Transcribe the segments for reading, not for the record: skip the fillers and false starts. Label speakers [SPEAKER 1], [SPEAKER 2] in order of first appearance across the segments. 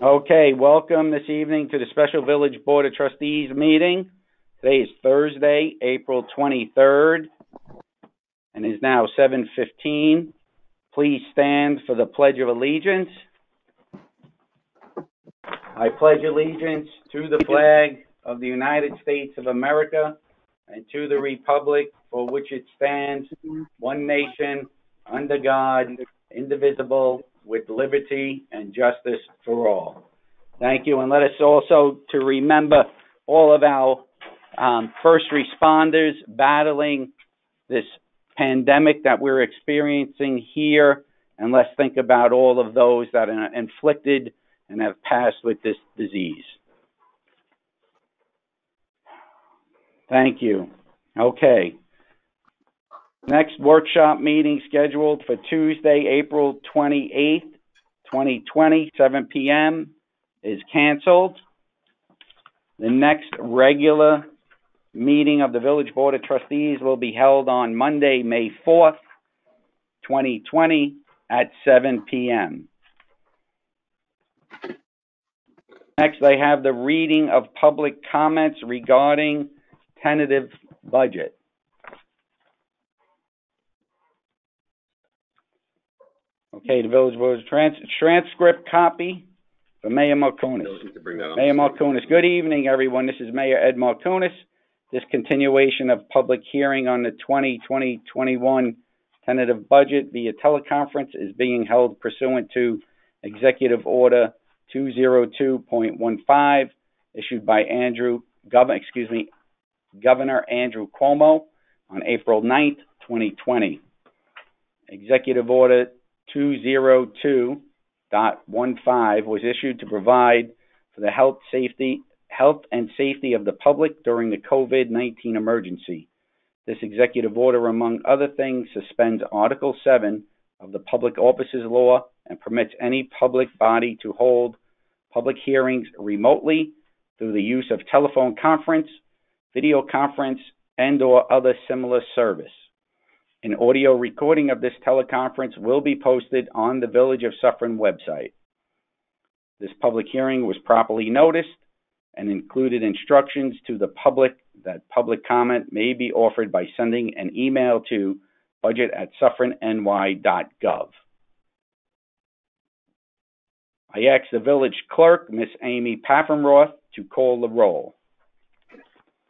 [SPEAKER 1] Okay, welcome this evening to the Special Village Board of Trustees meeting. Today is Thursday, April 23rd, and is now 7:15. Please stand for the Pledge of Allegiance. I pledge allegiance to the flag of the United States of America and to the republic for which it stands, one nation, under God, indivisible, with liberty and justice for all. Thank you, and let us also to remember all of our first responders battling this pandemic that we're experiencing here, and let's think about all of those that are inflicted and have passed with this disease. Thank you. Okay. Next workshop meeting scheduled for Tuesday, April 28th, 2020, 7 p.m. is canceled. The next regular meeting of the Village Board of Trustees will be held on Monday, May 4th, 2020 at 7 p.m. Next, I have the reading of public comments regarding tentative budget. Okay, the Village Board transcript copy for Mayor Markunas. Mayor Markunas. Good evening, everyone. This is Mayor Ed Markunas. This continuation of public hearing on the 2020-21 tentative budget via teleconference is being held pursuant to Executive Order 202.15, issued by Governor Andrew Cuomo on April 9th, 2020. Executive Order 202.15 was issued to provide for the health and safety of the public during the COVID-19 emergency. This executive order, among other things, suspends Article 7 of the Public Offices Law and permits any public body to hold public hearings remotely through the use of telephone conference, video conference, and/or other similar service. An audio recording of this teleconference will be posted on the Village of Suffern website. This public hearing was properly noticed and included instructions to the public that public comment may be offered by sending an email to budget@suffernny.gov. I ask the Village Clerk, Miss Amy Paffenroth, to call the roll.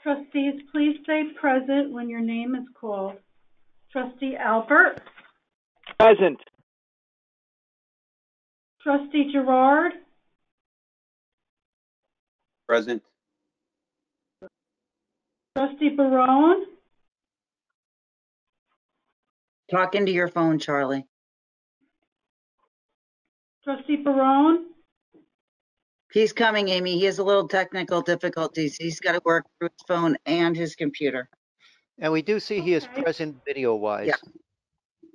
[SPEAKER 2] Trustees, please say present when your name is called. Trustee Alpert?
[SPEAKER 3] Present.
[SPEAKER 2] Trustee Girard?
[SPEAKER 4] Present.
[SPEAKER 2] Trustee Barone?
[SPEAKER 5] Talk into your phone, Charlie.
[SPEAKER 2] Trustee Barone?
[SPEAKER 5] He's coming, Amy. He has a little technical difficulties. He's got to work through his phone and his computer.
[SPEAKER 3] And we do see he is present video-wise.
[SPEAKER 5] Yeah.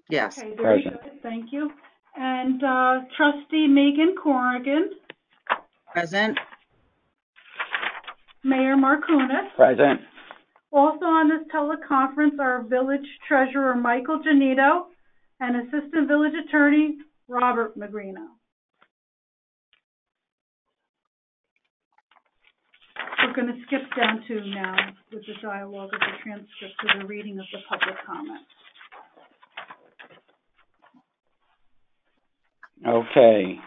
[SPEAKER 5] Yes.
[SPEAKER 2] Okay, very good. Thank you. And Trustee Meegan-Corrigan?
[SPEAKER 5] Present.
[SPEAKER 2] Mayor Markunas?
[SPEAKER 1] Present.
[SPEAKER 2] Also on this teleconference are Village Treasurer Michael Janito and Assistant Village Attorney Robert Magrino. We're going to skip down to now with the dialogue of the transcript to the reading of the public comment.
[SPEAKER 1] Okay.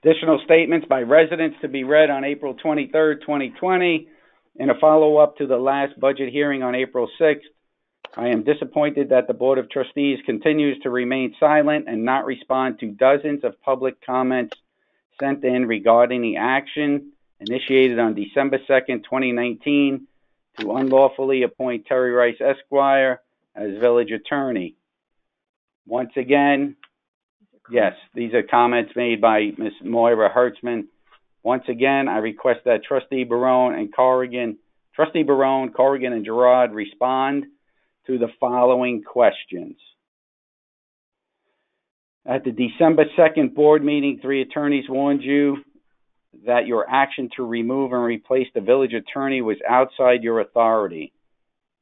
[SPEAKER 1] Additional statements by residents to be read on April 23rd, 2020. In a follow-up to the last budget hearing on April 6th, I am disappointed that the Board of Trustees continues to remain silent and not respond to dozens of public comments sent in regarding the action initiated on December 2nd, 2019 to unlawfully appoint Terry Rice Esquire as village attorney. Once again, yes, these are comments made by Ms. Moira Hertzman. Once again, I request that Trustee Barone, Corrigan, and Girard respond to the following questions. At the December 2nd board meeting, 3 attorneys warned you that your action to remove and replace the village attorney was outside your authority.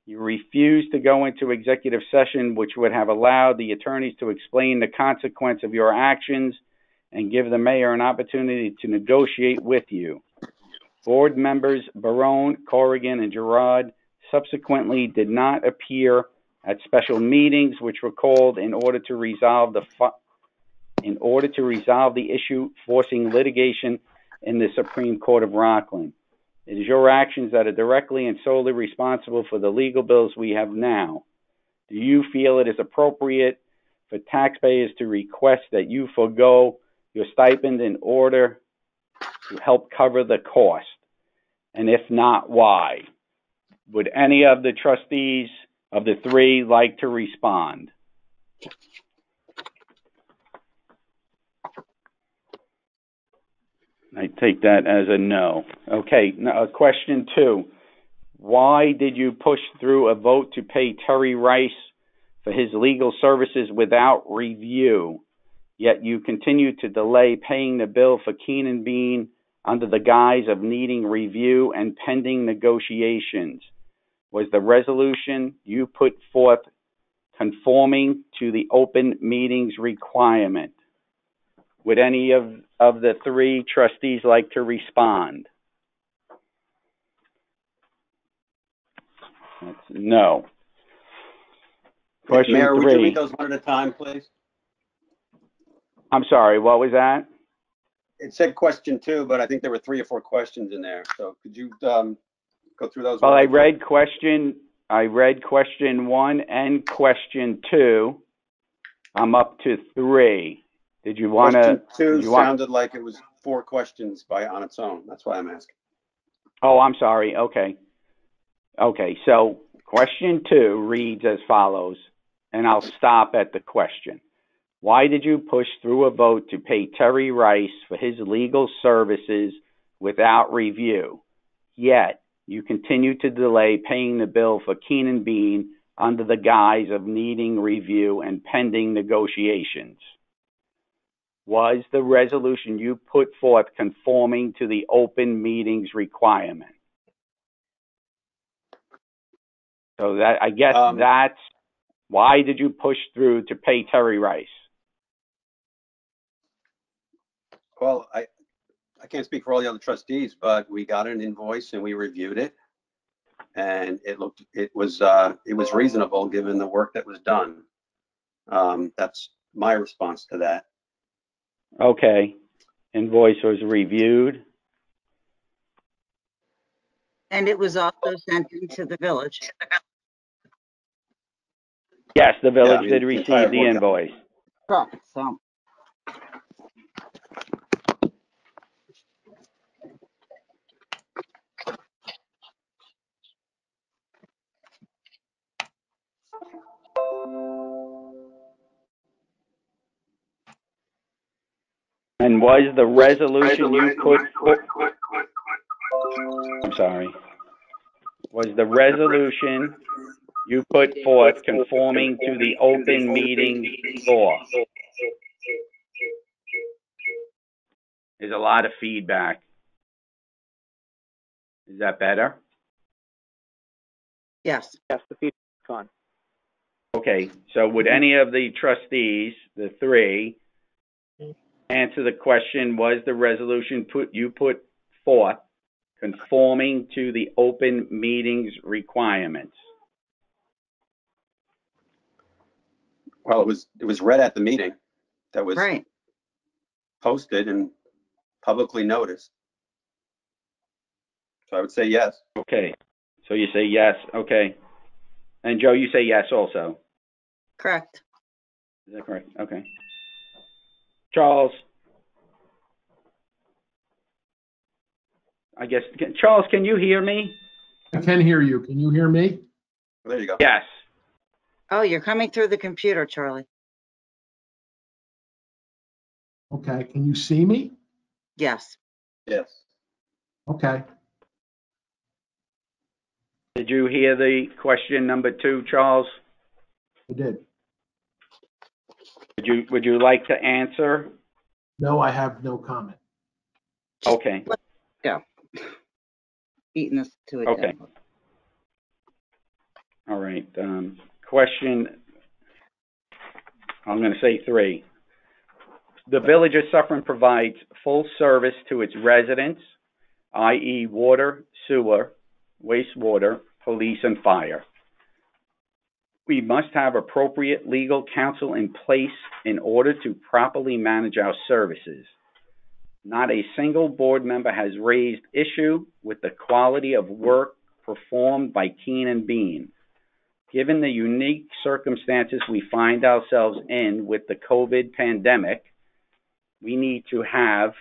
[SPEAKER 1] You refused to go into executive session, which would have allowed the attorneys to explain the consequence of your actions and give the mayor an opportunity to negotiate with you. Board members Barone, Corrigan, and Girard subsequently did not appear at special meetings which were called in order to resolve the issue forcing litigation in the Supreme Court of Rockland. It is your actions that are directly and solely responsible for the legal bills we have now. Do you feel it is appropriate for taxpayers to request that you forego your stipend in order to help cover the cost? And if not, why? Would any of the trustees of the three like to respond? I take that as a no. Okay, now, question 2. Why did you push through a vote to pay Terry Rice for his legal services without review, yet you continue to delay paying the bill for Keenan Bean under the guise of needing review and pending negotiations? Was the resolution you put forth conforming to the open meetings requirement? Would any of the three trustees like to respond? That's no. Question
[SPEAKER 4] Mayor,
[SPEAKER 1] 3.
[SPEAKER 4] would you read those one at a time, please?
[SPEAKER 1] I'm sorry, what was that?
[SPEAKER 4] It said question 2, but I think there were 3 or 4 questions in there. So could you go through those?
[SPEAKER 1] Well, I read question 1 and question 2. I'm up to 3. Did you want to?
[SPEAKER 4] Question 2 sounded like it was 4 questions on its own. That's why I'm asking.
[SPEAKER 1] Oh, I'm sorry. Okay. Okay, so question 2 reads as follows, and I'll stop at the question. Why did you push through a vote to pay Terry Rice for his legal services without review, yet you continue to delay paying the bill for Keenan Bean under the guise of needing review and pending negotiations? Was the resolution you put forth conforming to the open meetings requirement? So that, I guess that's, why did you push through to pay Terry Rice?
[SPEAKER 4] Well, I can't speak for all the other trustees, but we got an invoice and we reviewed it, and it was reasonable given the work that was done. That's my response to that.
[SPEAKER 1] Okay, invoice was reviewed.
[SPEAKER 5] And it was also sent into the village.
[SPEAKER 1] Yes, the village did
[SPEAKER 4] the
[SPEAKER 1] receive
[SPEAKER 4] entire
[SPEAKER 1] the
[SPEAKER 4] work.
[SPEAKER 1] invoice.
[SPEAKER 5] Correct. So,
[SPEAKER 1] And was the resolution you put forth, I'm sorry, was the resolution you put forth conforming to the open meeting law? There's a lot of feedback. Is that better?
[SPEAKER 5] yes.
[SPEAKER 3] Yes, the feedback's on.
[SPEAKER 1] Okay, so would any of the trustees, the 3, answer the question, was the resolution you put forth conforming to the open meetings requirements?
[SPEAKER 4] Well, it was read at the meeting that was
[SPEAKER 5] Right.
[SPEAKER 4] posted and publicly noticed. So I would say yes.
[SPEAKER 1] Okay, so you say yes, okay. And Joe, you say yes also.
[SPEAKER 5] Correct.
[SPEAKER 1] Is that correct? Okay. Charles? I guess, Charles, can you hear me?
[SPEAKER 6] I can hear you. Can you hear me?
[SPEAKER 4] Well, there you go.
[SPEAKER 1] Yes.
[SPEAKER 5] Oh, you're coming through the computer, Charlie.
[SPEAKER 6] Okay. Can you see me?
[SPEAKER 5] Yes.
[SPEAKER 4] Yes.
[SPEAKER 6] Okay.
[SPEAKER 1] Did you hear the question number 2, Charles?
[SPEAKER 6] I did.
[SPEAKER 1] Would you like to answer?
[SPEAKER 6] No, I have no comment.
[SPEAKER 1] Okay.
[SPEAKER 5] Go. Beating this to a
[SPEAKER 1] Okay.
[SPEAKER 5] dead.
[SPEAKER 1] All right. Question, I'm going to say 3. The Village of Suffern provides full service to its residents, i.e. water, sewer, wastewater, police, and fire. We must have appropriate legal counsel in place in order to properly manage our services. Not a single board member has raised issue with the quality of work performed by Keen and Bean. Given the unique circumstances we find ourselves in with the COVID pandemic, we need to have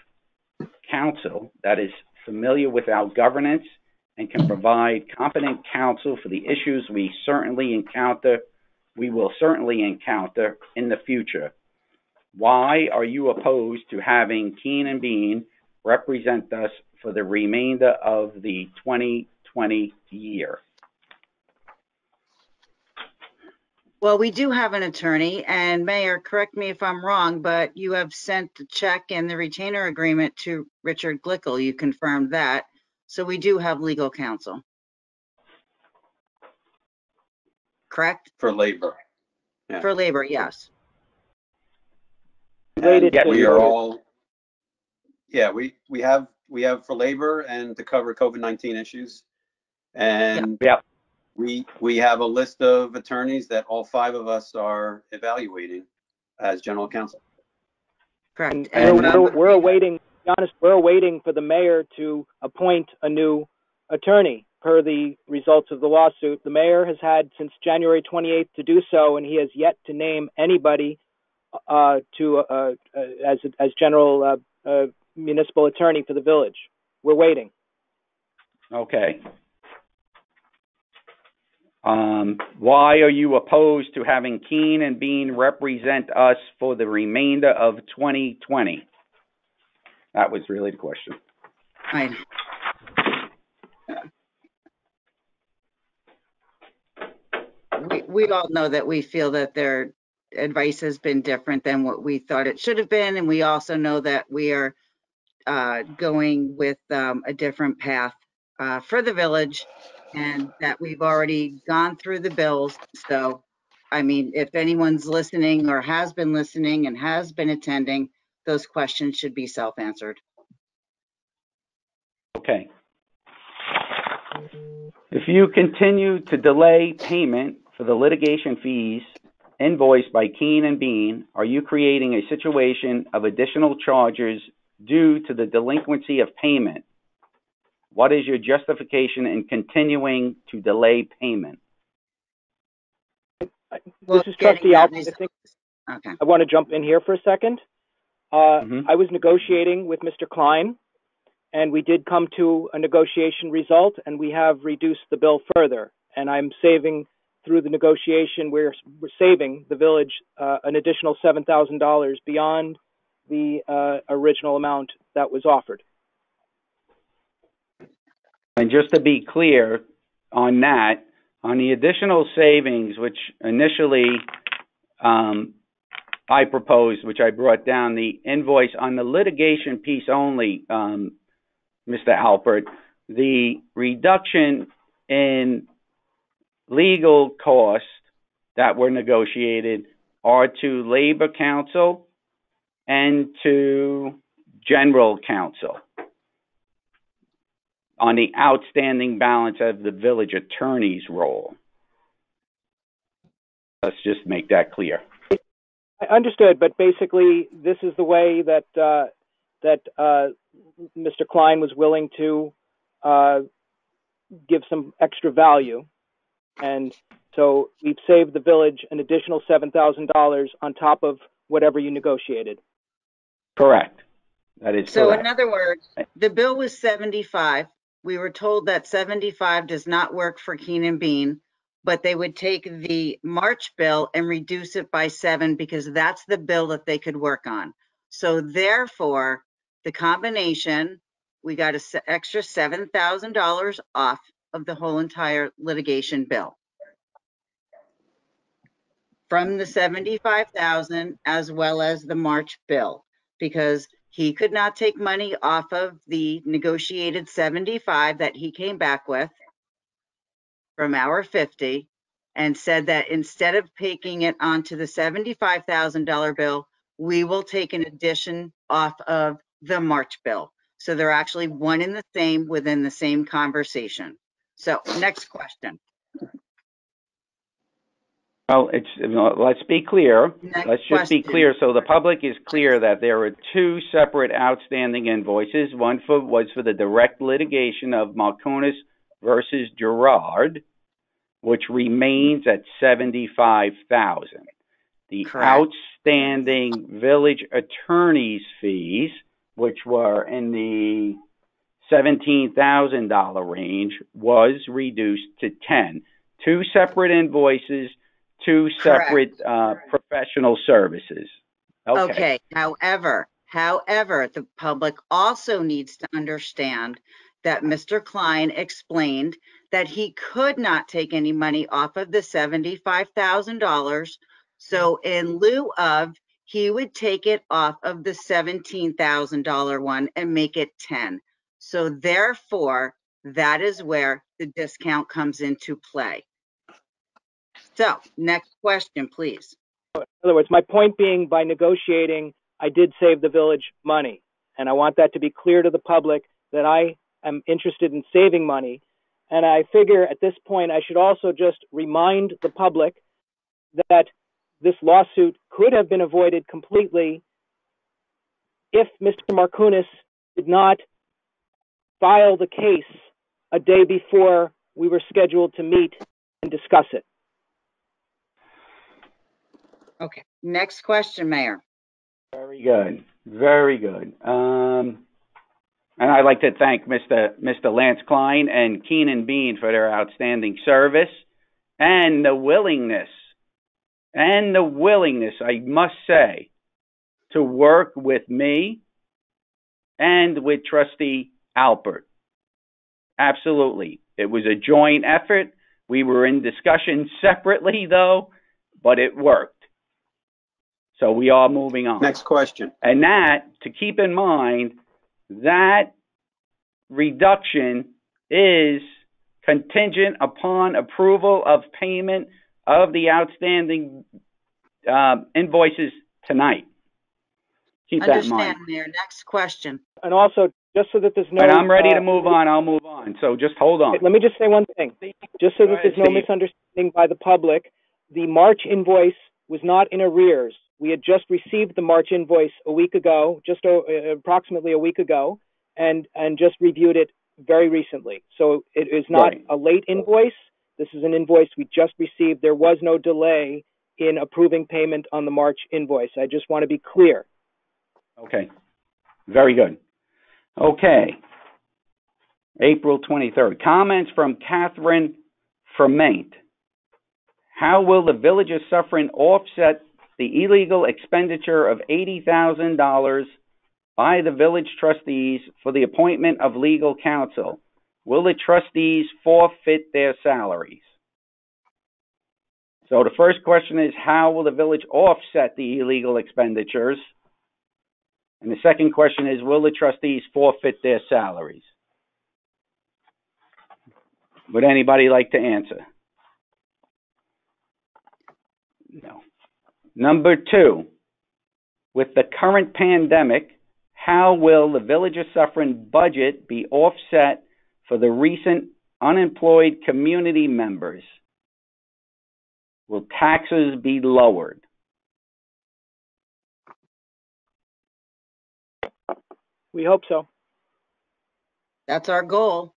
[SPEAKER 1] counsel that is familiar with our governance and can provide competent counsel for the issues we will certainly encounter in the future. Why are you opposed to having Keen and Bean represent us for the remainder of the 2020 year?
[SPEAKER 5] Well, we do have an attorney, and Mayor, correct me if I'm wrong, but you have sent the check and the retainer agreement to Richard Glickel. You confirmed that. So we do have legal counsel. Correct?
[SPEAKER 4] For labor. Yeah.
[SPEAKER 5] For labor, yes.
[SPEAKER 4] And
[SPEAKER 1] Yes,
[SPEAKER 4] we are all, yeah, we have for labor and to cover COVID-19 issues. And
[SPEAKER 1] Yeah.
[SPEAKER 4] we have a list of attorneys that all 5 of us are evaluating as general counsel.
[SPEAKER 5] Correct.
[SPEAKER 1] And
[SPEAKER 7] we're awaiting, to be honest, we're awaiting for the mayor to appoint a new attorney per the results of the lawsuit. The mayor has had since January 28th to do so, and he has yet to name anybody as general municipal attorney for the village. We're waiting.
[SPEAKER 1] Okay. Why are you opposed to having Keen and Bean represent us for the remainder of 2020? That was really the question.
[SPEAKER 5] Right. We all know that we feel that their advice has been different than what we thought it should have been, and we also know that we are going with a different path for the village, and that we've already gone through the bills. So, I mean, if anyone's listening or has been listening and has been attending, those questions should be self-answered.
[SPEAKER 1] Okay. If you continue to delay payment for the litigation fees invoiced by Keen and Bean, are you creating a situation of additional charges due to the delinquency of payment? What is your justification in continuing to delay payment?
[SPEAKER 5] Well,
[SPEAKER 7] This is Trustee Alpert. I think
[SPEAKER 5] Okay.
[SPEAKER 7] I want to jump in here for a second. I was negotiating with Mr. Klein, and we did come to a negotiation result, and we have reduced the bill further. And I'm saving, through the negotiation, we're saving the village an additional $7,000 beyond the original amount that was offered.
[SPEAKER 1] And just to be clear on that, on the additional savings, which initially I proposed, which I brought down the invoice on the litigation piece only, Mr. Alpert, the reduction in legal costs that were negotiated are to labor counsel and to general counsel on the outstanding balance of the village attorney's role. Let's just make that clear.
[SPEAKER 7] I understood, but basically, this is the way that Mr. Klein was willing to give some extra value, and so we've saved the village an additional $7,000 on top of whatever you negotiated.
[SPEAKER 1] Correct. That is
[SPEAKER 5] So
[SPEAKER 1] correct.
[SPEAKER 5] in other words, the bill was 75. We were told that 75 does not work for Keen and Bean, but they would take the March bill and reduce it by 7 because that's the bill that they could work on. So therefore, the combination, we got an extra $7,000 off of the whole entire litigation bill from the 75,000 as well as the March bill, because he could not take money off of the negotiated 75 that he came back with from our 50, and said that instead of taking it onto the $75,000 bill, we will take an addition off of the March bill. So they're actually one and the same within the same conversation. So next question.
[SPEAKER 1] Well, let's be clear.
[SPEAKER 5] Next
[SPEAKER 1] Let's just be
[SPEAKER 5] question.
[SPEAKER 1] clear so the public is clear that there are two separate outstanding invoices. One was for the direct litigation of Markunas versus Girard, which remains at $75,000. The
[SPEAKER 5] Correct.
[SPEAKER 1] outstanding village attorney's fees, which were in the $17,000 range, was reduced to 10. Two separate invoices, two separate professional services.
[SPEAKER 5] Okay. However, the public also needs to understand that Mr. Klein explained that he could not take any money off of the $75,000. So in lieu of, he would take it off of the $17,000 one and make it 10. So therefore, that is where the discount comes into play. So next question, please.
[SPEAKER 7] In other words, my point being, by negotiating, I did save the village money. And I want that to be clear to the public that I am interested in saving money. And I figure at this point, I should also just remind the public that this lawsuit could have been avoided completely if Mr. Markunas did not file the case a day before we were scheduled to meet and discuss it.
[SPEAKER 5] Okay, next question, Mayor.
[SPEAKER 1] Very good. Very good. And I'd like to thank Mr. Lance Klein and Keenan Bean for their outstanding service and the willingness, I must say, to work with me and with Trustee Alpert. Absolutely. It was a joint effort. We were in discussion separately, though, but it worked. So we are moving on.
[SPEAKER 4] Next question.
[SPEAKER 1] And that, to keep in mind, that reduction is contingent upon approval of payment of the outstanding invoices tonight. Keep that in mind.
[SPEAKER 5] Understand, Mayor. Next question.
[SPEAKER 7] And also, just so that there's no...
[SPEAKER 1] And I'm ready to move on. I'll move on. So just hold on.
[SPEAKER 7] Let me just say one thing. Just so that there's no misunderstanding by the public, the March invoice was not in arrears. We had just received the March invoice a week ago, just approximately a week ago, and just reviewed it very recently. So it is not a late invoice. This is an invoice we just received. There was no delay in approving payment on the March invoice. I just want to be clear.
[SPEAKER 1] Okay. Very good. Okay. April 23rd. Comments from Catherine Fermaint. How will the Village of Suffern offset the illegal expenditure of $80,000 by the village trustees for the appointment of legal counsel? Will the trustees forfeit their salaries? So the first question is, how will the village offset the illegal expenditures? And the second question is, will the trustees forfeit their salaries? Would anybody like to answer? No. Number two, with the current pandemic, how will the Village of Suffern budget be offset for the recent unemployed community members? Will taxes be lowered?
[SPEAKER 7] We hope so.
[SPEAKER 5] That's our goal.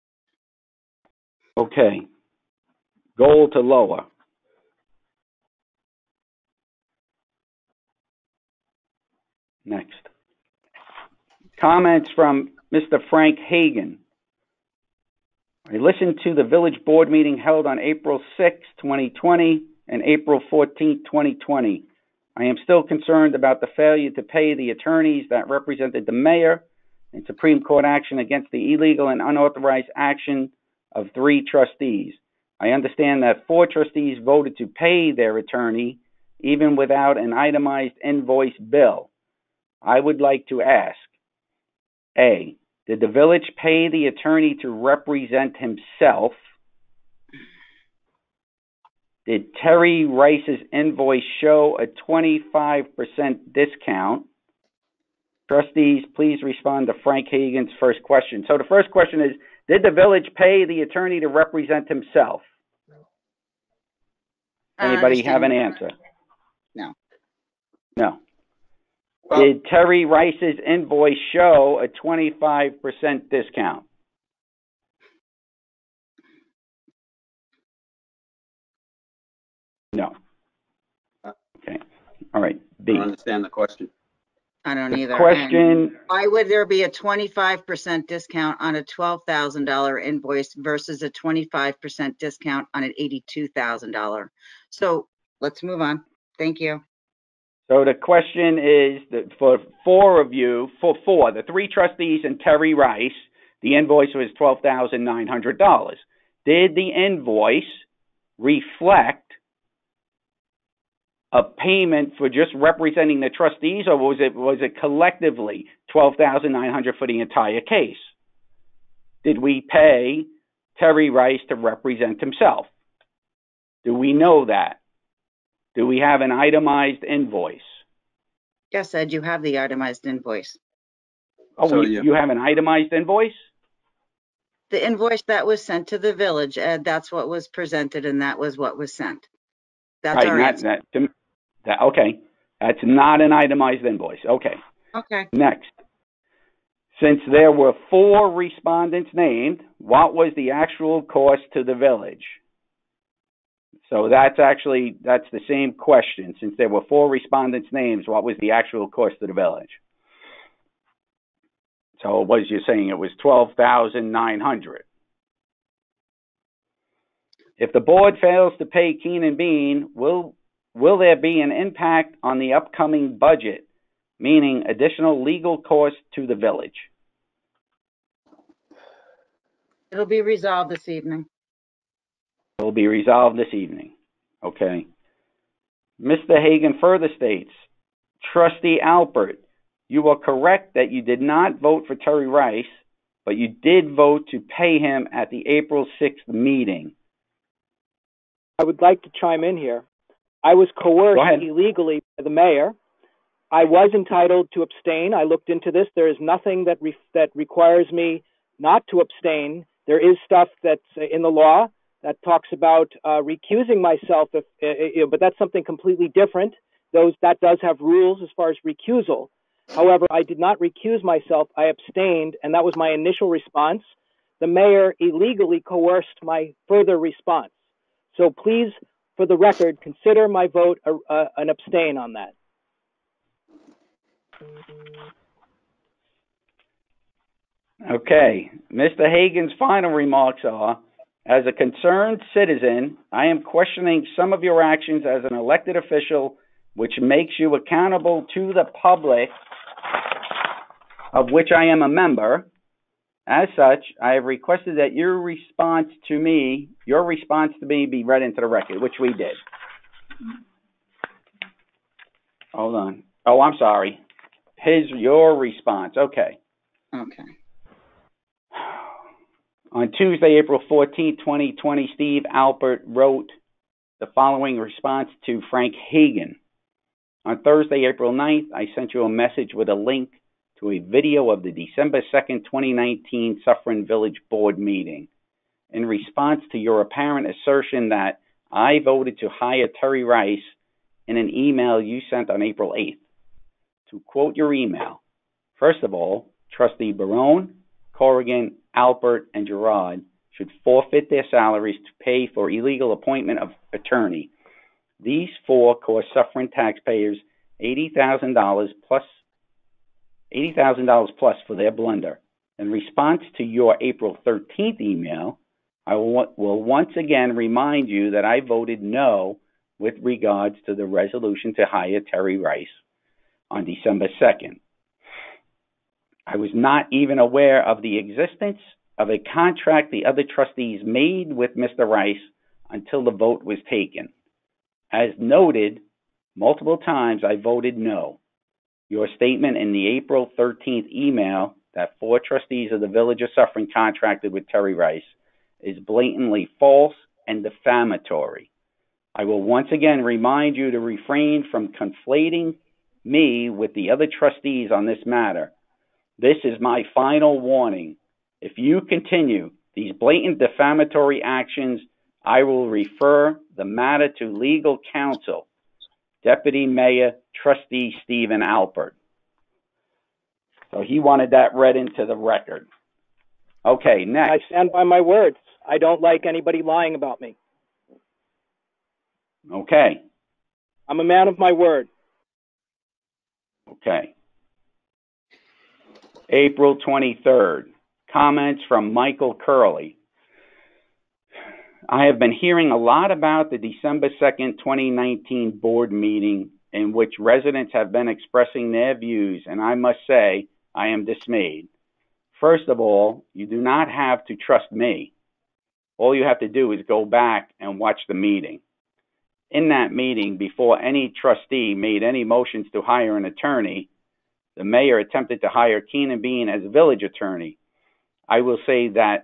[SPEAKER 1] Okay. Goal to lower. Next. Comments from Mr. Frank Hagan. I listened to the village board meeting held on April 6, 2020 and April 14, 2020. I am still concerned about the failure to pay the attorneys that represented the mayor in Supreme Court action against the illegal and unauthorized action of 3 trustees. I understand that 4 trustees voted to pay their attorney even without an itemized invoice bill. I would like to ask, A, did the village pay the attorney to represent himself? Did Terry Rice's invoice show a 25% discount? Trustees, please respond to Frank Hagan's first question. So the first question is, did the village pay the attorney to represent himself? Anybody have an answer?
[SPEAKER 5] No.
[SPEAKER 1] No.
[SPEAKER 4] Well,
[SPEAKER 1] Did Terry Rice's invoice show a 25% discount? No. Okay. All right.
[SPEAKER 4] I
[SPEAKER 1] B.
[SPEAKER 4] don't understand the question.
[SPEAKER 5] I don't
[SPEAKER 1] The
[SPEAKER 5] either.
[SPEAKER 1] question,
[SPEAKER 5] And why would there be a 25% discount on a $12,000 invoice versus a 25% discount on an $82,000? So let's move on. Thank you.
[SPEAKER 1] so the question is that for the three trustees and Terry Rice, the invoice was $12,900. Did the invoice reflect a payment for just representing the trustees, or was it collectively $12,900 for the entire case? Did we pay Terry Rice to represent himself? Do we know that? Do we have an itemized invoice?
[SPEAKER 5] Yes, Ed, you have the itemized invoice.
[SPEAKER 1] Oh,
[SPEAKER 4] So
[SPEAKER 1] you have an itemized invoice?
[SPEAKER 5] The invoice that was sent to the village, Ed, that's what was presented and that was what was sent. That's our answer.
[SPEAKER 1] Okay, that's not an itemized invoice. Okay.
[SPEAKER 5] Okay.
[SPEAKER 1] Next. Since there were 4 respondents named, what was the actual cost to the village? So that's the same question. Since there were 4 respondents' names, what was the actual cost to the village? So what you're saying, it was $12,900. If the board fails to pay Keen and Bean, will there be an impact on the upcoming budget, meaning additional legal costs to the village?
[SPEAKER 5] It'll be resolved this evening.
[SPEAKER 1] It will be resolved this evening. Okay. Mr. Hagan further states, Trustee Alpert, you are correct that you did not vote for Terry Rice, but you did vote to pay him at the April 6th meeting.
[SPEAKER 7] I would like to chime in here. I was coerced illegally by the mayor. I was entitled to abstain. I looked into this. There is nothing that requires me not to abstain. There is stuff that's in the law that talks about recusing myself, but that's something completely different. That does have rules as far as recusal. However, I did not recuse myself. I abstained, and that was my initial response. The mayor illegally coerced my further response. So please, for the record, consider my vote an abstain on that.
[SPEAKER 1] Okay. Mr. Hagan's final remarks are, as a concerned citizen, I am questioning some of your actions as an elected official, which makes you accountable to the public, of which I am a member. As such, I have requested that your response to me be read into the record, which we did. Hold on. Oh, I'm sorry. Your response. Okay.
[SPEAKER 5] Okay.
[SPEAKER 1] On Tuesday, April 14, 2020, Steve Alpert wrote the following response to Frank Hagan. On Thursday, April 9th, I sent you a message with a link to a video of the December 2nd, 2019 Suffern Village Board meeting. In response to your apparent assertion that I voted to hire Terry Rice in an email you sent on April 8th. To quote your email, first of all, Trustee Barone, Corrigan, Alpert, and Girard should forfeit their salaries to pay for illegal appointment of attorney. These 4 cost Suffern taxpayers $80,000 plus for their blunder. In response to your April 13th email, I will once again remind you that I voted no with regards to the resolution to hire Terry Rice on December 2nd. I was not even aware of the existence of a contract the other trustees made with Mr. Rice until the vote was taken. As noted, multiple times I voted no. Your statement in the April 13th email that 4 trustees of the Village of Suffern contracted with Terry Rice is blatantly false and defamatory. I will once again remind you to refrain from conflating me with the other trustees on this matter. This is my final warning. If you continue these blatant defamatory actions, I will refer the matter to legal counsel, Deputy Mayor Trustee Stephen Alpert. So he wanted that read into the record. Okay, next.
[SPEAKER 7] I stand by my words. I don't like anybody lying about me.
[SPEAKER 1] Okay.
[SPEAKER 7] I'm a man of my word.
[SPEAKER 1] Okay. April 23rd. Comments from Michael Curley. I have been hearing a lot about the December 2nd, 2019 board meeting in which residents have been expressing their views, and I must say I am dismayed. First of all, you do not have to trust me. All you have to do is go back and watch the meeting. In that meeting, before any trustee made any motions to hire an attorney, the mayor attempted to hire Keenan Bean as village attorney. I will say that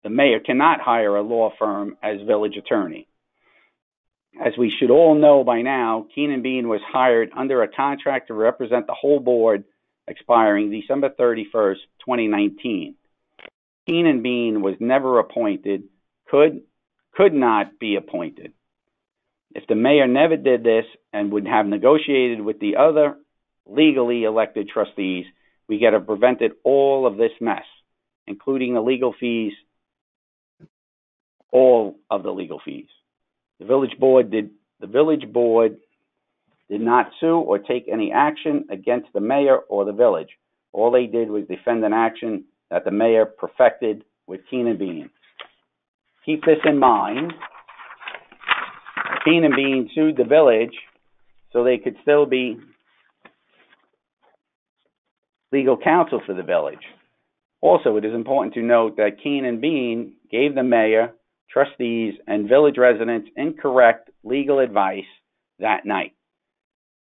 [SPEAKER 1] the mayor cannot hire a law firm as village attorney. As we should all know by now, Keenan Bean was hired under a contract to represent the whole board expiring December 31st, 2019. Keenan Bean was never appointed, could not be appointed. If the mayor never did this and would have negotiated with the other legally elected trustees, we could have prevented all of this mess, including the legal fees, all of the legal fees. The village board did not sue or take any action against the mayor or the village. All they did was defend an action that the mayor perfected with Keenan Bean. Keep this in mind. Keenan Bean sued the village so they could still be legal counsel for the village. Also, it is important to note that Keenan Bean gave the mayor, trustees, and village residents incorrect legal advice that night.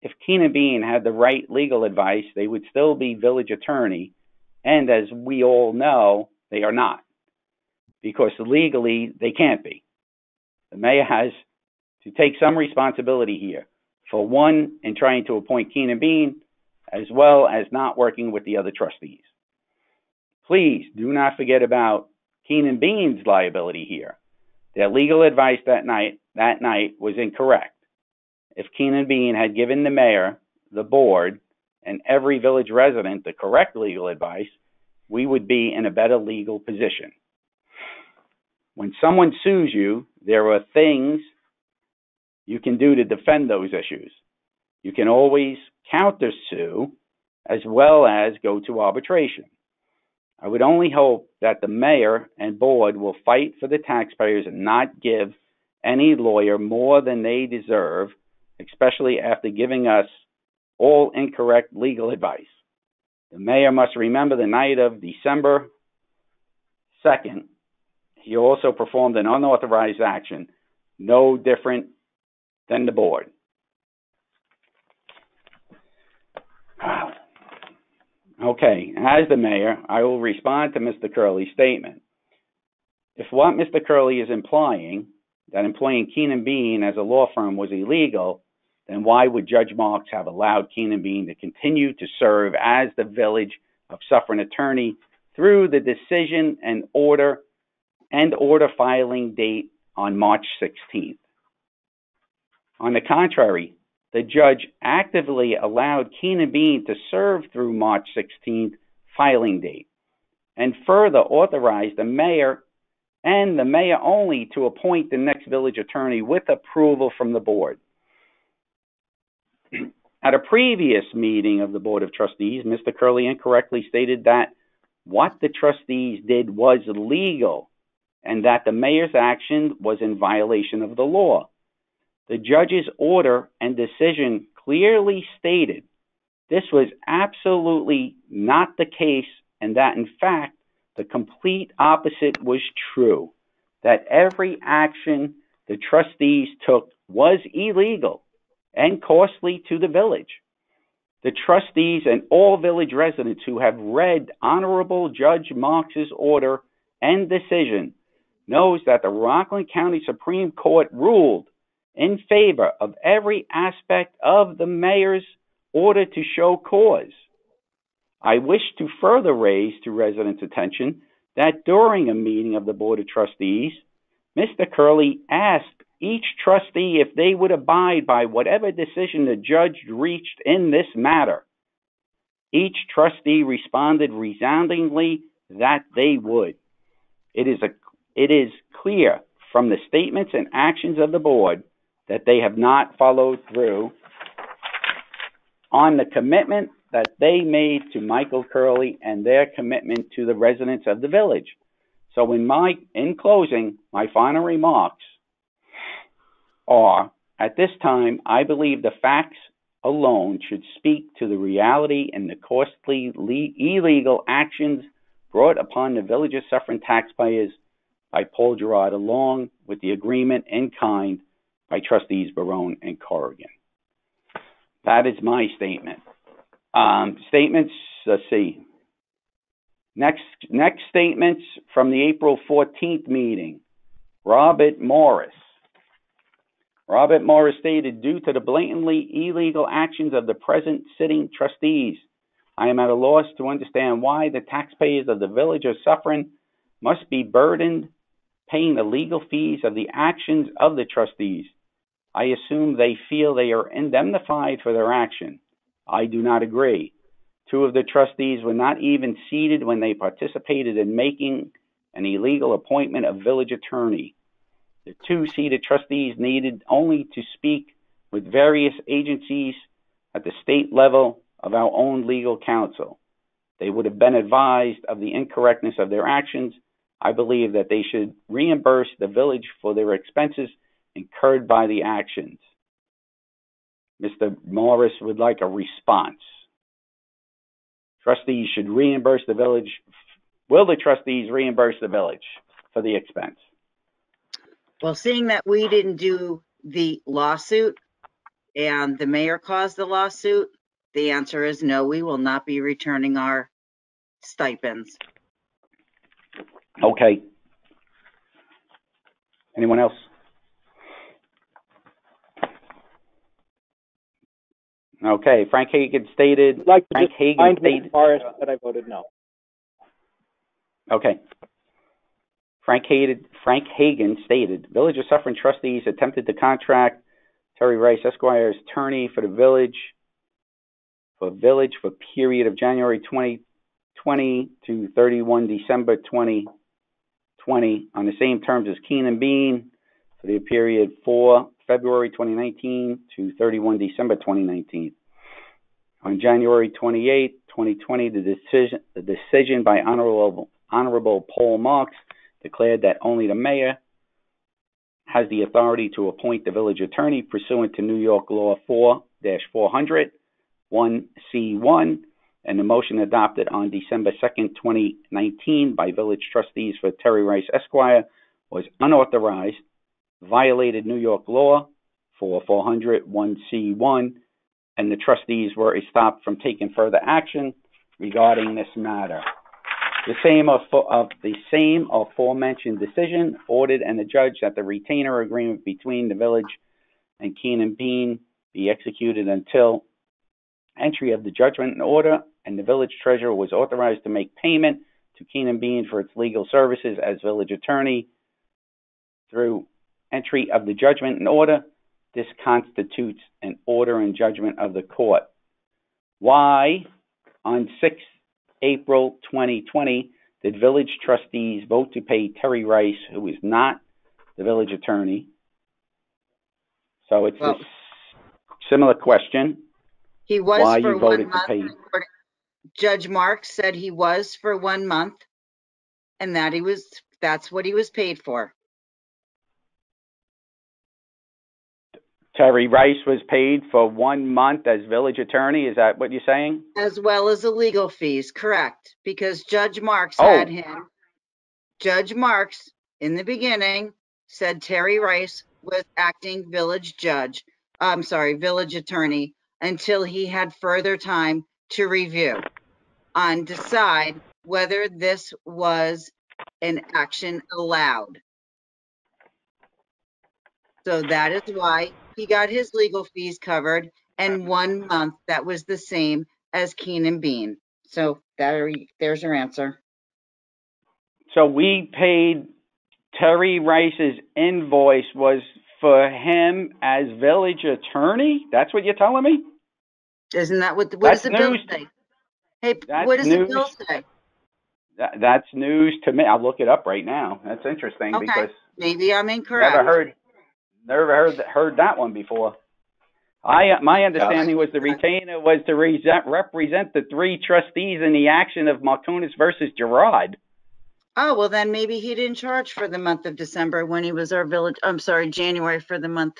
[SPEAKER 1] If Keenan Bean had the right legal advice, they would still be village attorney, and as we all know, they are not, because legally they can't be. The mayor has to take some responsibility here, for one, in trying to appoint Keenan Bean, as well as not working with the other trustees. Please do not forget about Keenan Bean's liability here. Their legal advice that night was incorrect. If Keenan Bean had given the mayor, the board, and every village resident the correct legal advice, we would be in a better legal position. When someone sues you, there are things you can do to defend those issues. You can always countersue as well as go to arbitration. I would only hope that the mayor and board will fight for the taxpayers and not give any lawyer more than they deserve, especially after giving us all incorrect legal advice. The mayor must remember the night of December 2nd, he also performed an unauthorized action, no different than the board. Okay, as the mayor, I will respond to Mr. Curley's statement. If what Mr. Curley is implying, that employing Keenan Bean as a law firm was illegal, then why would Judge Marks have allowed Keenan Bean to continue to serve as the Village of Suffern attorney through the decision and order filing date on March 16th? On the contrary, the judge actively allowed Keenan Bean to serve through March 16th filing date, and further authorized the mayor and the mayor only to appoint the next village attorney with approval from the board. At a previous meeting of the Board of Trustees, Mr. Curley incorrectly stated that what the trustees did was legal and that the mayor's action was in violation of the law. The judge's order and decision clearly stated this was absolutely not the case, and that in fact the complete opposite was true, that every action the trustees took was illegal and costly to the village. The trustees and all village residents who have read Honorable Judge Marks's order and decision knows that the Rockland County Supreme Court ruled in favor of every aspect of the mayor's order to show cause. I wish to further raise to residents' attention that during a meeting of the Board of Trustees, Mr. Curley asked each trustee if they would abide by whatever decision the judge reached in this matter. Each trustee responded resoundingly that they would. It is clear from the statements and actions of the board that they have not followed through on the commitment that they made to Michael Curley and their commitment to the residents of the village. So in closing, my final remarks are, at this time, I believe the facts alone should speak to the reality and the costly illegal actions brought upon the Village of Suffern taxpayers by Paul Girard, along with the agreement in kind by Trustees Barone and Corrigan. That is my statement. Statements, let's see. Next statements from the April 14th meeting. Robert Morris. Robert Morris stated, due to the blatantly illegal actions of the present sitting trustees, I am at a loss to understand why the taxpayers of the Village of Suffern must be burdened paying the legal fees of the actions of the trustees. I assume they feel they are indemnified for their action. I do not agree. Two of the trustees were not even seated when they participated in making an illegal appointment of village attorney. The two seated trustees needed only to speak with various agencies at the state level of our own legal counsel. They would have been advised of the incorrectness of their actions. I believe that they should reimburse the village for their expenses incurred by the actions. Mr. Morris would like a response. Trustees should reimburse the village. Will the trustees reimburse the village for the expense?
[SPEAKER 5] Well, seeing that we didn't do the lawsuit and the mayor caused the lawsuit, the answer is no, we will not be returning our stipends.
[SPEAKER 1] Okay. Anyone else? Okay, Frank Hagan stated.
[SPEAKER 7] I'd like to
[SPEAKER 1] Frank
[SPEAKER 7] just
[SPEAKER 1] Hagan
[SPEAKER 7] remind
[SPEAKER 1] stated.
[SPEAKER 7] Mr. Morris that I voted no.
[SPEAKER 1] Okay. Frank Hagan stated, Village of Suffern trustees attempted to contract Terry Rice Esquire's attorney for the village for period of January 2020 to 31 December 2020 on the same terms as Keenan Bean for the period 4 February 2019 to 31 December 2019. On January 28, 2020, the decision by Honorable Paul Marks declared that only the mayor has the authority to appoint the village attorney pursuant to New York Law 4-400, 1C1, and the motion adopted on December 2nd, 2019 by village trustees for Terry Rice Esquire was unauthorized, violated New York Law 4-400, 1C1, and the trustees were stopped from taking further action regarding this matter. The same aforementioned decision ordered and adjudged that the retainer agreement between the village and Keenan Bean be executed until entry of the judgment and order, and the village treasurer was authorized to make payment to Keenan Bean for its legal services as village attorney through entry of the judgment and order. This constitutes an order and judgment of the court. Why, on 6 April 2020, did village trustees vote to pay Terry Rice, who is not the village attorney? So it's a similar question.
[SPEAKER 5] He was
[SPEAKER 1] why
[SPEAKER 5] for
[SPEAKER 1] you voted
[SPEAKER 5] 1 month.
[SPEAKER 1] to pay.
[SPEAKER 5] Judge Marks said he was for 1 month, and that's what he was paid for.
[SPEAKER 1] Terry Rice was paid for 1 month as village attorney. Is that what you're saying?
[SPEAKER 5] As well as the legal fees, correct? Because Judge Marks had him. Judge Marks, in the beginning, said Terry Rice was acting village attorney until he had further time to review and decide whether this was an action allowed. So that is why he got his legal fees covered, and 1 month that was the same as Keenan Bean. So there's your answer.
[SPEAKER 1] So we paid Terry Rice's invoice was for him as village attorney? That's what you're telling me?
[SPEAKER 5] Isn't that what
[SPEAKER 1] That's
[SPEAKER 5] does the bill
[SPEAKER 1] news.
[SPEAKER 5] say? Hey,
[SPEAKER 1] That's
[SPEAKER 5] what does
[SPEAKER 1] news.
[SPEAKER 5] the bill say?
[SPEAKER 1] That's news to me. I'll look it up right now. That's interesting
[SPEAKER 5] Okay,
[SPEAKER 1] because
[SPEAKER 5] maybe I'm incorrect.
[SPEAKER 1] never heard that one before. My understanding was the retainer was to represent the three trustees in the action of Markunas versus Girard.
[SPEAKER 5] Oh, well, then maybe he didn't charge for the month of December when he was our village, January for the month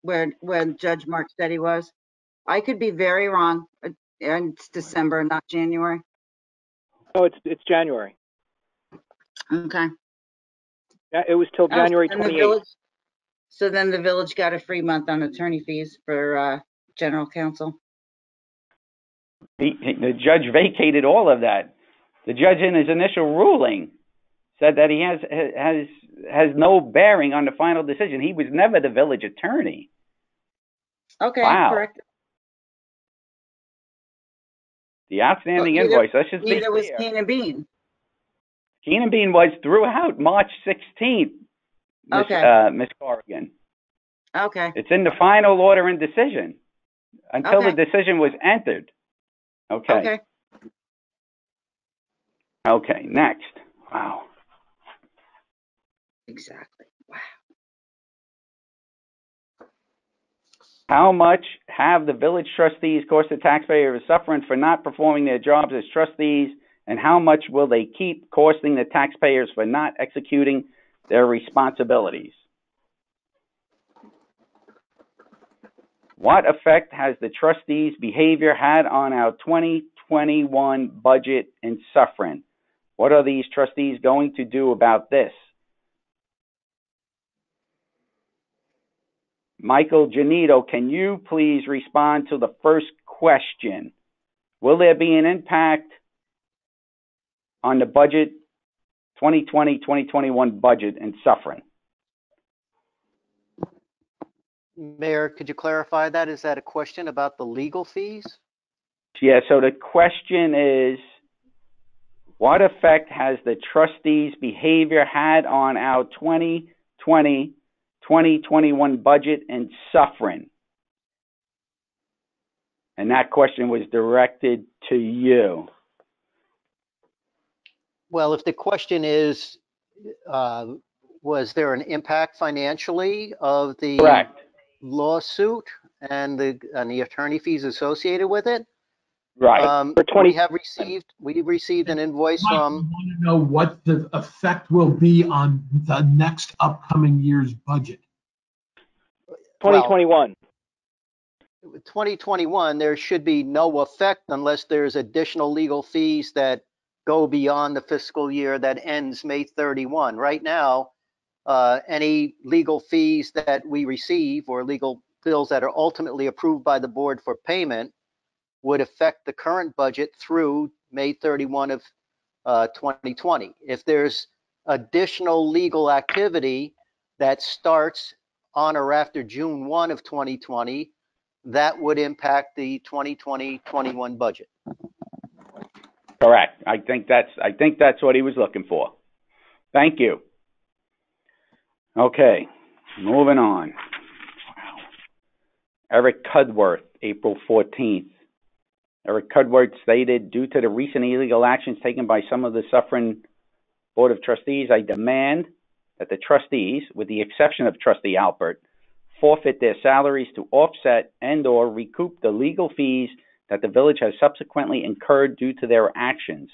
[SPEAKER 5] when Judge Mark said he was. I could be very wrong. And it's December, not January.
[SPEAKER 7] No, it's January.
[SPEAKER 5] Okay.
[SPEAKER 7] Yeah, it was till January 28th.
[SPEAKER 5] So then the village got a free month on attorney fees for general counsel.
[SPEAKER 1] The judge vacated all of that. The judge in his initial ruling said that he has no bearing on the final decision. He was never the village attorney.
[SPEAKER 5] Okay,
[SPEAKER 1] wow.
[SPEAKER 5] Correct.
[SPEAKER 1] The outstanding invoice, let's just be clear.
[SPEAKER 5] Neither was Keenan Bean.
[SPEAKER 1] Keenan Bean was throughout March 16th, Ms. Corrigan.
[SPEAKER 5] Okay.
[SPEAKER 1] It's in the final order and decision until the decision was entered. Okay. Okay, next. Wow.
[SPEAKER 5] Exactly. Wow.
[SPEAKER 1] How much have the village trustees cost the taxpayer of Suffern for not performing their jobs as trustees, and how much will they keep costing the taxpayers for not executing their responsibilities? What effect has the trustees' behavior had on our 2021 budget in Suffern? What are these trustees going to do about this? Michael Janito, can you please respond to the first question? Will there be an impact on the budget, 2020-2021 budget in Suffern?
[SPEAKER 3] Mayor, could you clarify that? Is that a question about the legal fees?
[SPEAKER 1] Yeah, so the question is, what effect has the trustees' behavior had on our 2020-2021 budget in Suffern? And that question was directed to you.
[SPEAKER 3] Well, if the question is, was there an impact financially of the
[SPEAKER 1] Correct.
[SPEAKER 3] lawsuit and the attorney fees associated with it?
[SPEAKER 1] Right.
[SPEAKER 3] We received an invoice
[SPEAKER 6] I
[SPEAKER 3] from.
[SPEAKER 6] want to know what the effect will be on the next upcoming year's budget.
[SPEAKER 7] 2021.
[SPEAKER 3] 2021, there should be no effect unless there's additional legal fees that go beyond the fiscal year that ends May 31. Right now, any legal fees that we receive or legal bills that are ultimately approved by the board for payment would affect the current budget through May 31 of 2020. If there's additional legal activity that starts on or after June 1 of 2020, that would impact the 2020-21 budget.
[SPEAKER 1] Correct. I think that's what he was looking for. Thank you. Okay, moving on. Wow. Eric Cudworth, April 14th. Eric Cudworth stated, due to the recent illegal actions taken by some of the Suffern Board of Trustees, I demand that the trustees, with the exception of Trustee Alpert, forfeit their salaries to offset and or recoup the legal fees that the village has subsequently incurred due to their actions.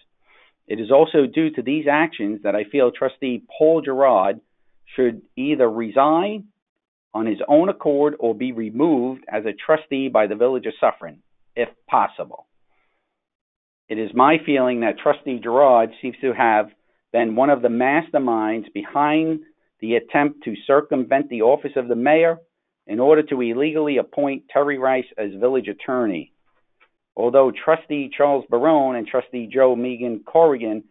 [SPEAKER 1] It is also due to these actions that I feel Trustee Paul Girard should either resign on his own accord or be removed as a trustee by the Village of Suffern, if possible. It is my feeling that Trustee Girard seems to have been one of the masterminds behind the attempt to circumvent the office of the mayor in order to illegally appoint Terry Rice as village attorney. Although Trustee Charles Barone and Trustee Jo Meegan-Corrigan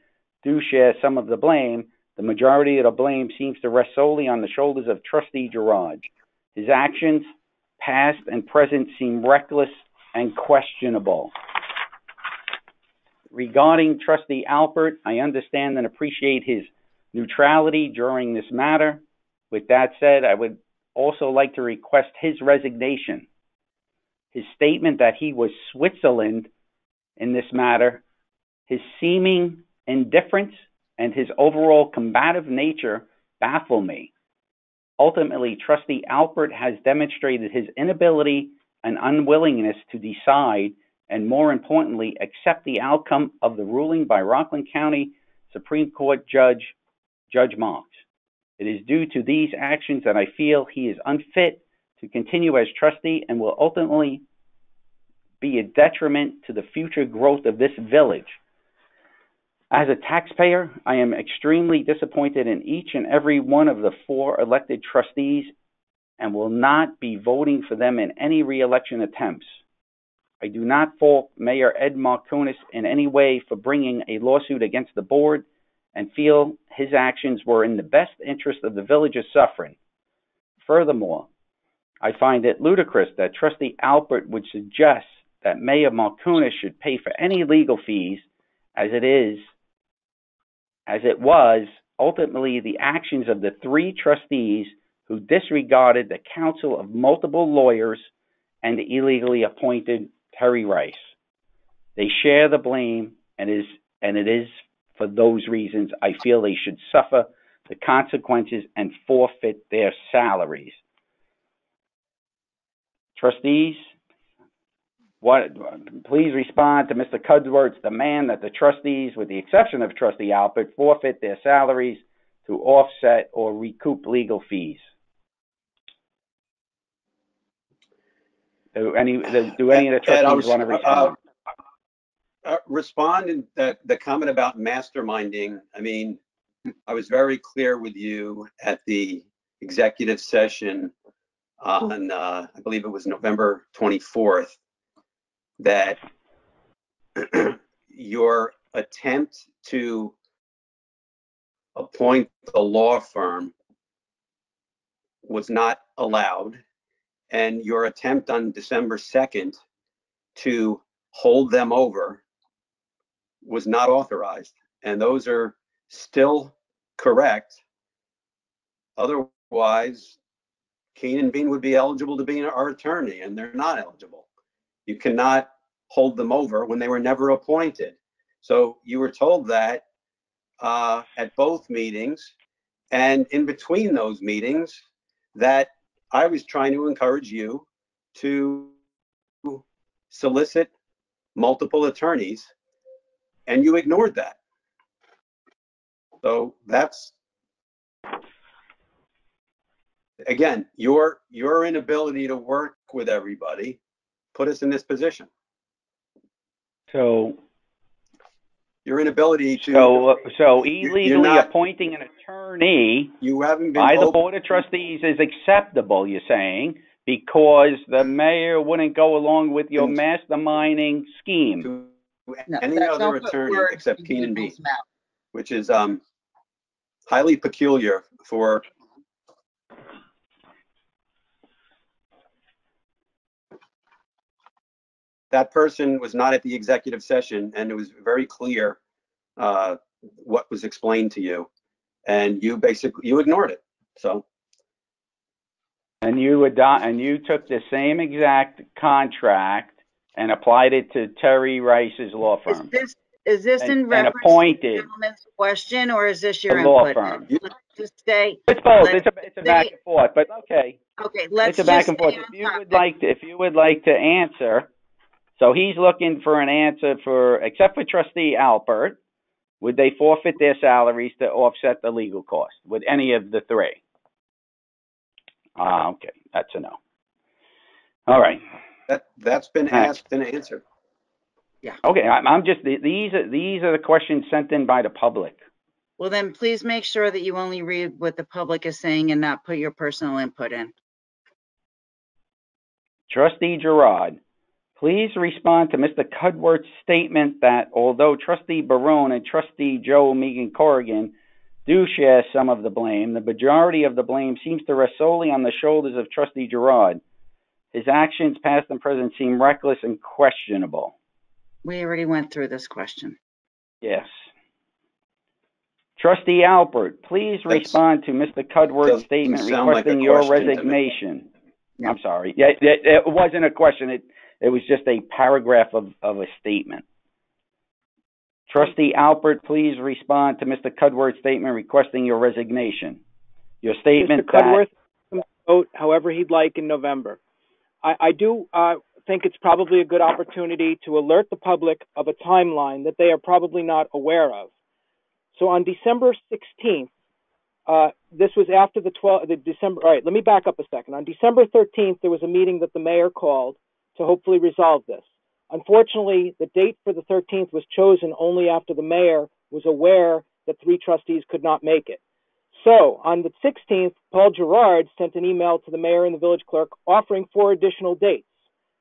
[SPEAKER 1] do share some of the blame, the majority of the blame seems to rest solely on the shoulders of Trustee Girard. His actions, past and present, seem reckless and questionable. Regarding Trustee Alpert, I understand and appreciate his neutrality during this matter. With that said, I would also like to request his resignation. His statement that he was Switzerland in this matter, his seeming indifference, and his overall combative nature baffle me. Ultimately, Trustee Alpert has demonstrated his inability and unwillingness to decide, and more importantly, accept the outcome of the ruling by Rockland County Supreme Court Judge Marks. It is due to these actions that I feel he is unfit to continue as trustee and will ultimately be a detriment to the future growth of this village. As a taxpayer, I am extremely disappointed in each and every one of the 4 elected trustees and will not be voting for them in any re-election attempts. I do not fault Mayor Ed Markunas in any way for bringing a lawsuit against the board and feel his actions were in the best interest of the Village of Suffern. Furthermore, I find it ludicrous that Trustee Alpert would suggest that Mayor Markunas should pay for any legal fees, as it was ultimately the actions of the 3 trustees who disregarded the counsel of multiple lawyers and illegally appointed Terry Rice. They share the blame, and it is for those reasons I feel they should suffer the consequences and forfeit their salaries. Trustees, please respond to Mr. Cudworth's demand that the trustees, with the exception of Trustee Alpert, forfeit their salaries to offset or recoup legal fees. Do any of the trustees want to respond?
[SPEAKER 4] Respond in the comment about masterminding. I mean, I was very clear with you at the executive session on, I believe it was November 24th, that your attempt to appoint a law firm was not allowed, and your attempt on December 2nd to hold them over was not authorized. And those are still correct. Otherwise, Keen and Bean would be eligible to be our attorney, and they're not eligible. You cannot hold them over when they were never appointed. So you were told that at both meetings, and in between those meetings, that I was trying to encourage you to solicit multiple attorneys, and you ignored that. So that's, again, your inability to work with everybody put us in this position.
[SPEAKER 1] So
[SPEAKER 4] your inability to
[SPEAKER 1] so illegally appointing an attorney by the Board of Trustees is acceptable, you're saying, because the mayor wouldn't go along with your masterminding scheme.
[SPEAKER 4] To any other attorney except Keen and Bean, which is highly peculiar for that person. Was not at the executive session, and it was very clear what was explained to you, and you ignored it. So,
[SPEAKER 1] and you took the same exact contract and applied it to Terry Rice's law firm.
[SPEAKER 5] Is this in reference to the gentleman's question, or is this your input?
[SPEAKER 1] Law firm.
[SPEAKER 5] Let's just stay.
[SPEAKER 1] It's both. It's a back and forth, but okay.
[SPEAKER 5] Okay, let's
[SPEAKER 1] it's a back and forth. If you would like to answer, so he's looking for an answer except for Trustee Alpert, would they forfeit their salaries to offset the legal cost? Would any of the 3? Okay, that's a no. All right.
[SPEAKER 4] That's been asked and answered.
[SPEAKER 5] Yeah.
[SPEAKER 1] Okay, I'm just, these are the questions sent in by the public.
[SPEAKER 5] Well, then please make sure that you only read what the public is saying and not put your personal input in.
[SPEAKER 1] Trustee Girard, please respond to Mr. Cudworth's statement that although Trustee Barone and Trustee Jo Meegan-Corrigan do share some of the blame, the majority of the blame seems to rest solely on the shoulders of Trustee Girard. His actions, past and present, seem reckless and questionable.
[SPEAKER 5] We already went through this question.
[SPEAKER 1] Yes. Trustee Alpert, please respond to Mr. Cudworth's statement requesting your resignation.
[SPEAKER 5] Yeah.
[SPEAKER 1] I'm sorry. Yeah, it wasn't a question. It was just a paragraph of a statement. Trustee Alpert, please respond to Mr. Cudworth's statement requesting your resignation. Your statement
[SPEAKER 7] Mr. Cudworth can vote however he'd like in November. I do think it's probably a good opportunity to alert the public of a timeline that they are probably not aware of. So on December 16th, this was after the December, all right, let me back up a second. On December 13th, there was a meeting that the mayor called to hopefully resolve this. Unfortunately, the date for the 13th was chosen only after the mayor was aware that 3 trustees could not make it. So on the 16th, Paul Girard sent an email to the mayor and the village clerk offering 4 additional dates.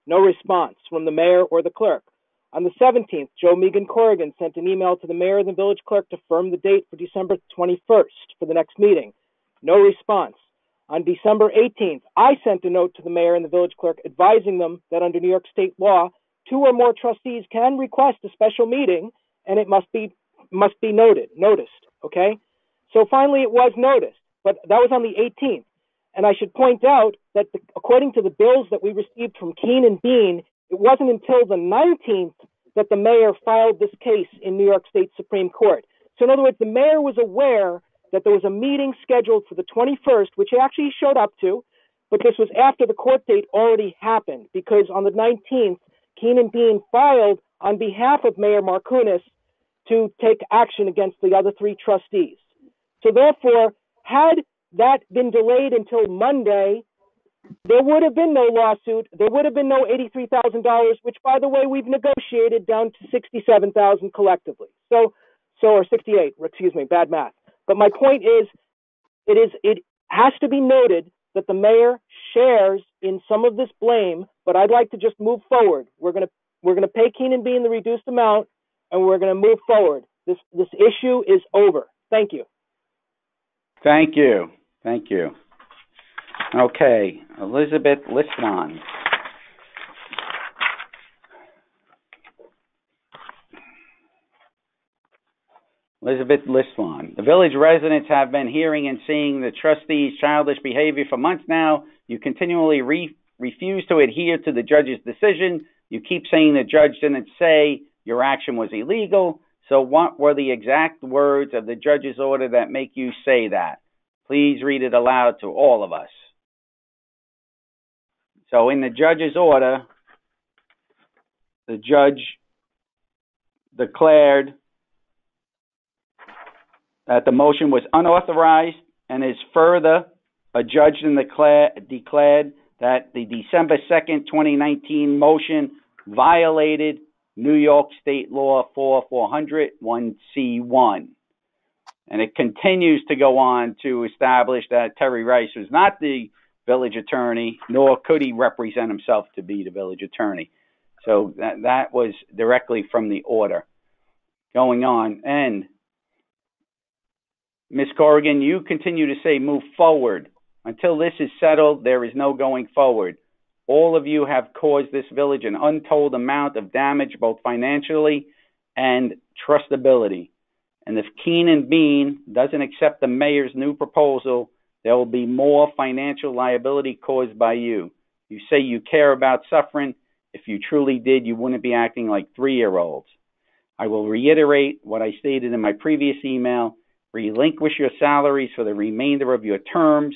[SPEAKER 7] No response from the mayor or the clerk. On the 17th, Jo Meegan-Corrigan sent an email to the mayor and the village clerk to firm the date for December 21st for the next meeting. No response. On December 18th, I sent a note to the mayor and the village clerk advising them that under New York State law, 2 or more trustees can request a special meeting, and it must be noticed, okay? So finally it was noticed, but that was on the 18th. And I should point out that according to the bills that we received from Keene and Bean, it wasn't until the 19th that the mayor filed this case in New York State Supreme Court. So in other words, the mayor was aware that there was a meeting scheduled for the 21st, which he actually showed up to, but this was after the court date already happened, because on the 19th, Keene and Bean filed on behalf of Mayor Markunas to take action against the other 3 trustees. So therefore, had that been delayed until Monday, there would have been no lawsuit. There would have been no $83,000, which, by the way, we've negotiated down to $67,000 collectively. Or 68, excuse me, bad math. But my point is, it has to be noted that the mayor shares in some of this blame, but I'd like to just move forward. We're gonna pay Keene and Bean the reduced amount, and we're gonna move forward. This issue is over. Thank you.
[SPEAKER 1] Thank you. Thank you. Okay, Elizabeth Liston. Elizabeth Liston. The village residents have been hearing and seeing the trustees' childish behavior for months now. You continually refuse to adhere to the judge's decision. You keep saying the judge didn't say your action was illegal. So what were the exact words of the judge's order that make you say that? Please read it aloud to all of us. So in the judge's order, the judge declared that the motion was unauthorized and is further adjudged and declared that the December 2nd, 2019 motion violated New York State Law 400(1)(c)(1). And it continues to go on to establish that Terry Rice was not the village attorney, nor could he represent himself to be the village attorney. So that was directly from the order going on. And Ms. Corrigan, you continue to say move forward. Until this is settled, there is no going forward. All of you have caused this village an untold amount of damage, both financially and trustability. And if Keene and Bean doesn't accept the mayor's new proposal, there will be more financial liability caused by you. You say you care about Suffern. If you truly did, you wouldn't be acting like 3-year-olds. I will reiterate what I stated in my previous email. Relinquish your salaries for the remainder of your terms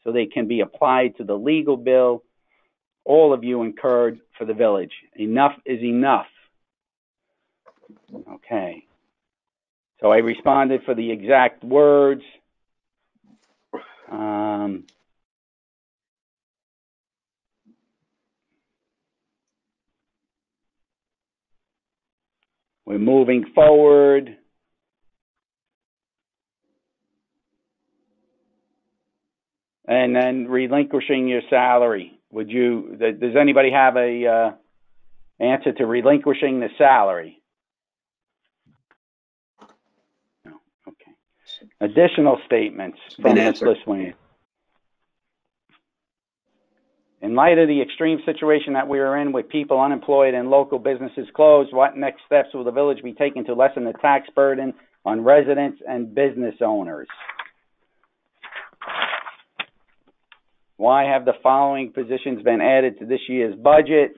[SPEAKER 1] so they can be applied to the legal bill all of you incurred for the village. Enough is enough. Okay. So I responded for the exact words. We're moving forward. And then relinquishing your salary. Does anybody have a answer to relinquishing the salary? No. Okay. Additional statements from
[SPEAKER 4] Been
[SPEAKER 1] Ms.
[SPEAKER 4] answered.
[SPEAKER 1] Liswian. In light of the extreme situation that we are in with people unemployed and local businesses closed, what next steps will the village be taking to lessen the tax burden on residents and business owners? Why have the following positions been added to this year's budget?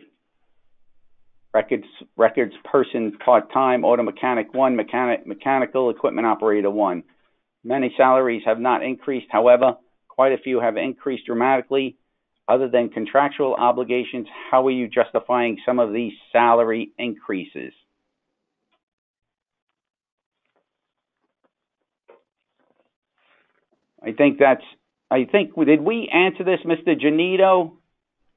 [SPEAKER 1] Records person part-time, auto mechanic 1, mechanical equipment operator 1. Many salaries have not increased. However, quite a few have increased dramatically. Other than contractual obligations, how are you justifying some of these salary increases? Did we answer this, Mr. Janito?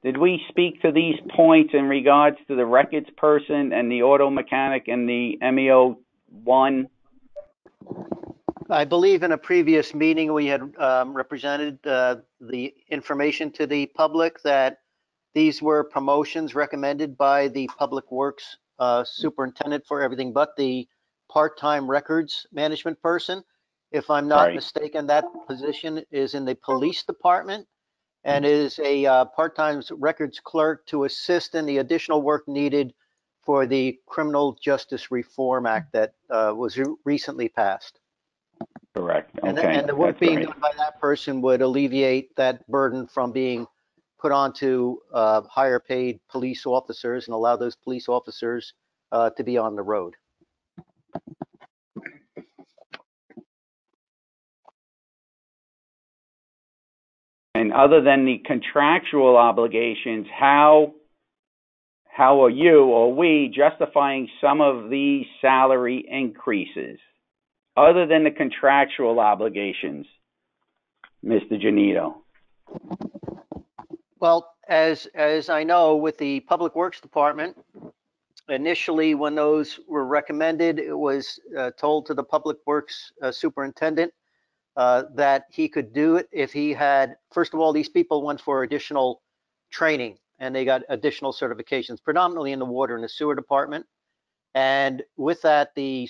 [SPEAKER 1] Did we speak to these points in regards to the records person and the auto mechanic and the MEO 1?
[SPEAKER 3] I believe in a previous meeting, we had represented the information to the public that these were promotions recommended by the Public Works superintendent for everything but the part-time records management person. If I'm not mistaken, that position is in the police department and is a part-time records clerk to assist in the additional work needed for the Criminal Justice Reform Act that was recently passed.
[SPEAKER 1] Correct. Okay.
[SPEAKER 3] And the work being done by that person would alleviate that burden from being put onto higher paid police officers and allow those police officers to be on the road.
[SPEAKER 1] And other than the contractual obligations, how are you or we justifying some of these salary increases? Other than the contractual obligations, Mr. Janito?
[SPEAKER 3] Well, as I know, with the Public Works Department, initially when those were recommended, it was told to the Public Works superintendent that he could do it if he had, first of all, these people went for additional training and they got additional certifications, predominantly in the water and the sewer department. And with that, the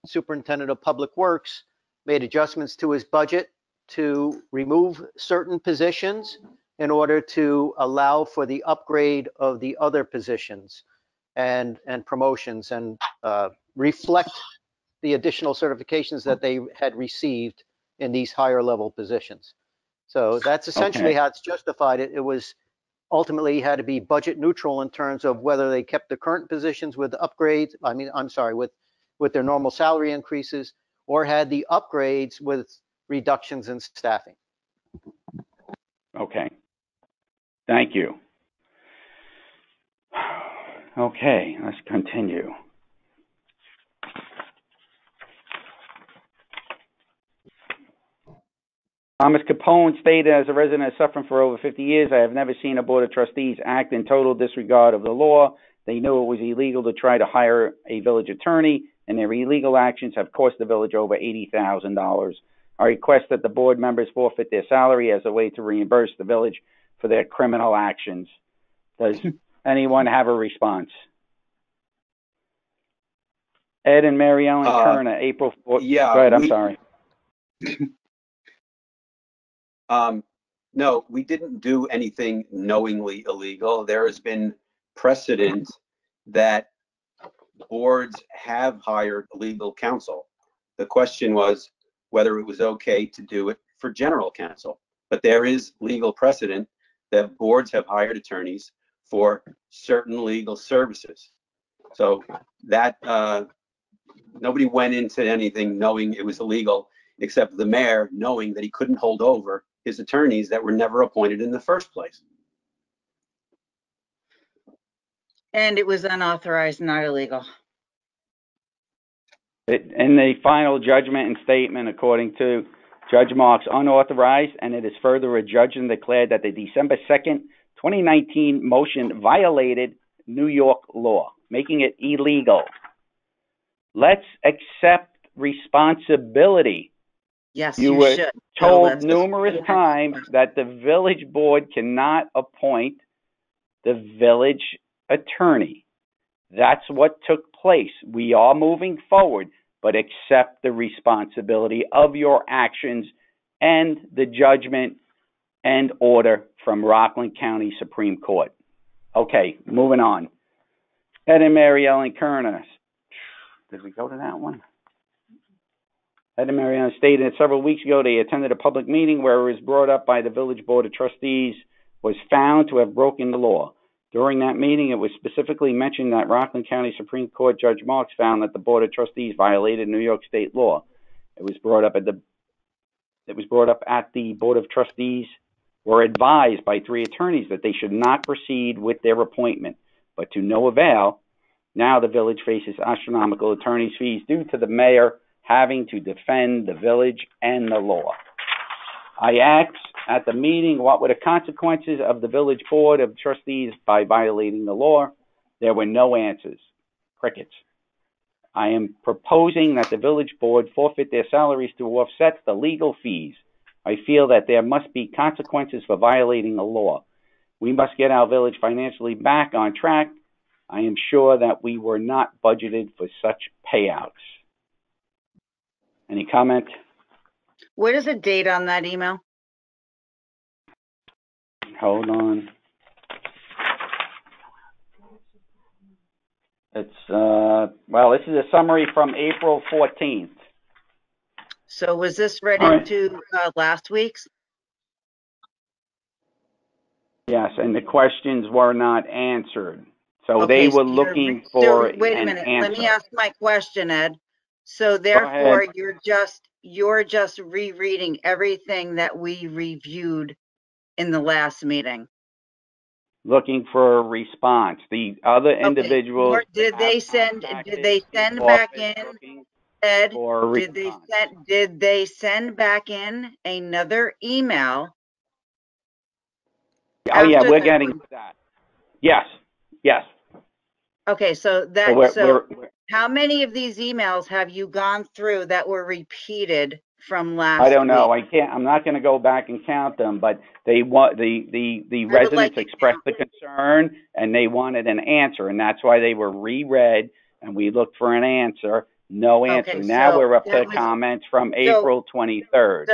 [SPEAKER 3] superintendent of Public Works made adjustments to his budget to remove certain positions in order to allow for the upgrade of the other positions and promotions and reflect the additional certifications that they had received in these higher level positions. So that's essentially how it's justified. It was ultimately had to be budget neutral in terms of whether they kept the current positions with upgrades. With their normal salary increases, or had the upgrades with reductions in staffing.
[SPEAKER 1] Okay. Thank you. Okay, let's continue. Thomas Capone stated, as a resident of Suffern for over 50 years, I have never seen a Board of Trustees act in total disregard of the law. They knew it was illegal to try to hire a village attorney, and their illegal actions have cost the village over $80,000. I request that the board members forfeit their salary as a way to reimburse the village for their criminal actions. Does anyone have a response? Ed and Mary Ellen Kerner, April 4th.
[SPEAKER 4] Yeah.
[SPEAKER 1] Go ahead, I'm sorry.
[SPEAKER 4] No, we didn't do anything knowingly illegal. There has been precedent that boards have hired legal counsel. The question was whether it was okay to do it for general counsel. But there is legal precedent that boards have hired attorneys for certain legal services. So that nobody went into anything knowing it was illegal, except the mayor knowing that he couldn't hold over his attorneys that were never appointed in the first place.
[SPEAKER 5] And it was unauthorized, not illegal.
[SPEAKER 1] In the final judgment and statement, according to Judge Marks, unauthorized, and it is further adjudged and declared that the December 2nd, 2019 motion violated New York law, making it illegal. Let's accept responsibility.
[SPEAKER 5] Yes,
[SPEAKER 1] you
[SPEAKER 5] you
[SPEAKER 1] were
[SPEAKER 5] should.
[SPEAKER 1] told numerous times that the village board cannot appoint the village attorney. That's what took place. We are moving forward. but accept the responsibility of your actions and the judgment and order from Rockland County Supreme Court. Okay, moving on. Ed and Mary Ellen Kernas. Did we go to that one? Ed and Mary Ellen stated that several weeks ago they attended a public meeting where it was brought up by the Village Board of Trustees was found to have broken the law. During that meeting, it was specifically mentioned that Rockland County Supreme Court Judge Marks found that the Board of Trustees violated New York State law. It was brought up at the Board of Trustees were advised by 3 attorneys that they should not proceed with their appointment, but to no avail. Now the village faces astronomical attorney's fees due to the mayor having to defend the village and the law. I asked at the meeting what were the consequences of the Village Board of Trustees by violating the law. There were no answers. Crickets. I am proposing that the Village Board forfeit their salaries to offset the legal fees. I feel that there must be consequences for violating the law. We must get our village financially back on track. I am sure that we were not budgeted for such payouts. Any comment?
[SPEAKER 5] What is the date on that email?
[SPEAKER 1] Hold on. It's, well, this is a summary from April 14th.
[SPEAKER 5] So was this read
[SPEAKER 1] All right.
[SPEAKER 5] into last week's?
[SPEAKER 1] Yes, and the questions were not answered. So
[SPEAKER 5] Okay,
[SPEAKER 1] they were
[SPEAKER 5] so
[SPEAKER 1] looking for
[SPEAKER 5] wait a
[SPEAKER 1] an
[SPEAKER 5] minute.
[SPEAKER 1] answer.
[SPEAKER 5] Let me ask my question, Ed. So therefore, you're just rereading everything that we reviewed in the last meeting.
[SPEAKER 1] Looking for a response. The other individuals.
[SPEAKER 5] Or did they send back in, Ed? Did they send back in another email?
[SPEAKER 1] Oh yeah,
[SPEAKER 5] after
[SPEAKER 1] we're
[SPEAKER 5] that
[SPEAKER 1] getting
[SPEAKER 5] one?
[SPEAKER 1] to that. Yes, yes.
[SPEAKER 5] Okay, so how many of these emails have you gone through that were repeated from last week?
[SPEAKER 1] I don't know. I'm not going to go back and count them, but they want the residents expressed the concern and they wanted an answer, and that's why they were reread and we looked for an answer. No answer.
[SPEAKER 5] Okay,
[SPEAKER 1] now
[SPEAKER 5] so
[SPEAKER 1] we're up to comments from April 23rd.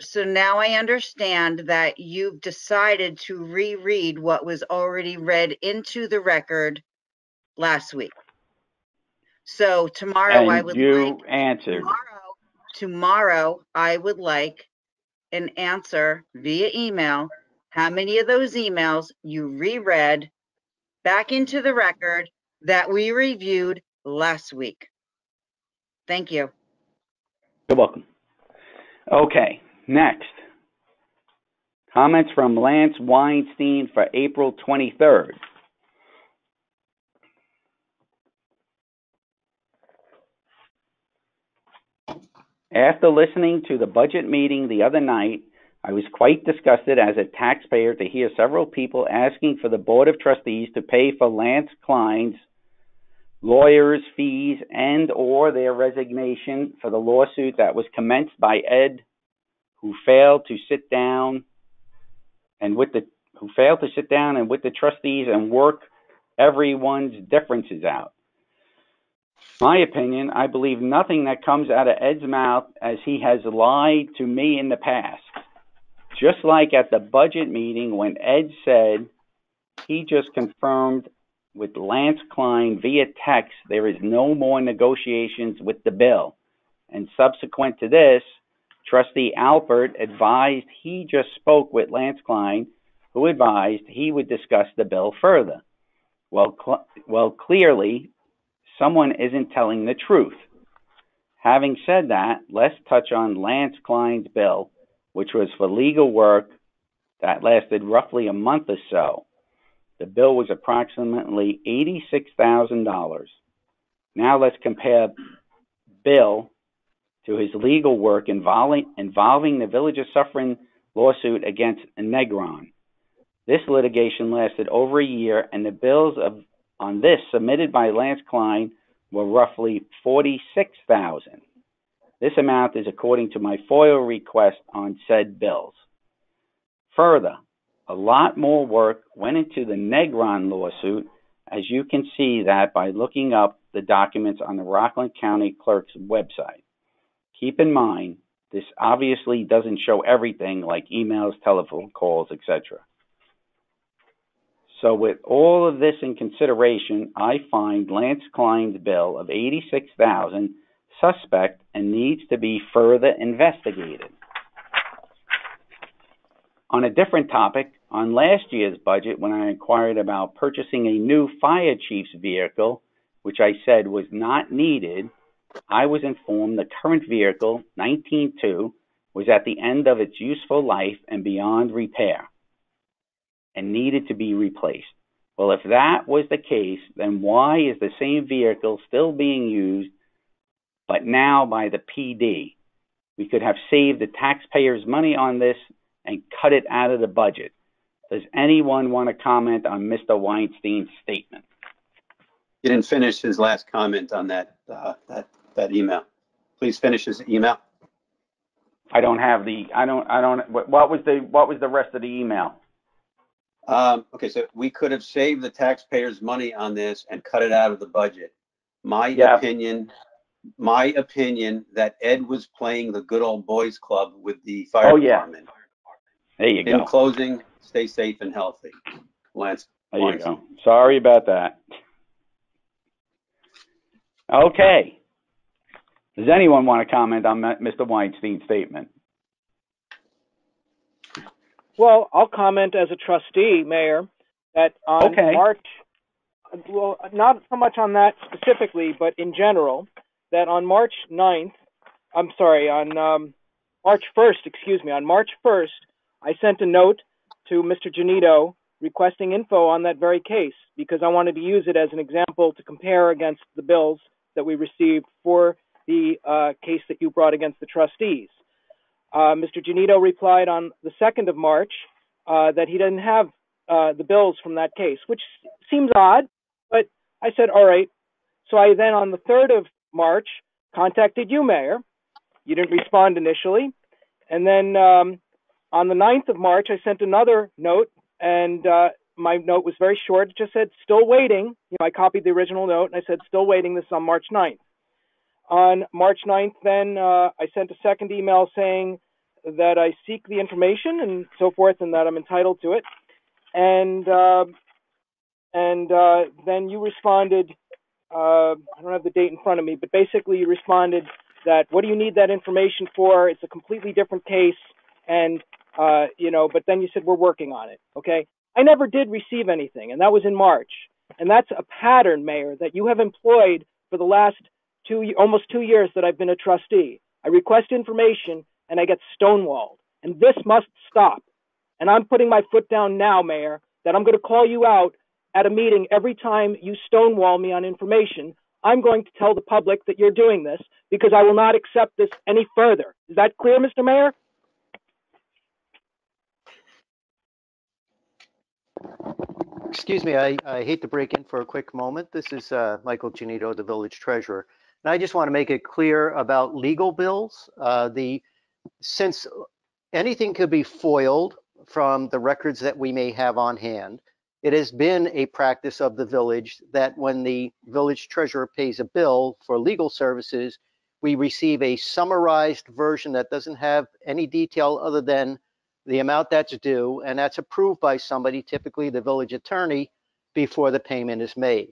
[SPEAKER 5] So now I understand that you've decided to reread what was already read into the record last week. So tomorrow I would like an answer via email. How many of those emails you reread back into the record that we reviewed last week? Thank you.
[SPEAKER 1] You're welcome. Okay, next. Comments from Lance Weinstein for April 23rd. After listening to the budget meeting the other night, I was quite disgusted as a taxpayer to hear several people asking for the Board of Trustees to pay for Lance Klein's lawyers' fees and or their resignation for the lawsuit that was commenced by Ed, who failed to sit down and with the trustees and work everyone's differences out. My opinion, I believe nothing that comes out of Ed's mouth, as he has lied to me in the past. Just like at the budget meeting when Ed said he just confirmed with Lance Klein via text there is no more negotiations with the bill. And subsequent to this, Trustee Alpert advised he just spoke with Lance Klein, who advised he would discuss the bill further. Well, clearly, someone isn't telling the truth. Having said that, let's touch on Lance Klein's bill, which was for legal work that lasted roughly a month or so. The bill was approximately $86,000. Now let's compare Bill to his legal work involving the Village of Suffern lawsuit against Negron. This litigation lasted over a year, and the bills on this submitted by Lance Klein were roughly $46,000. This amount is according to my FOIL request on said bills. Further, a lot more work went into the Negron lawsuit, as you can see that by looking up the documents on the Rockland County Clerk's website. Keep in mind, this obviously doesn't show everything like emails, telephone calls, etc. So with all of this in consideration, I find Lance Klein's bill of $86,000 suspect and needs to be further investigated. On a different topic, on last year's budget, when I inquired about purchasing a new fire chief's vehicle, which I said was not needed, I was informed the current vehicle, 19.2, was at the end of its useful life and beyond repair and needed to be replaced. Well, if that was the case, then why is the same vehicle still being used, but now by the PD? We could have saved the taxpayers' money on this and cut it out of the budget. Does anyone want to comment on Mr. Weinstein's statement?
[SPEAKER 4] He didn't finish his last comment on that email. Please finish his email.
[SPEAKER 1] I don't have the. What was the rest of the email?
[SPEAKER 4] Okay, so we could have saved the taxpayers' money on this and cut it out of the budget. My opinion that Ed was playing the good old boys club with the fire department.
[SPEAKER 1] There you go.
[SPEAKER 4] In closing, stay safe and healthy. Lance.
[SPEAKER 1] There you go. Sorry about that. Okay. Does anyone want to comment on Mr. Weinstein's statement?
[SPEAKER 7] Well, I'll comment as a trustee, Mayor, that on March, well, not so much on that specifically, but in general, that on March 9th, I'm sorry, on March 1st, on March 1st, I sent a note to Mr. Janito requesting info on that very case because I wanted to use it as an example to compare against the bills that we received for the case that you brought against the trustees. Mr. Janito replied on the 2nd of March that he didn't have the bills from that case, which seems odd, but I said, all right. So I then on the 3rd of March contacted you, Mayor. You didn't respond initially. And then on the 9th of March, I sent another note, and my note was very short. It just said, still waiting. I copied the original note, and I said, still waiting. This is on March 9th. On March 9th, then I sent a second email saying that I seek the information and so forth and that I'm entitled to it. And then you responded, I don't have the date in front of me, but basically you responded that, what do you need that information for? It's a completely different case. And, but then you said, we're working on it. Okay. I never did receive anything. And that was in March. And that's a pattern, Mayor, that you have employed for the last almost 2 years that I've been a trustee. I request information and I get stonewalled. And this must stop. And I'm putting my foot down now, Mayor, that I'm going to call you out at a meeting every time you stonewall me on information. I'm going to tell the public that you're doing this because I will not accept this any further. Is that clear, Mr. Mayor?
[SPEAKER 3] Excuse me, I hate to break in for a quick moment. This is Michael Janito, the village treasurer. And I just want to make it clear about legal bills. Since anything could be foiled from the records that we may have on hand, it has been a practice of the village that when the village treasurer pays a bill for legal services, we receive a summarized version that doesn't have any detail other than the amount that's due, and that's approved by somebody, typically the village attorney, before the payment is made.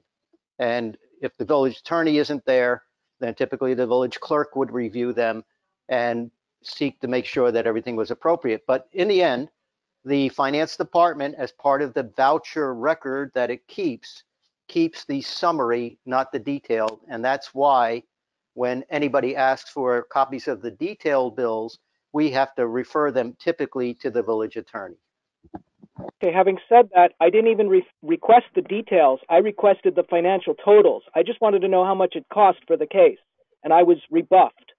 [SPEAKER 3] And if the village attorney isn't there, then typically the village clerk would review them and seek to make sure that everything was appropriate. But in the end, the finance department, as part of the voucher record that it keeps the summary, not the detailed. And that's why when anybody asks for copies of the detailed bills, we have to refer them typically to the village attorney.
[SPEAKER 7] Okay, having said that, I didn't even request the details. I requested the financial totals. I just wanted to know how much it cost for the case, and I was rebuffed,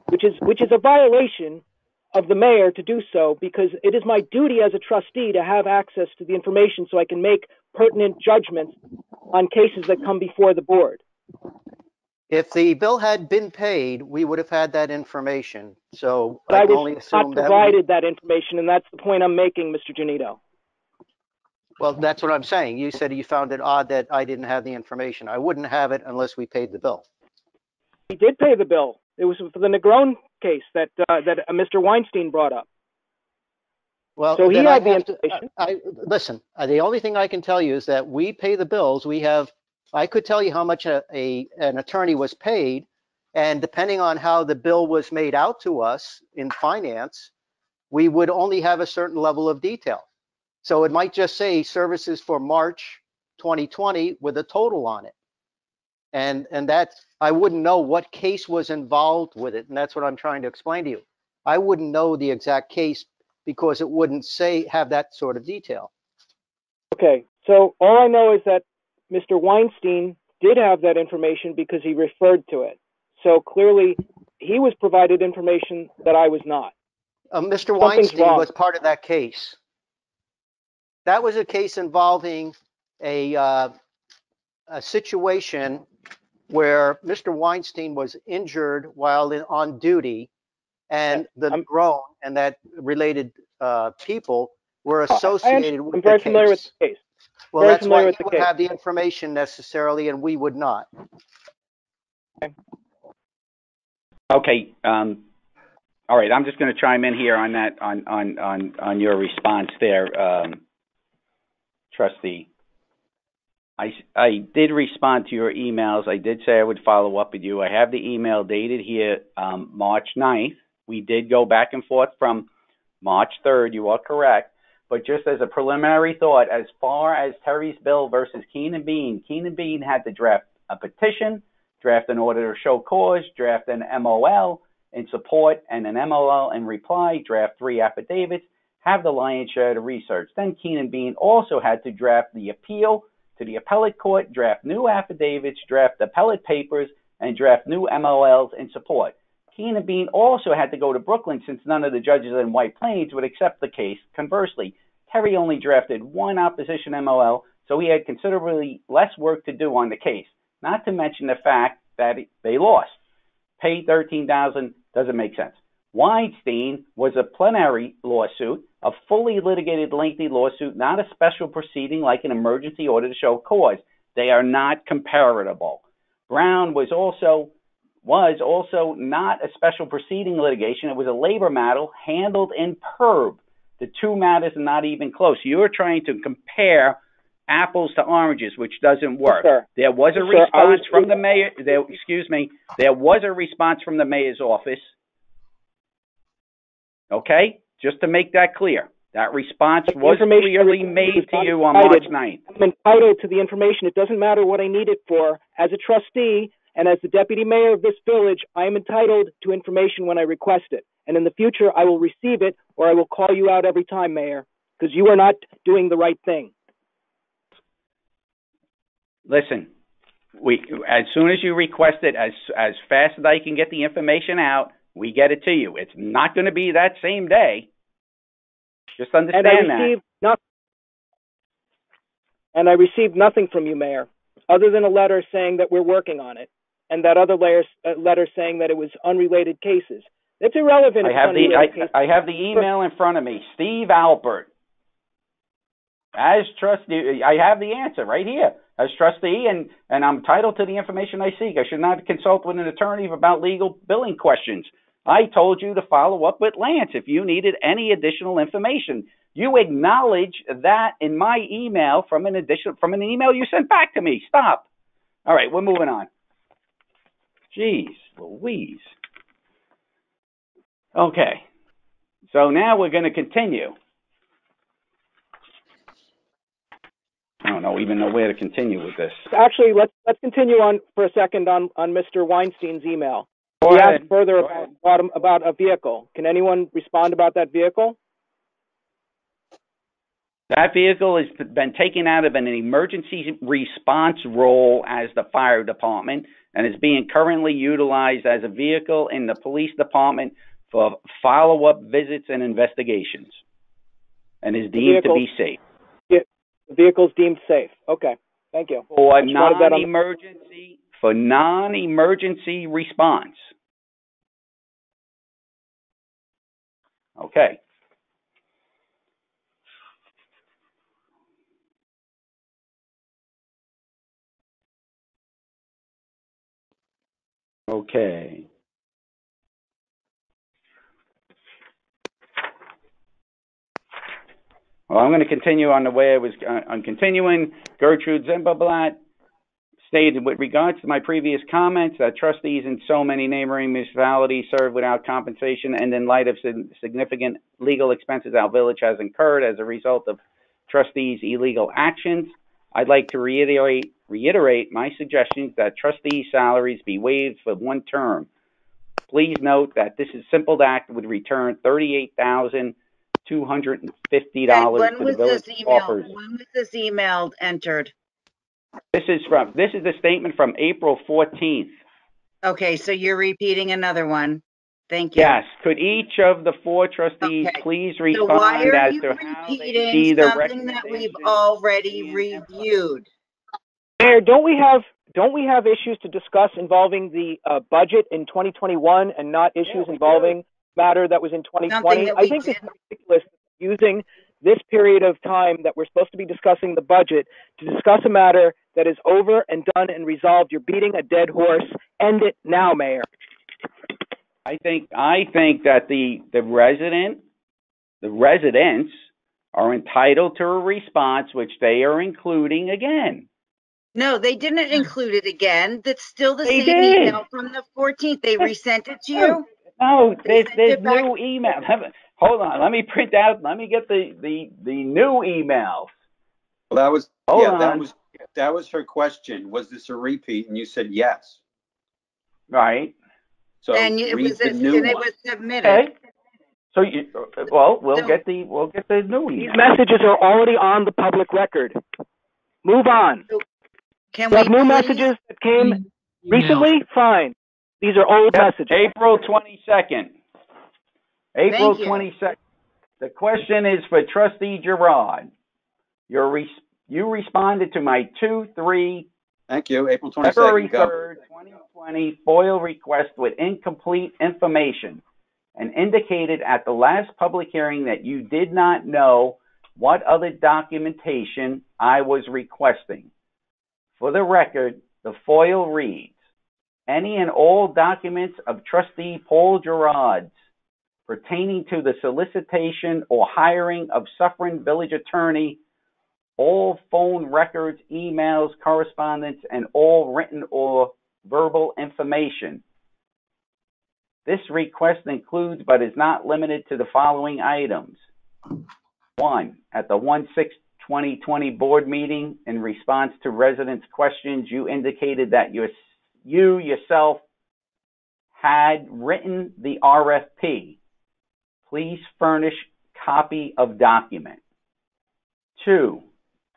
[SPEAKER 7] which is a violation of the mayor to do so, because it is my duty as a trustee to have access to the information so I can make pertinent judgments on cases that come before the board.
[SPEAKER 3] If the bill had been paid, we would have had that information. So
[SPEAKER 7] but I
[SPEAKER 3] can only
[SPEAKER 7] was
[SPEAKER 3] assume
[SPEAKER 7] not provided that information, and that's the point I'm making, Mr. Janito.
[SPEAKER 3] Well, that's what I'm saying. You said you found it odd that I didn't have the information. I wouldn't have it unless we paid the bill.
[SPEAKER 7] He did pay the bill. It was for the Negron case that Mr. Weinstein brought up.
[SPEAKER 3] Well,
[SPEAKER 7] So he
[SPEAKER 3] then
[SPEAKER 7] had the
[SPEAKER 3] have to,
[SPEAKER 7] information.
[SPEAKER 3] listen, the only thing I can tell you is that we pay the bills. I could tell you how much an attorney was paid, and depending on how the bill was made out to us in finance, we would only have a certain level of detail. So it might just say services for March 2020 with a total on it. And that, I wouldn't know what case was involved with it. And that's what I'm trying to explain to you. I wouldn't know the exact case because it wouldn't have that sort of detail.
[SPEAKER 7] Okay, so all I know is that Mr. Weinstein did have that information because he referred to it. So clearly, he was provided information that I was not.
[SPEAKER 3] Mr. Weinstein was part of that case. That was a case involving a situation where Mr. Weinstein was injured while on duty, and the Barone and that related people were associated with the case.
[SPEAKER 7] I'm very familiar with the case.
[SPEAKER 3] Well, that's why he would have the information necessarily, and we would not.
[SPEAKER 1] Okay. All right. I'm just going to chime in here on that, on your response there, Trustee. I did respond to your emails. I did say I would follow up with you. I have the email dated here, March 9th. We did go back and forth from March 3rd. You are correct. But just as a preliminary thought, as far as Terry's bill versus Keenan Bean had to draft a petition, draft an order to show cause, draft an MOL in support, and an MOL in reply, draft 3 affidavits, have the lion's share of the research. Then Keenan Bean also had to draft the appeal to the appellate court, draft new affidavits, draft appellate papers, and draft new MOLs in support. Keenan Bean also had to go to Brooklyn since none of the judges in White Plains would accept the case. Conversely, Terry only drafted 1 opposition MOL, so he had considerably less work to do on the case, not to mention the fact that they lost. Pay $13,000 doesn't make sense. Weinstein was a plenary lawsuit, a fully litigated lengthy lawsuit, not a special proceeding like an emergency order to show cause. They are not comparable. Brown was also not a special proceeding litigation. It was a labor matter handled in PERB. The 2 matters are not even close. You're trying to compare apples to oranges, which doesn't work.
[SPEAKER 7] Yes,
[SPEAKER 1] there was a response from the mayor. There was a response from the mayor's office. Okay? Just to make that clear. That response was clearly made to you on March 9th.
[SPEAKER 7] I'm entitled to the information. It doesn't matter what I need it for. As a trustee and as the deputy mayor of this village, I am entitled to information when I request it. And in the future, I will receive it, or I will call you out every time, Mayor, because you are not doing the right thing.
[SPEAKER 1] Listen, as soon as you request it, as fast as I can get the information out, we get it to you. It's not going to be that same day. Just understand that.
[SPEAKER 7] And I received nothing from you, Mayor, other than a letter saying that we're working on it, and that other letter saying that it was unrelated cases. It's irrelevant.
[SPEAKER 1] I have the email in front of me. Steve Alpert. As trustee, I have the answer right here. As trustee, and I'm entitled to the information I seek. I should not consult with an attorney about legal billing questions. I told you to follow up with Lance if you needed any additional information. You acknowledge that in my email from an email you sent back to me. Stop. All right, we're moving on. Jeez Louise. Okay. So now we're going to continue. I don't even know where to continue with this.
[SPEAKER 7] Actually, let's continue on for a second on Mr. Weinstein's email.
[SPEAKER 1] He
[SPEAKER 7] asked further about a vehicle. Can anyone respond about that vehicle?
[SPEAKER 1] That vehicle has been taken out of an emergency response role as the fire department and is being currently utilized as a vehicle in the police department for follow-up visits and investigations and is deemed to be safe.
[SPEAKER 7] The vehicle's deemed safe. Okay, thank you.
[SPEAKER 1] For non-emergency response. Okay. Okay. Well, I'm going to continue on the way I'm continuing. Gertrude Zimberblatt stated, with regards to my previous comments, that trustees in so many neighboring municipalities serve without compensation, and in light of significant legal expenses our village has incurred as a result of trustees' illegal actions, I'd like to reiterate my suggestions that trustees' salaries be waived for one term. Please note that this is simple act would return $38,250 to the village coffers.
[SPEAKER 5] When was this email entered?
[SPEAKER 1] This is a statement from April 14th.
[SPEAKER 5] Okay, so you're repeating another one. Thank you.
[SPEAKER 1] Yes. Could each of the four trustees please respond
[SPEAKER 5] so why are
[SPEAKER 1] as
[SPEAKER 5] you
[SPEAKER 1] to how they
[SPEAKER 5] repeating
[SPEAKER 1] see the
[SPEAKER 5] something that we've already reviewed?
[SPEAKER 7] Mayor, don't we have issues to discuss involving the budget in 2021 and not issues involving matter that was in 2020? I think it's ridiculous using this period of time that we're supposed to be discussing the budget to discuss a matter that is over and done and resolved. You're beating a dead horse. End it now, Mayor.
[SPEAKER 1] I think that the residents are entitled to a response, which they are including again.
[SPEAKER 5] No, they didn't include it again. That's still the same email from the 14th. They resent it to you?
[SPEAKER 1] No, there's new email. Hold on, let me print out. Let me get the new emails.
[SPEAKER 4] Well, that was that was her question. Was this a repeat? And you said yes.
[SPEAKER 1] Right.
[SPEAKER 5] So and it was submitted.
[SPEAKER 1] Okay. So we'll get the new email.
[SPEAKER 7] These messages are already on the public record. Move on.
[SPEAKER 5] Can
[SPEAKER 7] we have new messages that came recently? Fine. These are old messages.
[SPEAKER 1] April 22nd. April 22nd. The question is for Trustee Girard. You responded to my 2-3.
[SPEAKER 4] Thank you. April 22nd.
[SPEAKER 1] February 3rd, 2020 FOIL request with incomplete information, and indicated at the last public hearing that you did not know what other documentation I was requesting. For the record, the FOIL reads, any and all documents of Trustee Paul Girard's pertaining to the solicitation or hiring of Suffern Village Attorney, all phone records, emails, correspondence, and all written or verbal information. This request includes but is not limited to the following items. 1. At the 1/6/2020 board meeting, in response to residents' questions, you indicated that you yourself had written the RFP. Please furnish copy of document. 2.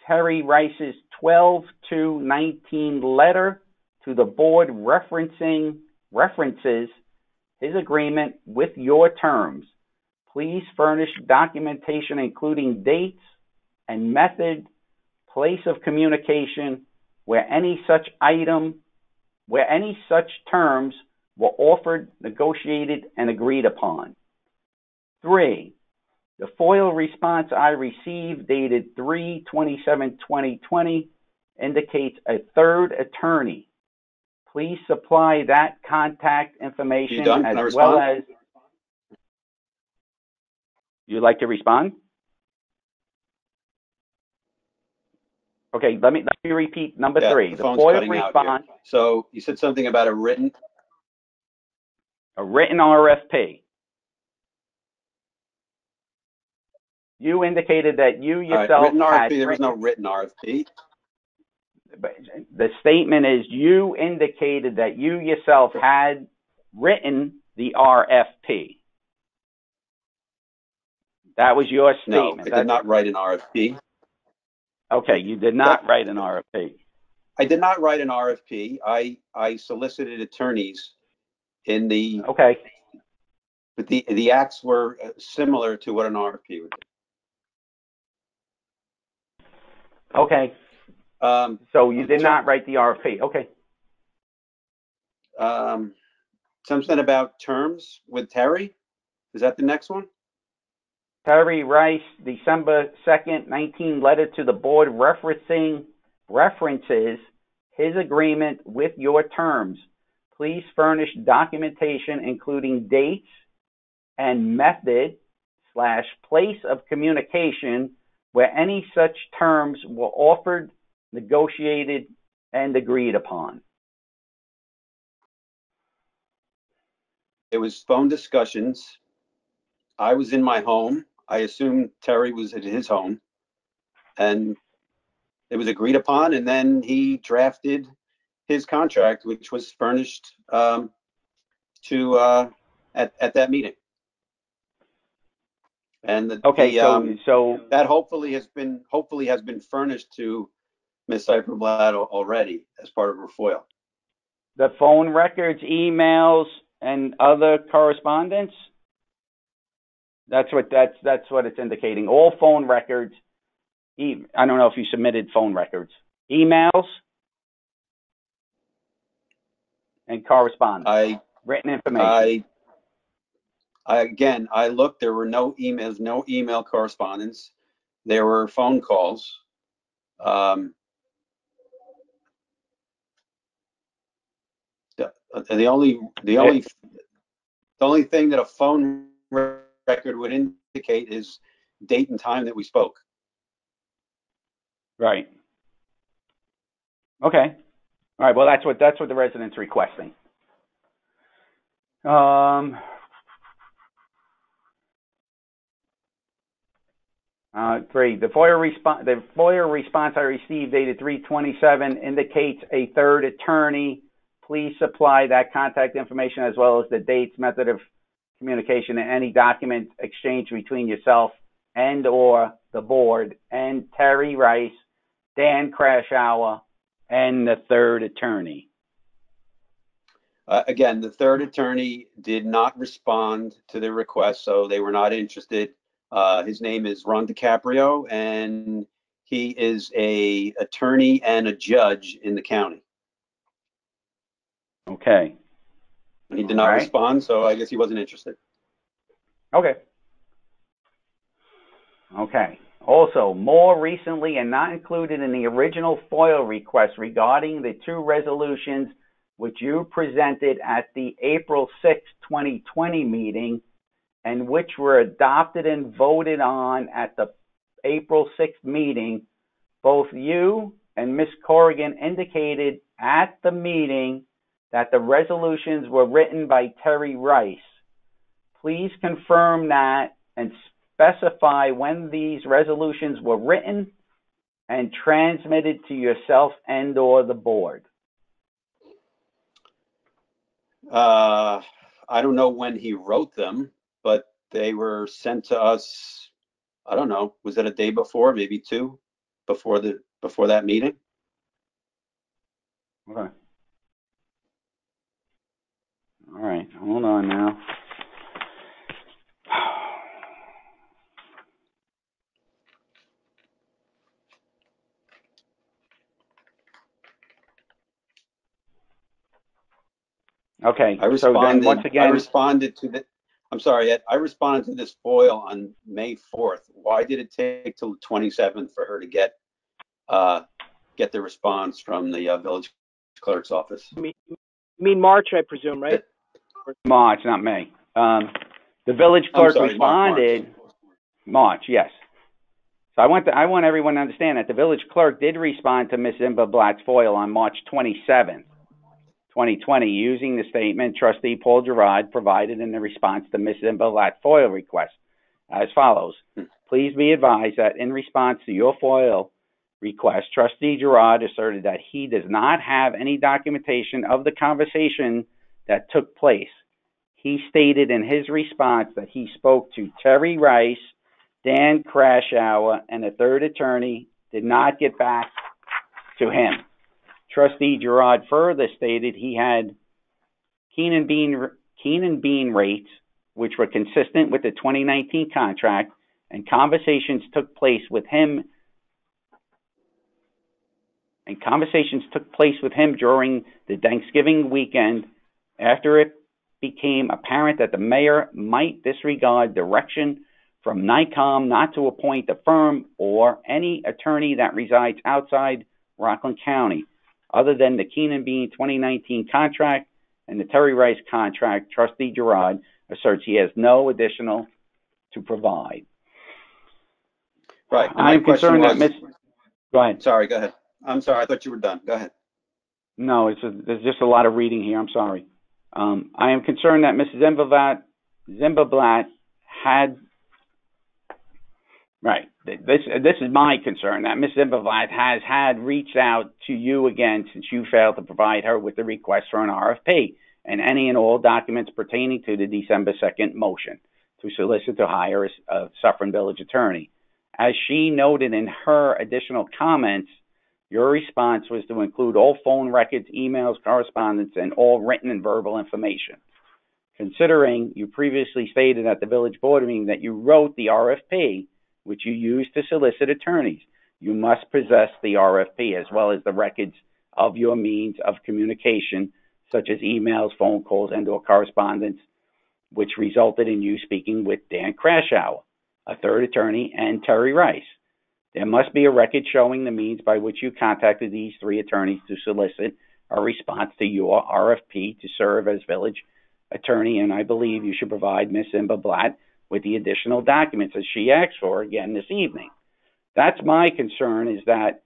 [SPEAKER 1] Terry Rice's 12/2/19 letter to the board references his agreement with your terms. Please furnish documentation including dates and method, place of communication, where any such terms were offered, negotiated, and agreed upon. 3. The FOIL response I received dated 3/27/2020 indicates a third attorney. Please supply that contact information as well as... You'd like to respond? Okay, let me repeat number 3. The FOIL response.
[SPEAKER 4] So you said something about a written
[SPEAKER 1] RFP. You indicated that you yourself
[SPEAKER 4] written RFP,
[SPEAKER 1] had...
[SPEAKER 4] There was no written RFP.
[SPEAKER 1] The statement is you indicated that you yourself had written the RFP. That was your statement.
[SPEAKER 4] No, I did not write an RFP.
[SPEAKER 1] Okay, you did not write an RFP.
[SPEAKER 4] I did not write an RFP. I solicited attorneys in the...
[SPEAKER 1] Okay.
[SPEAKER 4] But the acts were similar to what an RFP would be.
[SPEAKER 1] Okay. So you did not write the RFP. Okay.
[SPEAKER 4] Something about terms with Terry? Is that the next one?
[SPEAKER 1] Terry Rice, December 2nd, 19 letter to the board references his agreement with your terms. please furnish documentation including dates and method/place of communication where any such terms were offered, negotiated, and agreed upon.
[SPEAKER 4] It was phone discussions. I was in my home. I assume Terry was at his home. And it was agreed upon, and then he drafted his contract, which was furnished at that meeting. And
[SPEAKER 1] so
[SPEAKER 4] that hopefully has been furnished to Ms. Cypherblatt already as part of her FOIL.
[SPEAKER 1] the phone records, emails, and other correspondence. That's what it's indicating. All phone records. I don't know if you submitted phone records, emails, and correspondence, written information.
[SPEAKER 4] I looked. There were no emails, no email correspondence. There were phone calls. The only thing that a phone record would indicate is date and time that we spoke.
[SPEAKER 1] Right. Okay. All right. Well, that's what the resident's requesting. 3. The FOIA response I received dated 3/27 indicates a third attorney. Please supply that contact information as well as the dates, method of communication, and any document exchange between yourself and or the board and Terry Rice, Dan Crashour, and the third attorney.
[SPEAKER 4] Again, the third attorney did not respond to the request, so they were not interested. His name is Ron DiCaprio, and he is an attorney and a judge in the county.
[SPEAKER 1] Okay.
[SPEAKER 4] He did not respond, so I guess he wasn't interested.
[SPEAKER 1] Okay. Okay. Also, more recently and not included in the original FOIL request regarding the 2 resolutions which you presented at the April 6, 2020 meeting and which were adopted and voted on at the April 6th meeting, both you and Ms. Corrigan indicated at the meeting that the resolutions were written by Terry Rice. Please confirm that and specify when these resolutions were written and transmitted to yourself and or the board.
[SPEAKER 4] I don't know when he wrote them, but they were sent to us, I don't know, was it a day before, maybe 2 before that meeting?
[SPEAKER 1] Okay. All right, hold on now. Okay, so then once again,
[SPEAKER 4] I responded to this FOIL on May 4th. Why did it take till the 27th for her to get the response from the village clerk's office?
[SPEAKER 7] You mean March, I presume, right?
[SPEAKER 1] March, not May. The village clerk responded. March, yes. So I want everyone to understand that the village clerk did respond to Ms. Zimba-Blatt's FOIL on March 27th. 2020, using the statement Trustee Paul Girard provided in the response to Ms. Zimba-Blatt's FOIL request as follows. Please be advised that in response to your FOIL request, Trustee Girard asserted that he does not have any documentation of the conversation that took place. He stated in his response that he spoke to Terry Rice, Dan Crashour, and a third attorney did not get back to him. Trustee Girard further stated he had Keenan Bean rates, which were consistent with the 2019 contract, and conversations took place with him during the Thanksgiving weekend after it became apparent that the mayor might disregard direction from NICOM not to appoint a firm or any attorney that resides outside Rockland County, other than the Keenan Bean 2019 contract and the Terry Rice contract, Trustee Girard asserts he has no additional to provide.
[SPEAKER 4] Right. And
[SPEAKER 1] I am concerned that Go ahead.
[SPEAKER 4] Sorry, go ahead. I'm sorry, I thought you were done. Go ahead.
[SPEAKER 1] No, there's just a lot of reading here. I'm sorry. I am concerned that Mrs. Zimberblatt had, right, this is my concern, that Mrs. Zimberblatt has had reached out to you again since you failed to provide her with the request for an RFP and any and all documents pertaining to the December 2nd motion to solicit to hire a Suffern Village Attorney. As she noted in her additional comments, your response was to include all phone records, emails, correspondence, and all written and verbal information. Considering you previously stated at the village board meeting that you wrote the RFP, which you used to solicit attorneys, you must possess the RFP as well as the records of your means of communication, such as emails, phone calls, and or correspondence, which resulted in you speaking with Dan Crashour, a third attorney, and Terry Rice. There must be a record showing the means by which you contacted these three attorneys to solicit a response to your RFP to serve as village attorney, and I believe you should provide Ms. Zimberblatt with the additional documents as she asked for again this evening. That's my concern, is that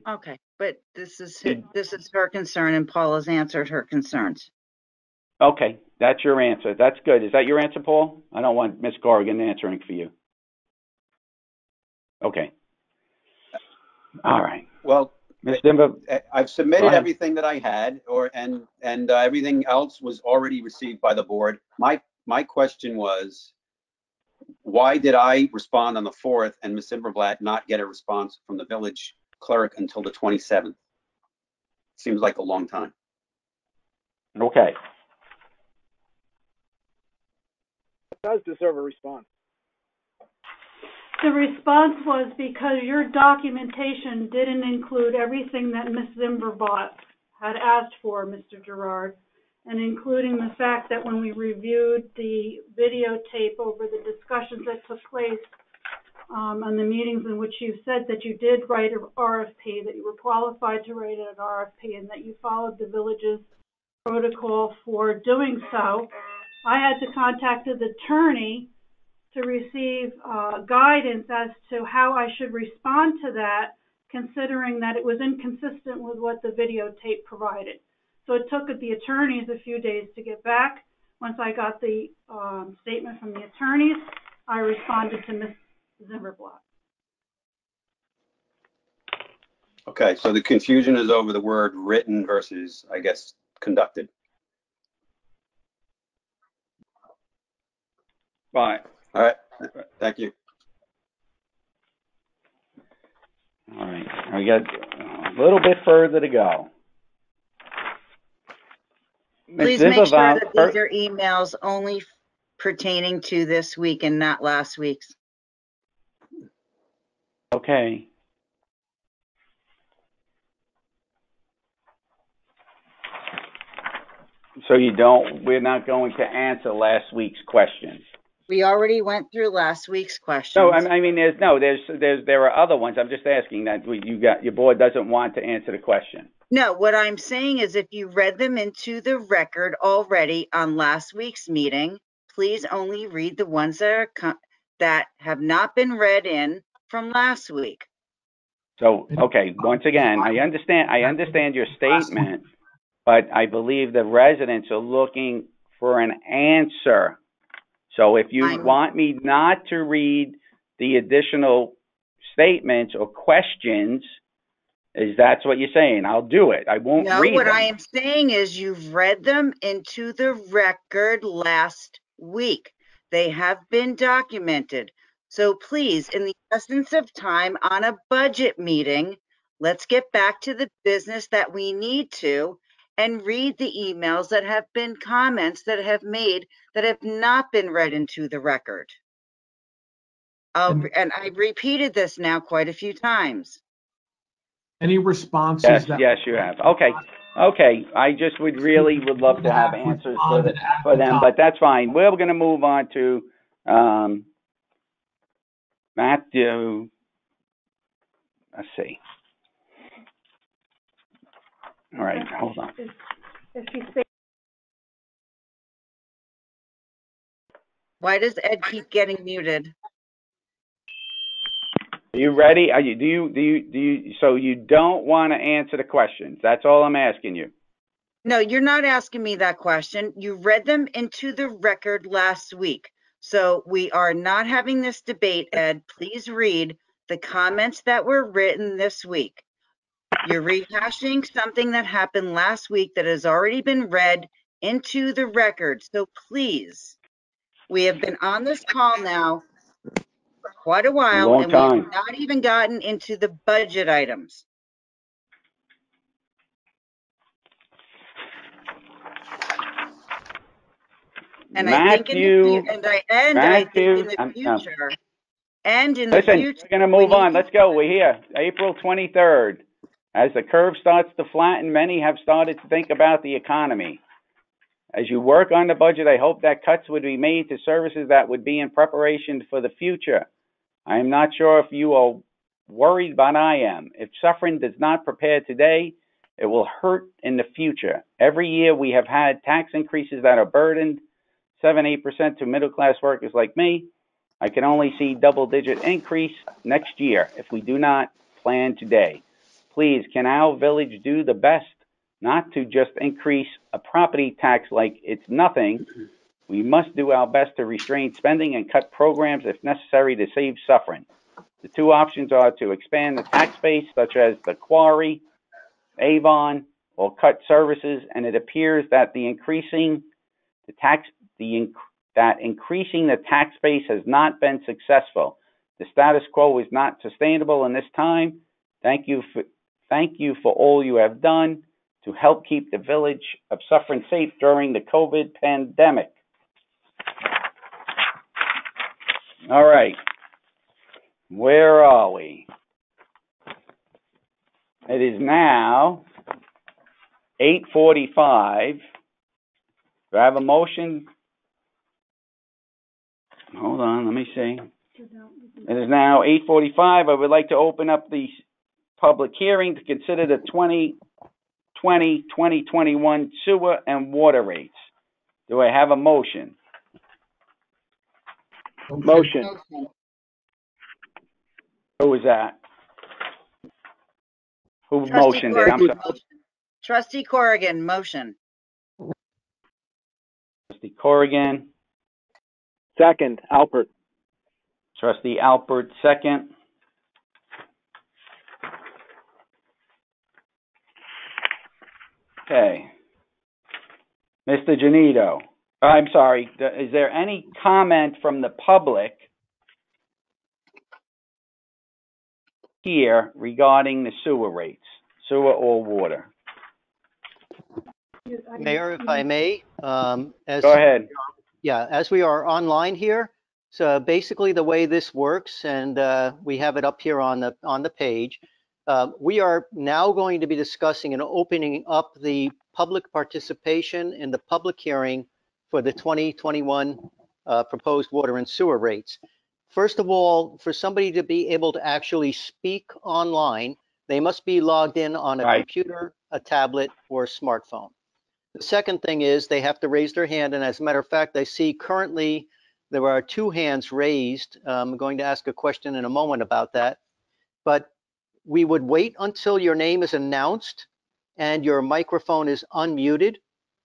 [SPEAKER 5] Okay, but this is her concern, and Paul has answered her concerns.
[SPEAKER 1] Okay, that's your answer. That's good. Is that your answer, Paul? I don't want Ms. Corrigan answering for you. Okay. All right.
[SPEAKER 4] Well,
[SPEAKER 1] Ms. Zimber,
[SPEAKER 4] I've submitted everything that I had, and everything else was already received by the board. My question was, why did I respond on the 4th and Ms. Zimberblatt not get a response from the village clerk until the 27th? Seems like a long time.
[SPEAKER 1] Okay.
[SPEAKER 7] It does deserve a response.
[SPEAKER 2] The response was because your documentation didn't include everything that Ms. Zimberblatt had asked for, Mr. Girard, and including the fact that when we reviewed the videotape over the discussions that took place on the meetings in which you said that you did write an RFP, that you were qualified to write an RFP, and that you followed the village's protocol for doing so, I had to contact the attorney to receive guidance as to how I should respond to that, considering that it was inconsistent with what the videotape provided. So it took the attorneys a few days to get back. Once I got the statement from the attorneys, I responded to Ms. Zimberblatt.
[SPEAKER 4] Okay, so the confusion is over the word written versus, I guess, conducted.
[SPEAKER 1] Bye.
[SPEAKER 4] All right, thank you.
[SPEAKER 1] All right. We got a little bit further to go.
[SPEAKER 5] Please make sure that these are emails only pertaining to this week and not last week's.
[SPEAKER 1] Okay. So we're not going to answer last week's questions.
[SPEAKER 5] We already went through last week's questions.
[SPEAKER 1] No, I mean, there are other ones. I'm just asking that your board doesn't want to answer the question.
[SPEAKER 5] No, what I'm saying is if you read them into the record already on last week's meeting, please only read the ones that have not been read in from last week.
[SPEAKER 1] So, okay, once again, I understand your statement, but I believe the residents are looking for an answer. So if you want me not to read the additional statements or questions, that's what you're saying, I'll do it. I won't read them.
[SPEAKER 5] No, what I am saying is you've read them into the record last week. They have been documented. So please, in the essence of time on a budget meeting, let's get back to the business that we need to and read the emails that have been comments that have made that have not been read into the record. And I've repeated this now quite a few times.
[SPEAKER 6] Any responses?
[SPEAKER 1] Yes, you have. Okay. I just would love to have answers for them, but that's fine. We're going to move on to Matthew. Let's see. All right, hold on.
[SPEAKER 2] If she
[SPEAKER 5] Why does Ed keep getting muted?
[SPEAKER 1] Are you ready? Are you, do you, so you don't want to answer the questions? That's all I'm asking you.
[SPEAKER 5] No, you're not asking me that question. You read them into the record last week. So we are not having this debate, Ed. Please read the comments that were written this week. You're rehashing something that happened last week that has already been read into the record. So please, we have been on this call now for quite a while,
[SPEAKER 1] Long
[SPEAKER 5] and we have
[SPEAKER 1] time.
[SPEAKER 5] not even gotten into the budget items. And I think in the future,
[SPEAKER 1] Listen, we're going to move on. Let's go. We're here. April 23rd. As the curve starts to flatten, many have started to think about the economy. As you work on the budget, I hope that cuts would be made to services that would be in preparation for the future. I am not sure if you are worried, but I am. If Suffern does not prepare today, it will hurt in the future. Every year we have had tax increases that are burdened 7-8% to middle-class workers like me. I can only see double-digit increase next year if we do not plan today. Please, can our village do the best not to just increase a property tax like it's nothing? We must do our best to restrain spending and cut programs if necessary to save Suffern. The two options are to expand the tax base, such as the quarry, Avon, or cut services, and it appears that increasing the tax base has not been successful. The status quo is not sustainable in this time. Thank you for all you have done to help keep the Village of Suffern safe during the COVID pandemic. All right. Where are we? It is now 8:45. Do I have a motion? Hold on, let me see. It is now 8:45. I would like to open up the public hearing to consider the 2020-2021 sewer and water rates. Do I have a motion?
[SPEAKER 7] Motion.
[SPEAKER 1] Who was that? Who motioned it? I'm sorry.
[SPEAKER 5] Trustee Corrigan, motion.
[SPEAKER 1] Trustee Corrigan.
[SPEAKER 7] Second, Alpert.
[SPEAKER 1] Trustee Alpert, second. Okay. Mr. Janito. I'm sorry. Is there any comment from the public here regarding the sewer rates, sewer or water?
[SPEAKER 3] Mayor, if I may,
[SPEAKER 1] Go ahead.
[SPEAKER 3] Yeah, as we are online here, so basically the way this works, and we have it up here on the page, we are now going to be discussing and opening up the public participation in the public hearing for the 2021 proposed water and sewer rates. First of all, for somebody to be able to actually speak online, they must be logged in on a computer, a tablet, or a smartphone. The second thing is they have to raise their hand, and as a matter of fact, I see currently there are 2 hands raised. I'm going to ask a question in a moment about that, but we would wait until your name is announced and your microphone is unmuted,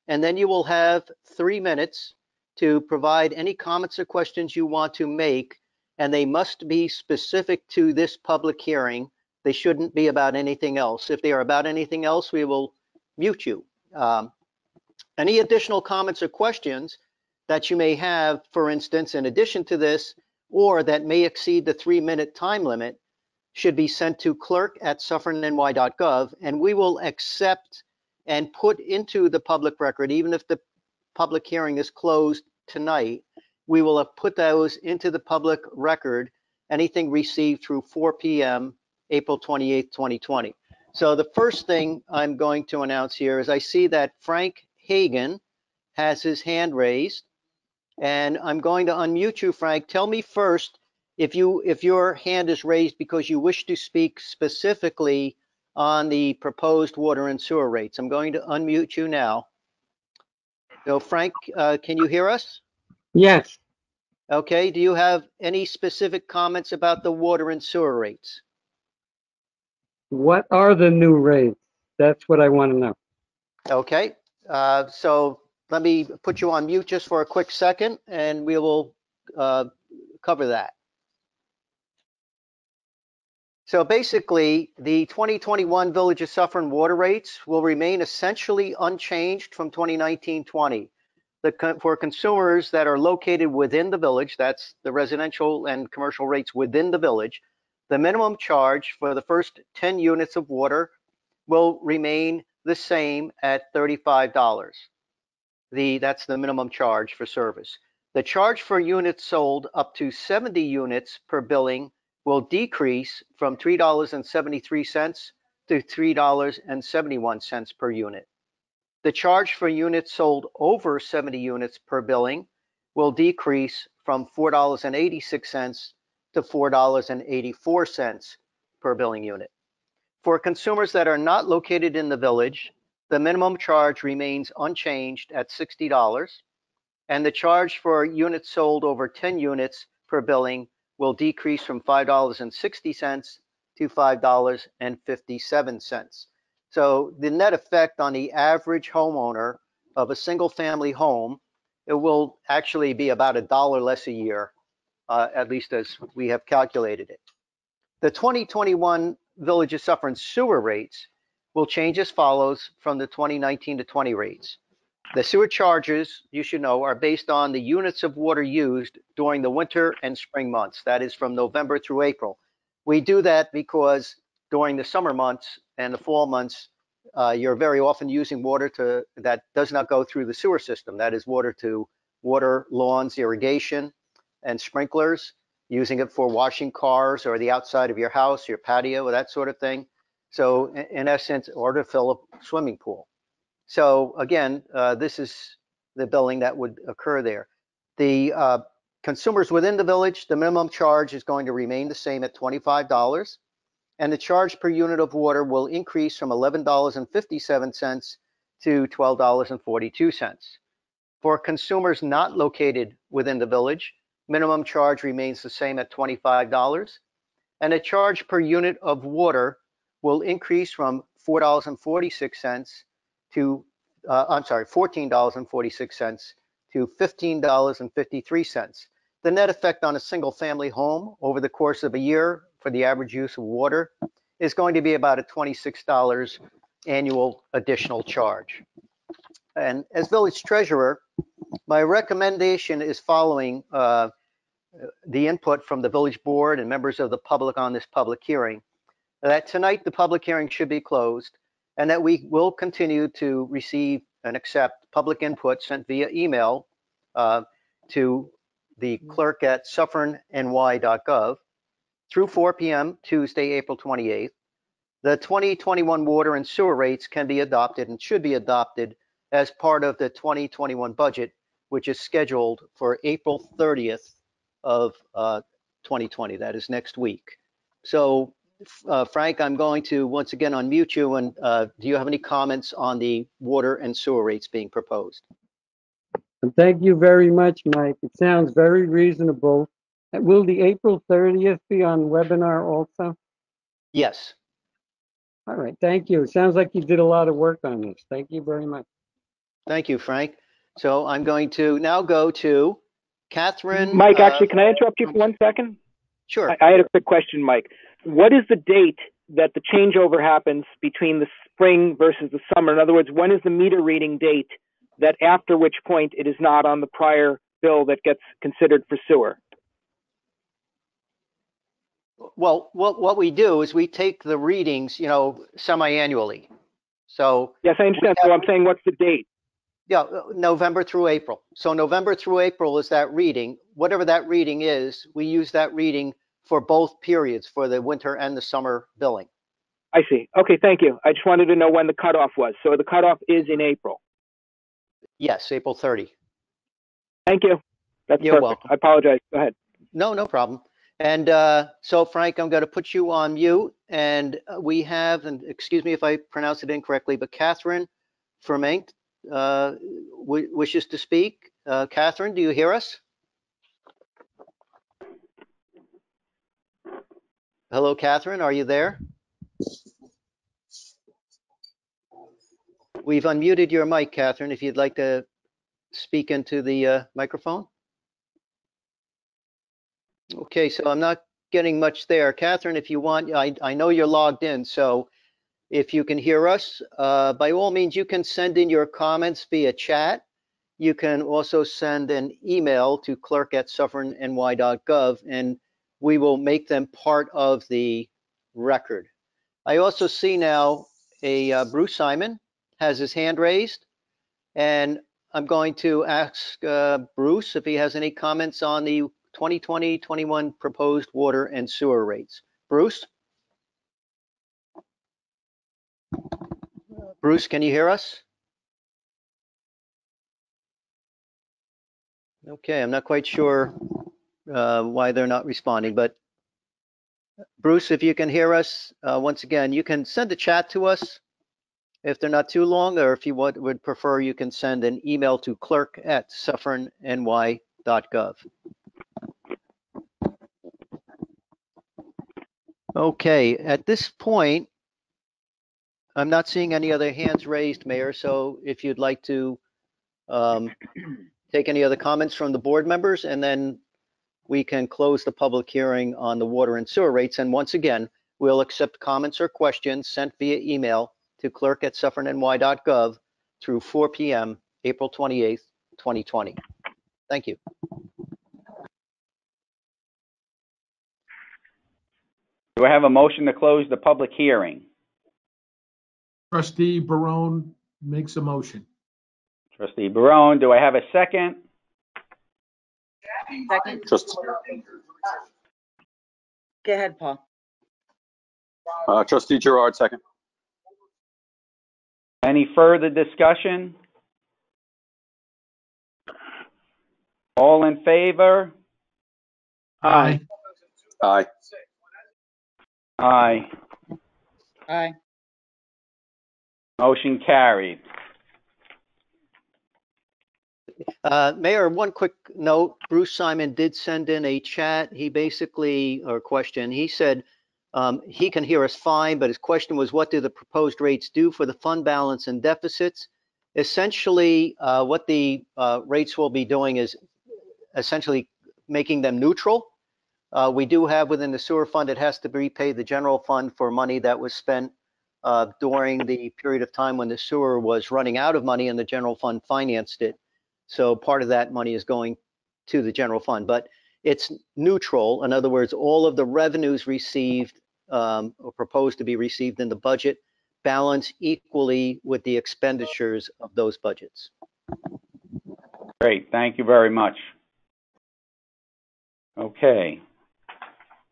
[SPEAKER 3] and then you will have 3 minutes to provide any comments or questions you want to make, and they must be specific to this public hearing. They shouldn't be about anything else. If they are about anything else, we will mute you. Any additional comments or questions that you may have, for instance, in addition to this, or that may exceed the 3-minute time limit, should be sent to clerk@suffernny.gov, and we will accept and put into the public record, even if the public hearing is closed tonight, we will have put those into the public record, anything received through 4 p.m. April 28th, 2020. So the first thing I'm going to announce here is I see that Frank Hagan has his hand raised, and I'm going to unmute you, Frank. Tell me first if your hand is raised because you wish to speak specifically on the proposed water and sewer rates. I'm going to unmute you now. So Frank, can you hear us?
[SPEAKER 8] Yes.
[SPEAKER 3] Okay, do you have any specific comments about the water and sewer rates?
[SPEAKER 8] What are the new rates? That's what I want to know.
[SPEAKER 3] Okay, so let me put you on mute just for a quick second and we will cover that. So basically, the 2021 Village of Suffern water rates will remain essentially unchanged from 2019-20. For consumers that are located within the village, that's the residential and commercial rates within the village, the minimum charge for the first 10 units of water will remain the same at $35. That's the minimum charge for service. The charge for units sold up to 70 units per billing will decrease from $3.73 to $3.71 per unit. The charge for units sold over 70 units per billing will decrease from $4.86 to $4.84 per billing unit. For consumers that are not located in the village, the minimum charge remains unchanged at $60, and the charge for units sold over 10 units per billing will decrease from $5.60 to $5.57. So the net effect on the average homeowner of a single family home, it will actually be about $1 less a year, at least as we have calculated it. The 2021 Village of Suffern sewer rates will change as follows from the 2019-20 rates. The sewer charges, you should know, are based on the units of water used during the winter and spring months. That is from November through April. We do that because during the summer months and the fall months, you're very often using water that does not go through the sewer system. That is water to water lawns, irrigation, and sprinklers, using it for washing cars or the outside of your house, your patio, that sort of thing. So in essence, or to fill a swimming pool. So again, this is the billing that would occur there. The consumers within the village, the minimum charge is going to remain the same at $25, and the charge per unit of water will increase from $11.57 to $12.42. For consumers not located within the village, minimum charge remains the same at $25, and the charge per unit of water will increase from $4.46 to, $14.46 to $15.53. The net effect on a single family home over the course of a year for the average use of water is going to be about a $26 annual additional charge. And as village treasurer, my recommendation is following the input from the village board and members of the public on this public hearing, that tonight the public hearing should be closed and that we will continue to receive and accept public input sent via email to the clerk at suffernny.gov through 4 p.m. Tuesday, April 28th. The 2021 water and sewer rates can be adopted and should be adopted as part of the 2021 budget, which is scheduled for April 30th of 2020. That is next week. So, Frank, I'm going to once again unmute you. And do you have any comments on the water and sewer rates being proposed?
[SPEAKER 8] And thank you very much, Mike. It sounds very reasonable. Will the April 30th be on webinar also?
[SPEAKER 3] Yes.
[SPEAKER 8] All right, thank you. It sounds like you did a lot of work on this. Thank you very much.
[SPEAKER 3] Thank you, Frank. So I'm going to now go to Catherine.
[SPEAKER 7] Mike, actually, can I interrupt you for 1 second?
[SPEAKER 3] Sure.
[SPEAKER 7] I had a quick question, Mike. What is the date that the changeover happens between the spring versus the summer? In other words, when is the meter reading date that after which point it is not on the prior bill that gets considered for sewer?
[SPEAKER 3] Well, what we do is we take the readings, semi-annually. So
[SPEAKER 7] yes, I understand. So I'm saying, what's the date?
[SPEAKER 3] Yeah, November through April. So November through April is that reading. Whatever that reading is, we use that reading for both periods, for the winter and the summer billing.
[SPEAKER 7] I see. Okay, thank you. I just wanted to know when the cutoff was. So the cutoff is in April.
[SPEAKER 3] Yes, April 30.
[SPEAKER 7] Thank you. That's
[SPEAKER 3] You're
[SPEAKER 7] perfect.
[SPEAKER 3] welcome.
[SPEAKER 7] I apologize. Go ahead.
[SPEAKER 3] No problem. And so, Frank, I'm going to put you on mute. And we have, and excuse me if I pronounce it incorrectly, but Catherine Fermank wishes to speak. Catherine, do you hear us? Hello, Catherine, are you there? We've unmuted your mic, Catherine, if you'd like to speak into the microphone. Okay, so I'm not getting much there. Catherine, if you want, I know you're logged in, so if you can hear us, by all means, you can send in your comments via chat. You can also send an email to clerk@suffernny.gov, and we will make them part of the record. I also see now Bruce Simon has his hand raised, and I'm going to ask Bruce if he has any comments on the 2020-21 proposed water and sewer rates. Bruce? Bruce, can you hear us? Okay, I'm not quite sure why they're not responding, but Bruce, if you can hear us, once again, you can send a chat to us if they're not too long, or if you would prefer, you can send an email to clerk@suffernny.gov. Okay, at this point, I'm not seeing any other hands raised, Mayor, so if you'd like to take any other comments from the board members, and then we can close the public hearing on the water and sewer rates. And once again, we'll accept comments or questions sent via email to clerk@suffernny.gov through 4 p.m. April 28th, 2020. Thank you.
[SPEAKER 1] Do I have a motion to close the public hearing?
[SPEAKER 6] Trustee Barone makes a motion.
[SPEAKER 1] Trustee Barone, do I have a second?
[SPEAKER 5] Second. Go ahead, Paul.
[SPEAKER 4] Trustee Girard, second.
[SPEAKER 1] Any further discussion? All in favor?
[SPEAKER 6] Aye.
[SPEAKER 4] Aye.
[SPEAKER 1] Aye.
[SPEAKER 5] Aye.
[SPEAKER 1] Motion carried.
[SPEAKER 3] Mayor, one quick note. Bruce Simon did send in a chat. He basically, or question, he said he can hear us fine, but his question was, what do the proposed rates do for the fund balance and deficits? Essentially, what the rates will be doing is essentially making them neutral. We do have within the sewer fund, it has to repay the general fund for money that was spent during the period of time when the sewer was running out of money and the general fund financed it. So part of that money is going to the general fund, but it's neutral. In other words, all of the revenues received or proposed to be received in the budget balance equally with the expenditures of those budgets.
[SPEAKER 1] Great, thank you very much. Okay.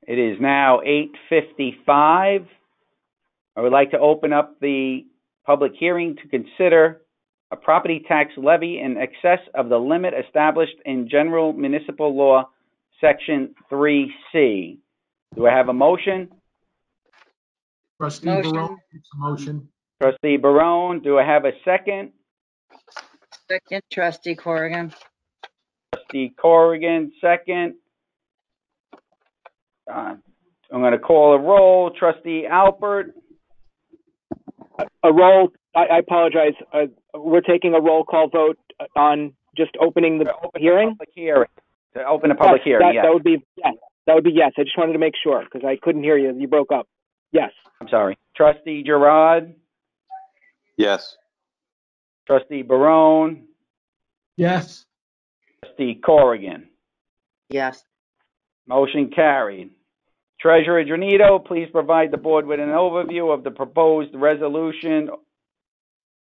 [SPEAKER 1] It is now 8:55. I would like to open up the public hearing to consider a property tax levy in excess of the limit established in General Municipal Law, Section 3C. Do I have a motion?
[SPEAKER 6] Trustee
[SPEAKER 5] Motion.
[SPEAKER 6] Barone makes a motion.
[SPEAKER 1] Trustee Barone, do I have a second?
[SPEAKER 5] Second, Trustee Corrigan.
[SPEAKER 1] Trustee Corrigan, second. I'm going to call a roll. Trustee Alpert.
[SPEAKER 7] A roll, I apologize. We're taking a roll call vote on just opening the hearing?
[SPEAKER 1] Public hearing. To open a public hearing, yes.
[SPEAKER 7] That would be yes. That would be yes. I just wanted to make sure because I couldn't hear you. You broke up. Yes.
[SPEAKER 1] I'm sorry. Trustee Girard.
[SPEAKER 4] Yes.
[SPEAKER 1] Trustee Barone.
[SPEAKER 6] Yes.
[SPEAKER 1] Trustee Corrigan.
[SPEAKER 5] Yes.
[SPEAKER 1] Motion carried. Treasurer Dranito, please provide the board with an overview of the proposed resolution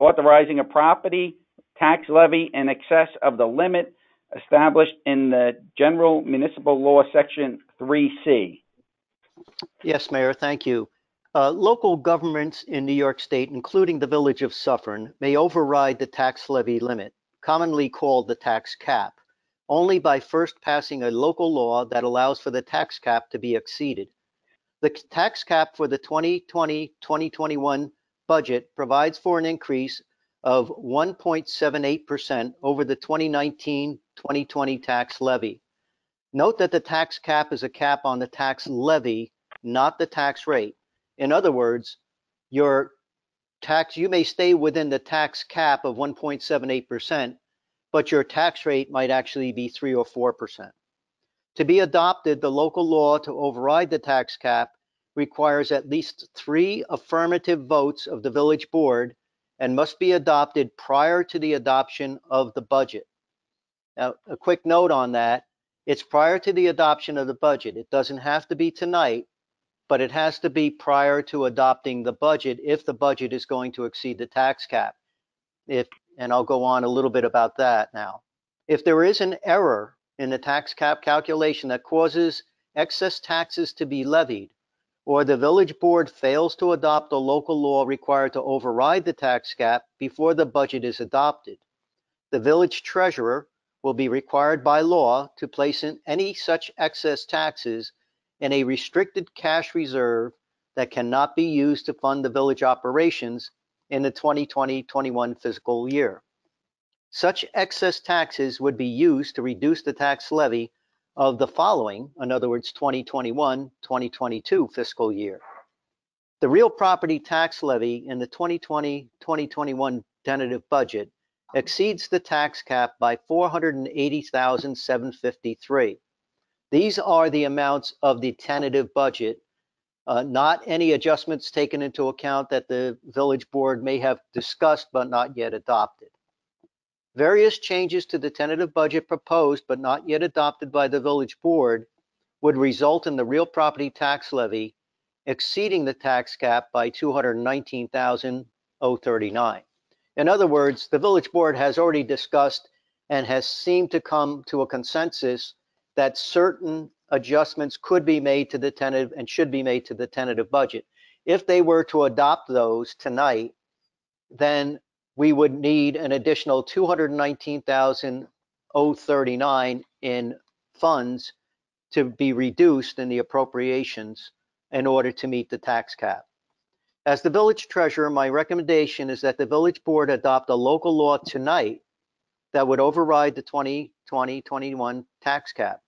[SPEAKER 1] authorizing a property tax levy in excess of the limit established in the General Municipal Law, Section 3C.
[SPEAKER 3] Yes, Mayor, thank you. Local governments in New York State, including the Village of Suffern, may override the tax levy limit, commonly called the tax cap, only by first passing a local law that allows for the tax cap to be exceeded. The tax cap for the 2020-2021 budget provides for an increase of 1.78% over the 2019-2020 tax levy. Note that the tax cap is a cap on the tax levy, not the tax rate. In other words, your tax, you may stay within the tax cap of 1.78%, but your tax rate might actually be 3 or 4%. To be adopted, the local law to override the tax cap requires at least 3 affirmative votes of the village board and must be adopted prior to the adoption of the budget. Now, a quick note on that, it's prior to the adoption of the budget. It doesn't have to be tonight, but it has to be prior to adopting the budget if the budget is going to exceed the tax cap. And I'll go on a little bit about that now. If there is an error in the tax cap calculation that causes excess taxes to be levied, or the village board fails to adopt a local law required to override the tax cap before the budget is adopted, the village treasurer will be required by law to place in any such excess taxes in a restricted cash reserve that cannot be used to fund the village operations in the 2020-21 fiscal year. Such excess taxes would be used to reduce the tax levy of the following, in other words, 2021-2022 fiscal year. The real property tax levy in the 2020-2021 tentative budget exceeds the tax cap by $480,753. These are the amounts of the tentative budget, not any adjustments taken into account that the village board may have discussed but not yet adopted. Various changes to the tentative budget proposed but not yet adopted by the village board would result in the real property tax levy exceeding the tax cap by $219,039. In other words, the village board has already discussed and has seemed to come to a consensus that certain adjustments could be made to the tentative and should be made to the tentative budget. If they were to adopt those tonight, then we would need an additional $219,039 in funds to be reduced in the appropriations in order to meet the tax cap. As the village treasurer, my recommendation is that the village board adopt a local law tonight that would override the 2020-21 tax cap.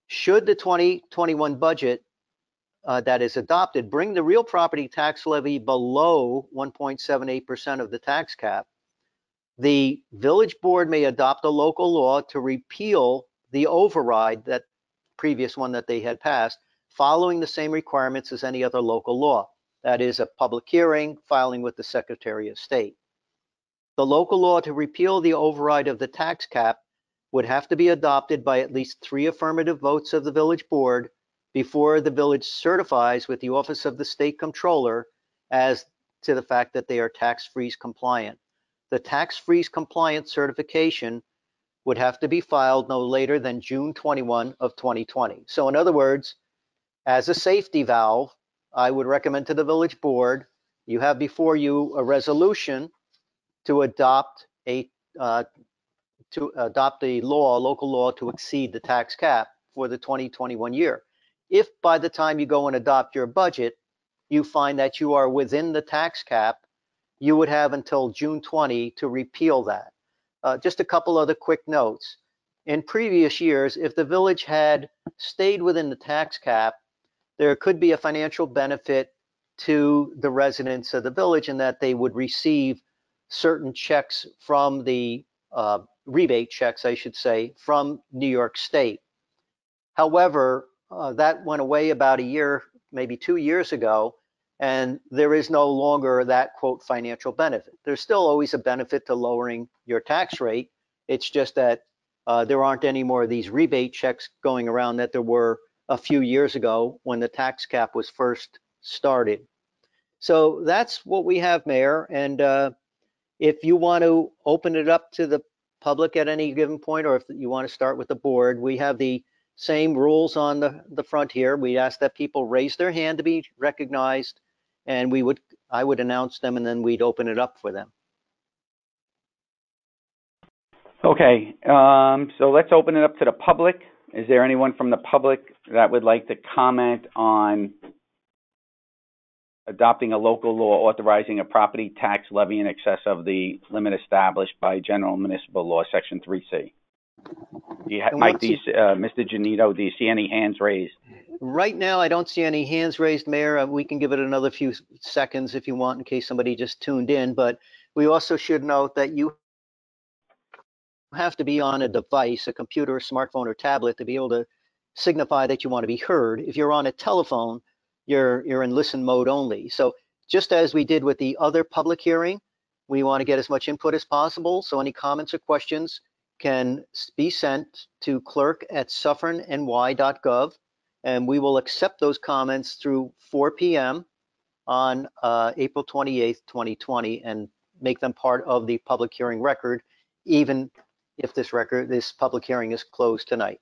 [SPEAKER 3] Should the 2021 budget that is adopted bring the real property tax levy below 1.78% of the tax cap, the village board may adopt a local law to repeal the override, that previous one that they had passed, following the same requirements as any other local law. That is a public hearing, filing with the Secretary of State. The local law to repeal the override of the tax cap would have to be adopted by at least 3 affirmative votes of the village board before the village certifies with the Office of the State Comptroller as to the fact that they are tax freeze compliant. The tax freeze compliant certification would have to be filed no later than June 21 of 2020. So in other words, as a safety valve, I would recommend to the village board, you have before you a resolution to adopt a local law to exceed the tax cap for the 2021 year. If by the time you go and adopt your budget, you find that you are within the tax cap, you would have until June 20 to repeal that. Just a couple other quick notes. In previous years, if the village had stayed within the tax cap, there could be a financial benefit to the residents of the village in that they would receive certain checks from the rebate checks, I should say, from New York State. However, that went away about a year, maybe 2 years ago, and there is no longer that, quote, financial benefit. There's still always a benefit to lowering your tax rate. It's just that there aren't any more of these rebate checks going around that there were a few years ago when the tax cap was first started. So that's what we have, Mayor. And if you want to open it up to the public at any given point, or if you want to start with the board, we have the same rules on the front here. We ask that people raise their hand to be recognized, and I would announce them, and then we'd open it up for them.
[SPEAKER 1] Okay, so let's open it up to the public. Is there anyone from the public that would like to comment on adopting a local law authorizing a property tax levy in excess of the limit established by General Municipal Law, Section 3C? Mike, Mr. Janito, do you see any hands raised?
[SPEAKER 3] Right now, I don't see any hands raised, Mayor. We can give it another few seconds if you want, in case somebody just tuned in. But we also should note that you have to be on a device, a computer, a smartphone, or tablet, to be able to signify that you want to be heard. If you're on a telephone, you're in listen mode only. So just as we did with the other public hearing, we want to get as much input as possible. So any comments or questions can be sent to clerk@suffernny.gov, and we will accept those comments through 4 p.m. on April 28th, 2020, and make them part of the public hearing record, even if this public hearing is closed tonight.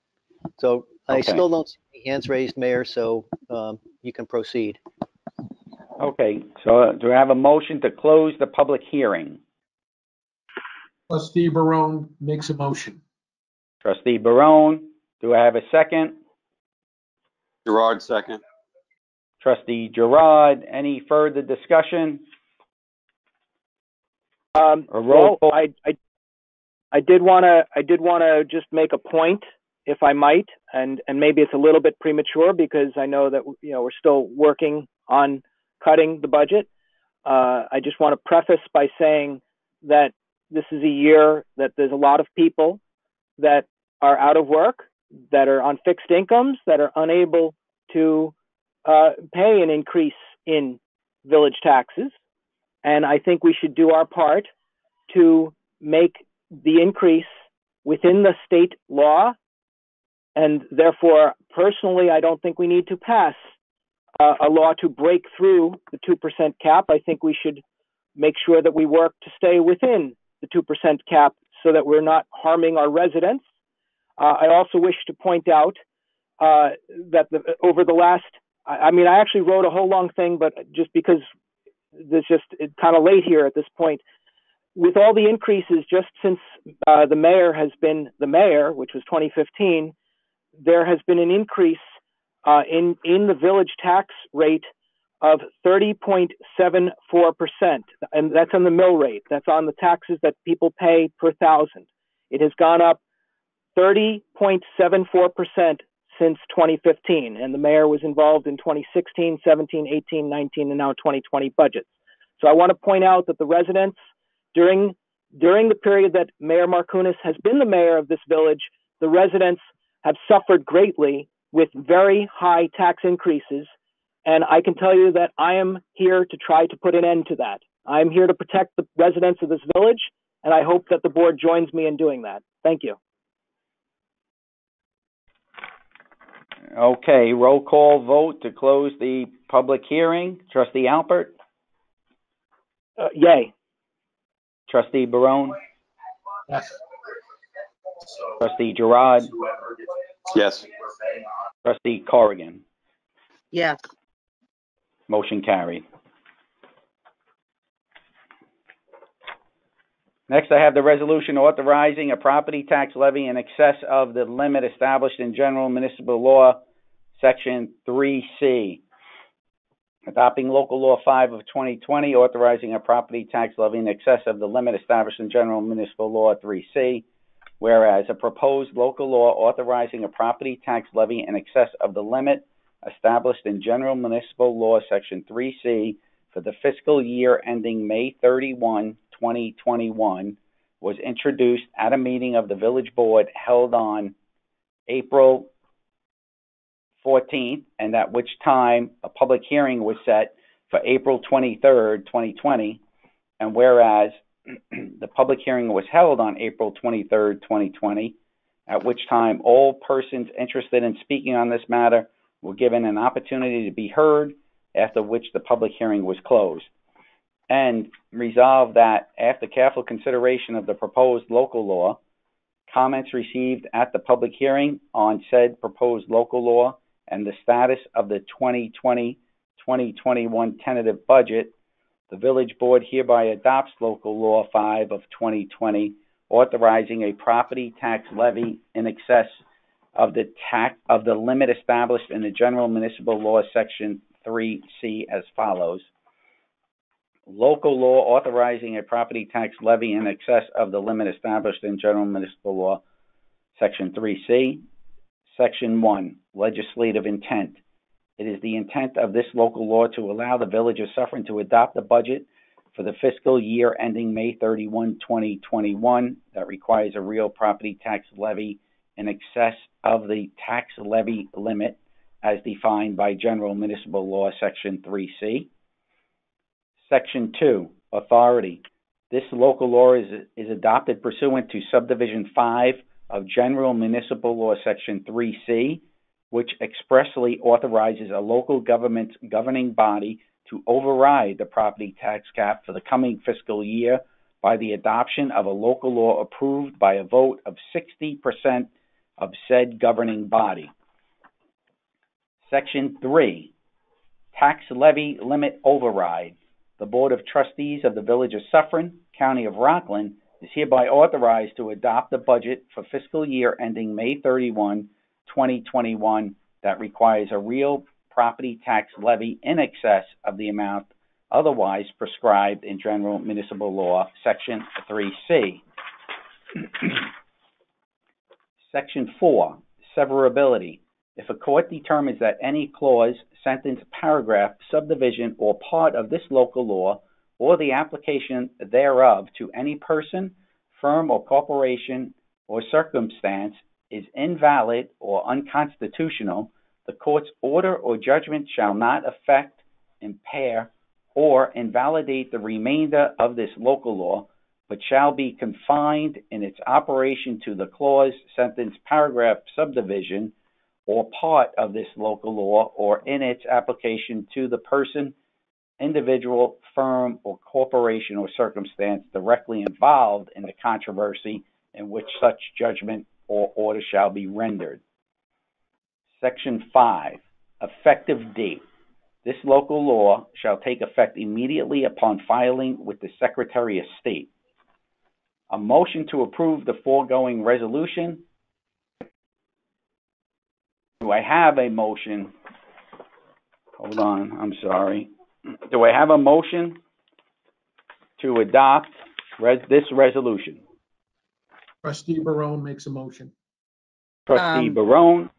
[SPEAKER 3] So I
[SPEAKER 1] Okay.
[SPEAKER 3] still don't see any hands raised, Mayor, so you can proceed.
[SPEAKER 1] Okay, so do I have a motion to close the public hearing?
[SPEAKER 6] Trustee Barone makes a motion.
[SPEAKER 1] Trustee Barone, do I have a second?
[SPEAKER 4] Girard, second.
[SPEAKER 1] Trustee Girard, any further discussion? A roll call?
[SPEAKER 7] I did want to just make a point, if I might, and maybe it's a little bit premature because I know that we're still working on cutting the budget. I just want to preface by saying that this is a year that there's a lot of people that are out of work, that are on fixed incomes, that are unable to pay an increase in village taxes. And I think we should do our part to make the increase within the state law. And therefore, personally, I don't think we need to pass a law to break through the 2% cap. I think we should make sure that we work to stay within the 2% cap so that we're not harming our residents. I also wish to point out that over the last, I actually wrote a whole long thing, but just because it's kind of late here at this point, with all the increases just since the mayor has been the mayor, which was 2015, there has been an increase in the village tax rate of 30.74%, and that's on the mill rate. That's on the taxes that people pay per thousand. It has gone up 30.74% since 2015, and the mayor was involved in 2016, 17, 18, 19, and now 2020 budgets. So I want to point out that the residents, during the period that Mayor Markunas has been the mayor of this village, the residents have suffered greatly with very high tax increases. And I can tell you that I am here to try to put an end to that. I'm here to protect the residents of this village, and I hope that the board joins me in doing that. Thank you.
[SPEAKER 1] Okay, roll call vote to close the public hearing. Trustee Alpert?
[SPEAKER 7] Yay.
[SPEAKER 1] Trustee Barone?
[SPEAKER 6] Yes.
[SPEAKER 1] Trustee Girard?
[SPEAKER 4] Yes.
[SPEAKER 1] Trustee Corrigan?
[SPEAKER 5] Yes.
[SPEAKER 1] Motion carried. Next, I have the resolution authorizing a property tax levy in excess of the limit established in General Municipal Law, Section 3C. Adopting Local Law 5 of 2020, authorizing a property tax levy in excess of the limit established in General Municipal Law 3C. Whereas a proposed local law authorizing a property tax levy in excess of the limit established in General Municipal Law Section 3C for the fiscal year ending May 31, 2021, was introduced at a meeting of the Village Board held on April 14th, and at which time a public hearing was set for April 23rd, 2020. And whereas the public hearing was held on April 23rd, 2020, at which time all persons interested in speaking on this matter were given an opportunity to be heard, after which the public hearing was closed. And resolved that after careful consideration of the proposed local law, comments received at the public hearing on said proposed local law, and the status of the 2020-2021 tentative budget, the Village Board hereby adopts Local Law 5 of 2020, authorizing a property tax levy in excess of the limit established in the General Municipal Law Section 3C as follows. Local law authorizing a property tax levy in excess of the limit established in General Municipal Law Section 3C. Section 1. legislative intent. It is the intent of this local law to allow the Village of Suffern to adopt a budget for the fiscal year ending May 31, 2021 that requires a real property tax levy in excess of the tax levy limit as defined by General Municipal Law, Section 3C. Section 2, Authority. This local law is adopted pursuant to Subdivision 5 of General Municipal Law, Section 3C, which expressly authorizes a local government's governing body to override the property tax cap for the coming fiscal year by the adoption of a local law approved by a vote of 60% of said governing body. Section 3, Tax Levy Limit Override. The Board of Trustees of the Village of Suffern, County of Rockland, is hereby authorized to adopt a budget for fiscal year ending May 31, 2021 that requires a real property tax levy in excess of the amount otherwise prescribed in General Municipal Law, Section 3C. Section 4, Severability. If a court determines that any clause, sentence, paragraph, subdivision, or part of this local law, or the application thereof to any person, firm, or corporation, or circumstance is invalid or unconstitutional, the court's order or judgment shall not affect, impair, or invalidate the remainder of this local law, but shall be confined in its operation to the clause, sentence, paragraph, subdivision, or part of this local law, or in its application to the person, individual, firm, or corporation or circumstance directly involved in the controversy in which such judgment or order shall be rendered. Section 5, Effective Date. This local law shall take effect immediately upon filing with the Secretary of State. A motion to approve the foregoing resolution. Do I have a motion? Hold on, I'm sorry. Do I have a motion to adopt this resolution?
[SPEAKER 6] Trustee Barone makes a motion.
[SPEAKER 1] Trustee Barone.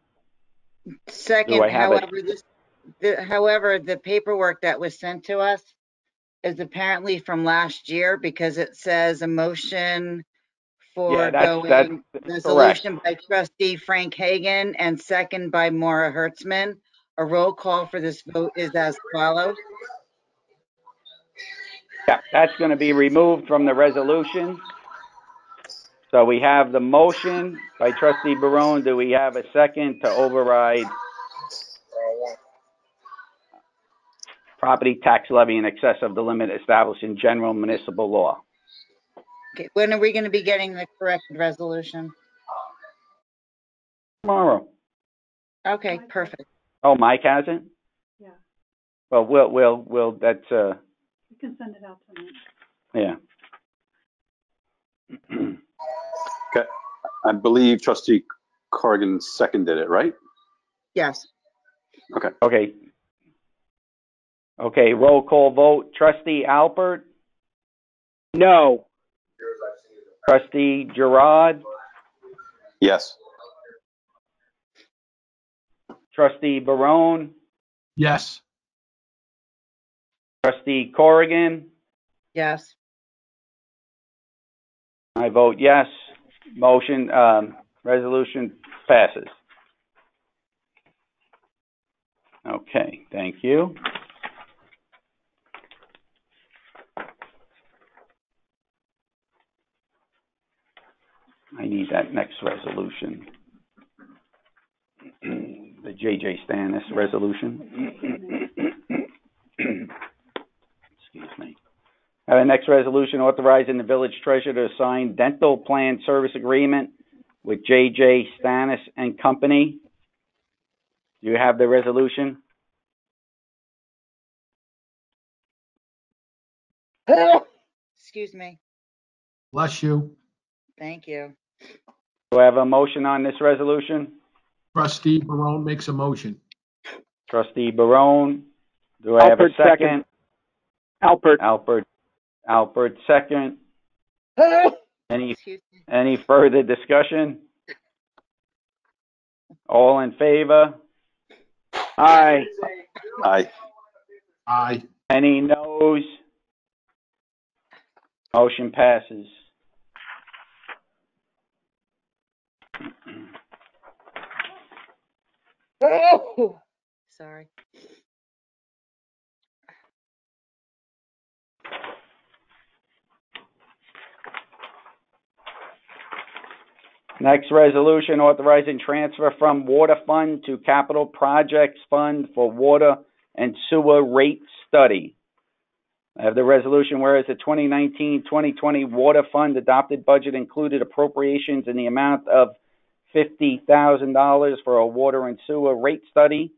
[SPEAKER 5] Second,
[SPEAKER 1] Do I have
[SPEAKER 5] however, the paperwork that was sent to us is apparently from last year because it says a motion for
[SPEAKER 1] that's
[SPEAKER 5] resolution
[SPEAKER 1] correct.
[SPEAKER 5] by trustee Frank Hagan and second by Maura Hertzman. A roll call for this vote is as follows.
[SPEAKER 1] Yeah, that's going to be removed from the resolution. So we have the motion by Trustee Barone. Do we have a second to override property tax levy in excess of the limit established in General Municipal Law?
[SPEAKER 5] Okay, when are we going to be getting the corrected resolution?
[SPEAKER 1] Tomorrow.
[SPEAKER 5] Okay, perfect.
[SPEAKER 1] Oh, Mike has it?
[SPEAKER 2] Yeah,
[SPEAKER 1] Well, we'll, that's,
[SPEAKER 2] you can send it out tonight.
[SPEAKER 1] yeah.
[SPEAKER 4] Okay. I believe Trustee Corrigan seconded it, right?
[SPEAKER 5] Yes.
[SPEAKER 1] Okay. Okay, roll call vote. Trustee Alpert?
[SPEAKER 7] No.
[SPEAKER 1] Trustee Girard?
[SPEAKER 4] Yes.
[SPEAKER 1] Trustee Barone?
[SPEAKER 6] Yes.
[SPEAKER 1] Trustee Corrigan?
[SPEAKER 5] Yes.
[SPEAKER 1] I vote yes. Motion, resolution passes. Okay, thank you. I need that next resolution. The J.J. Stannis resolution. Excuse me. The next resolution authorizing the village treasurer to sign dental plan service agreement with J.J. Stannis and Company. Do you have the resolution?
[SPEAKER 5] Excuse me.
[SPEAKER 6] Bless you.
[SPEAKER 5] Thank you.
[SPEAKER 1] Do I have a motion on this resolution?
[SPEAKER 6] Trustee Barone makes a motion.
[SPEAKER 1] Trustee Barone. Do I have a
[SPEAKER 7] Alpert,
[SPEAKER 1] second?
[SPEAKER 7] Alpert.
[SPEAKER 1] Alpert, second.
[SPEAKER 5] Excuse me.
[SPEAKER 1] Any further discussion? All in favor?
[SPEAKER 7] Aye.
[SPEAKER 4] Aye.
[SPEAKER 6] Aye.
[SPEAKER 1] Any noes? Motion passes.
[SPEAKER 5] Oh, sorry.
[SPEAKER 1] Next resolution authorizing transfer from water fund to capital projects fund for water and sewer rate study. I have the resolution, whereas the 2019-2020 water fund adopted budget included appropriations in the amount of $50,000 for a water and sewer rate study,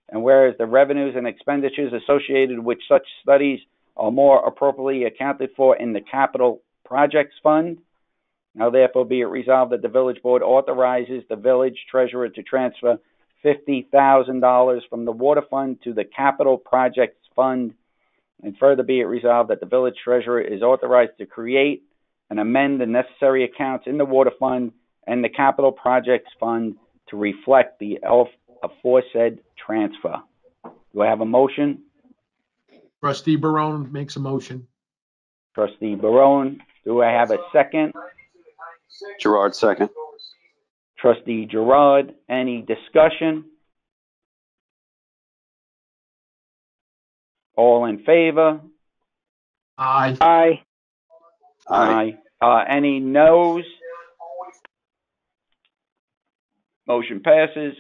[SPEAKER 1] and whereas the revenues and expenditures associated with such studies are more appropriately accounted for in the capital projects fund. Now therefore be it resolved that the village board authorizes the village treasurer to transfer $50,000 from the water fund to the capital projects fund. And further be it resolved that the village treasurer is authorized to create and amend the necessary accounts in the water fund and the capital projects fund to reflect the aforesaid transfer. Do I have a motion?
[SPEAKER 6] Trustee Barone makes a motion.
[SPEAKER 1] Trustee Barone. Do I have a second?
[SPEAKER 4] Girard, second.
[SPEAKER 1] Trustee Girard. Any discussion? All in favor?
[SPEAKER 6] Aye.
[SPEAKER 7] Aye.
[SPEAKER 4] Aye.
[SPEAKER 1] Any noes? Motion passes.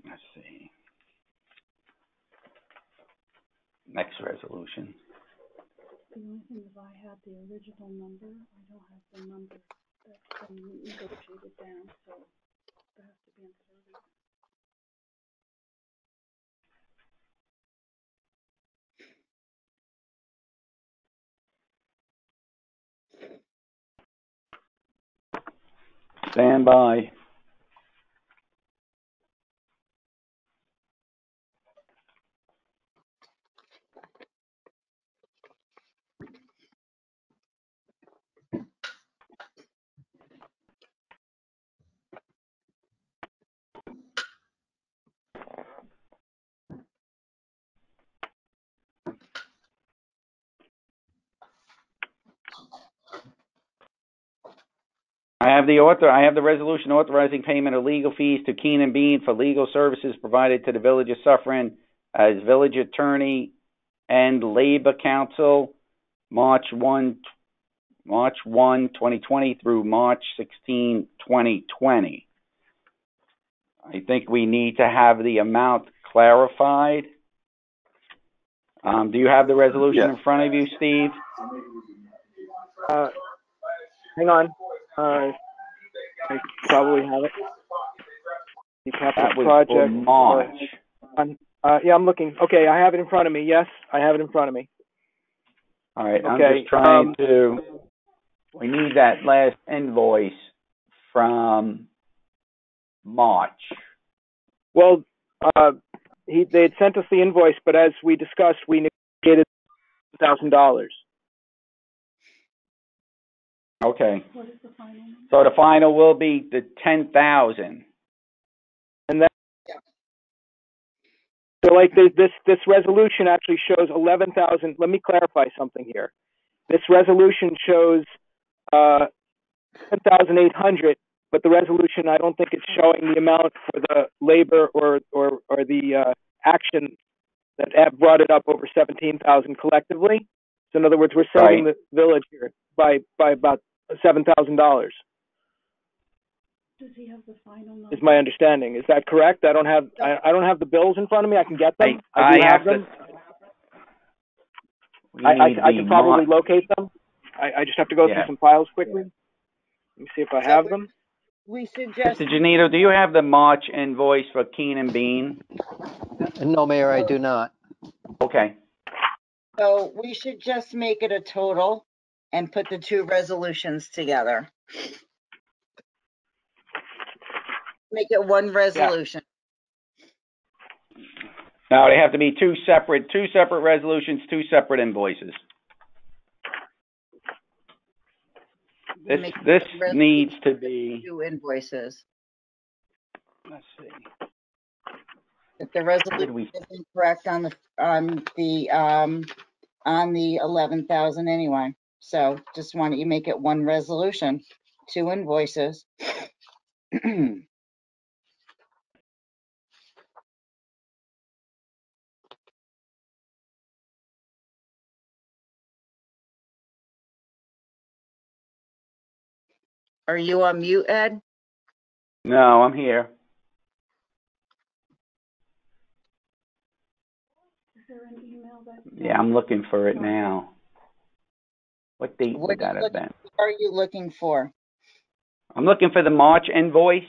[SPEAKER 1] Let's see. Next resolution.
[SPEAKER 2] The only thing is I had the original number. I don't have the number that's been negotiated down, so there has to be a 30.
[SPEAKER 1] Stand by. I have the resolution authorizing payment of legal fees to Keenan Bean for legal services provided to the Village of Suffern as Village Attorney and Labor Counsel, March 1, 2020 through March 16, 2020. I think we need to have the amount clarified. Do you have the resolution in front of you, Steve?
[SPEAKER 7] Hang on. I probably have it. The capital
[SPEAKER 1] That was
[SPEAKER 7] project.
[SPEAKER 1] for March.
[SPEAKER 7] Yeah, I'm looking. Okay, I have it in front of me. Yes, I have it in front of me.
[SPEAKER 1] All right, I'm
[SPEAKER 7] Okay,
[SPEAKER 1] just trying to, we need that last invoice from March.
[SPEAKER 7] Well, they had sent us the invoice, but as we discussed, we negotiated $1,000.
[SPEAKER 1] Okay.
[SPEAKER 2] What is the final number?
[SPEAKER 1] So the final will be the 10,000.
[SPEAKER 7] And that, so like this resolution actually shows 11,000. Let me clarify something here. This resolution shows 10,800, but the resolution, I don't think it's showing the amount for the labor or the action that brought it up over 17,000 collectively. So in other words, we're saving the village here by about $7,000.
[SPEAKER 2] Does he have the final number?
[SPEAKER 7] Is my understanding. Is that correct? I don't have the bills in front of me. I can get them. I do have them. I can probably locate them. I just have to go through some files quickly. Let me see if I have them.
[SPEAKER 5] We suggest.
[SPEAKER 1] Mr. Janito, do you have the March invoice for Keenan Bean?
[SPEAKER 3] No, Mayor, I do not.
[SPEAKER 1] Okay.
[SPEAKER 5] So we should just make it a total and put the two resolutions together. Make it one resolution.
[SPEAKER 1] Now they have to be two separate resolutions, two separate invoices. This needs to be
[SPEAKER 5] two invoices.
[SPEAKER 1] let's see.
[SPEAKER 5] If the
[SPEAKER 1] Where did
[SPEAKER 5] resolution
[SPEAKER 1] we,
[SPEAKER 5] is incorrect on the 11,000 anyway. So just why don't you make it one resolution, 2 invoices. Are you on mute, Ed?
[SPEAKER 1] no, I'm here.
[SPEAKER 2] Is there an email that?
[SPEAKER 1] Yeah, I'm looking for it now. What date would that have been?
[SPEAKER 5] What are you looking for?
[SPEAKER 1] I'm looking for the March invoice.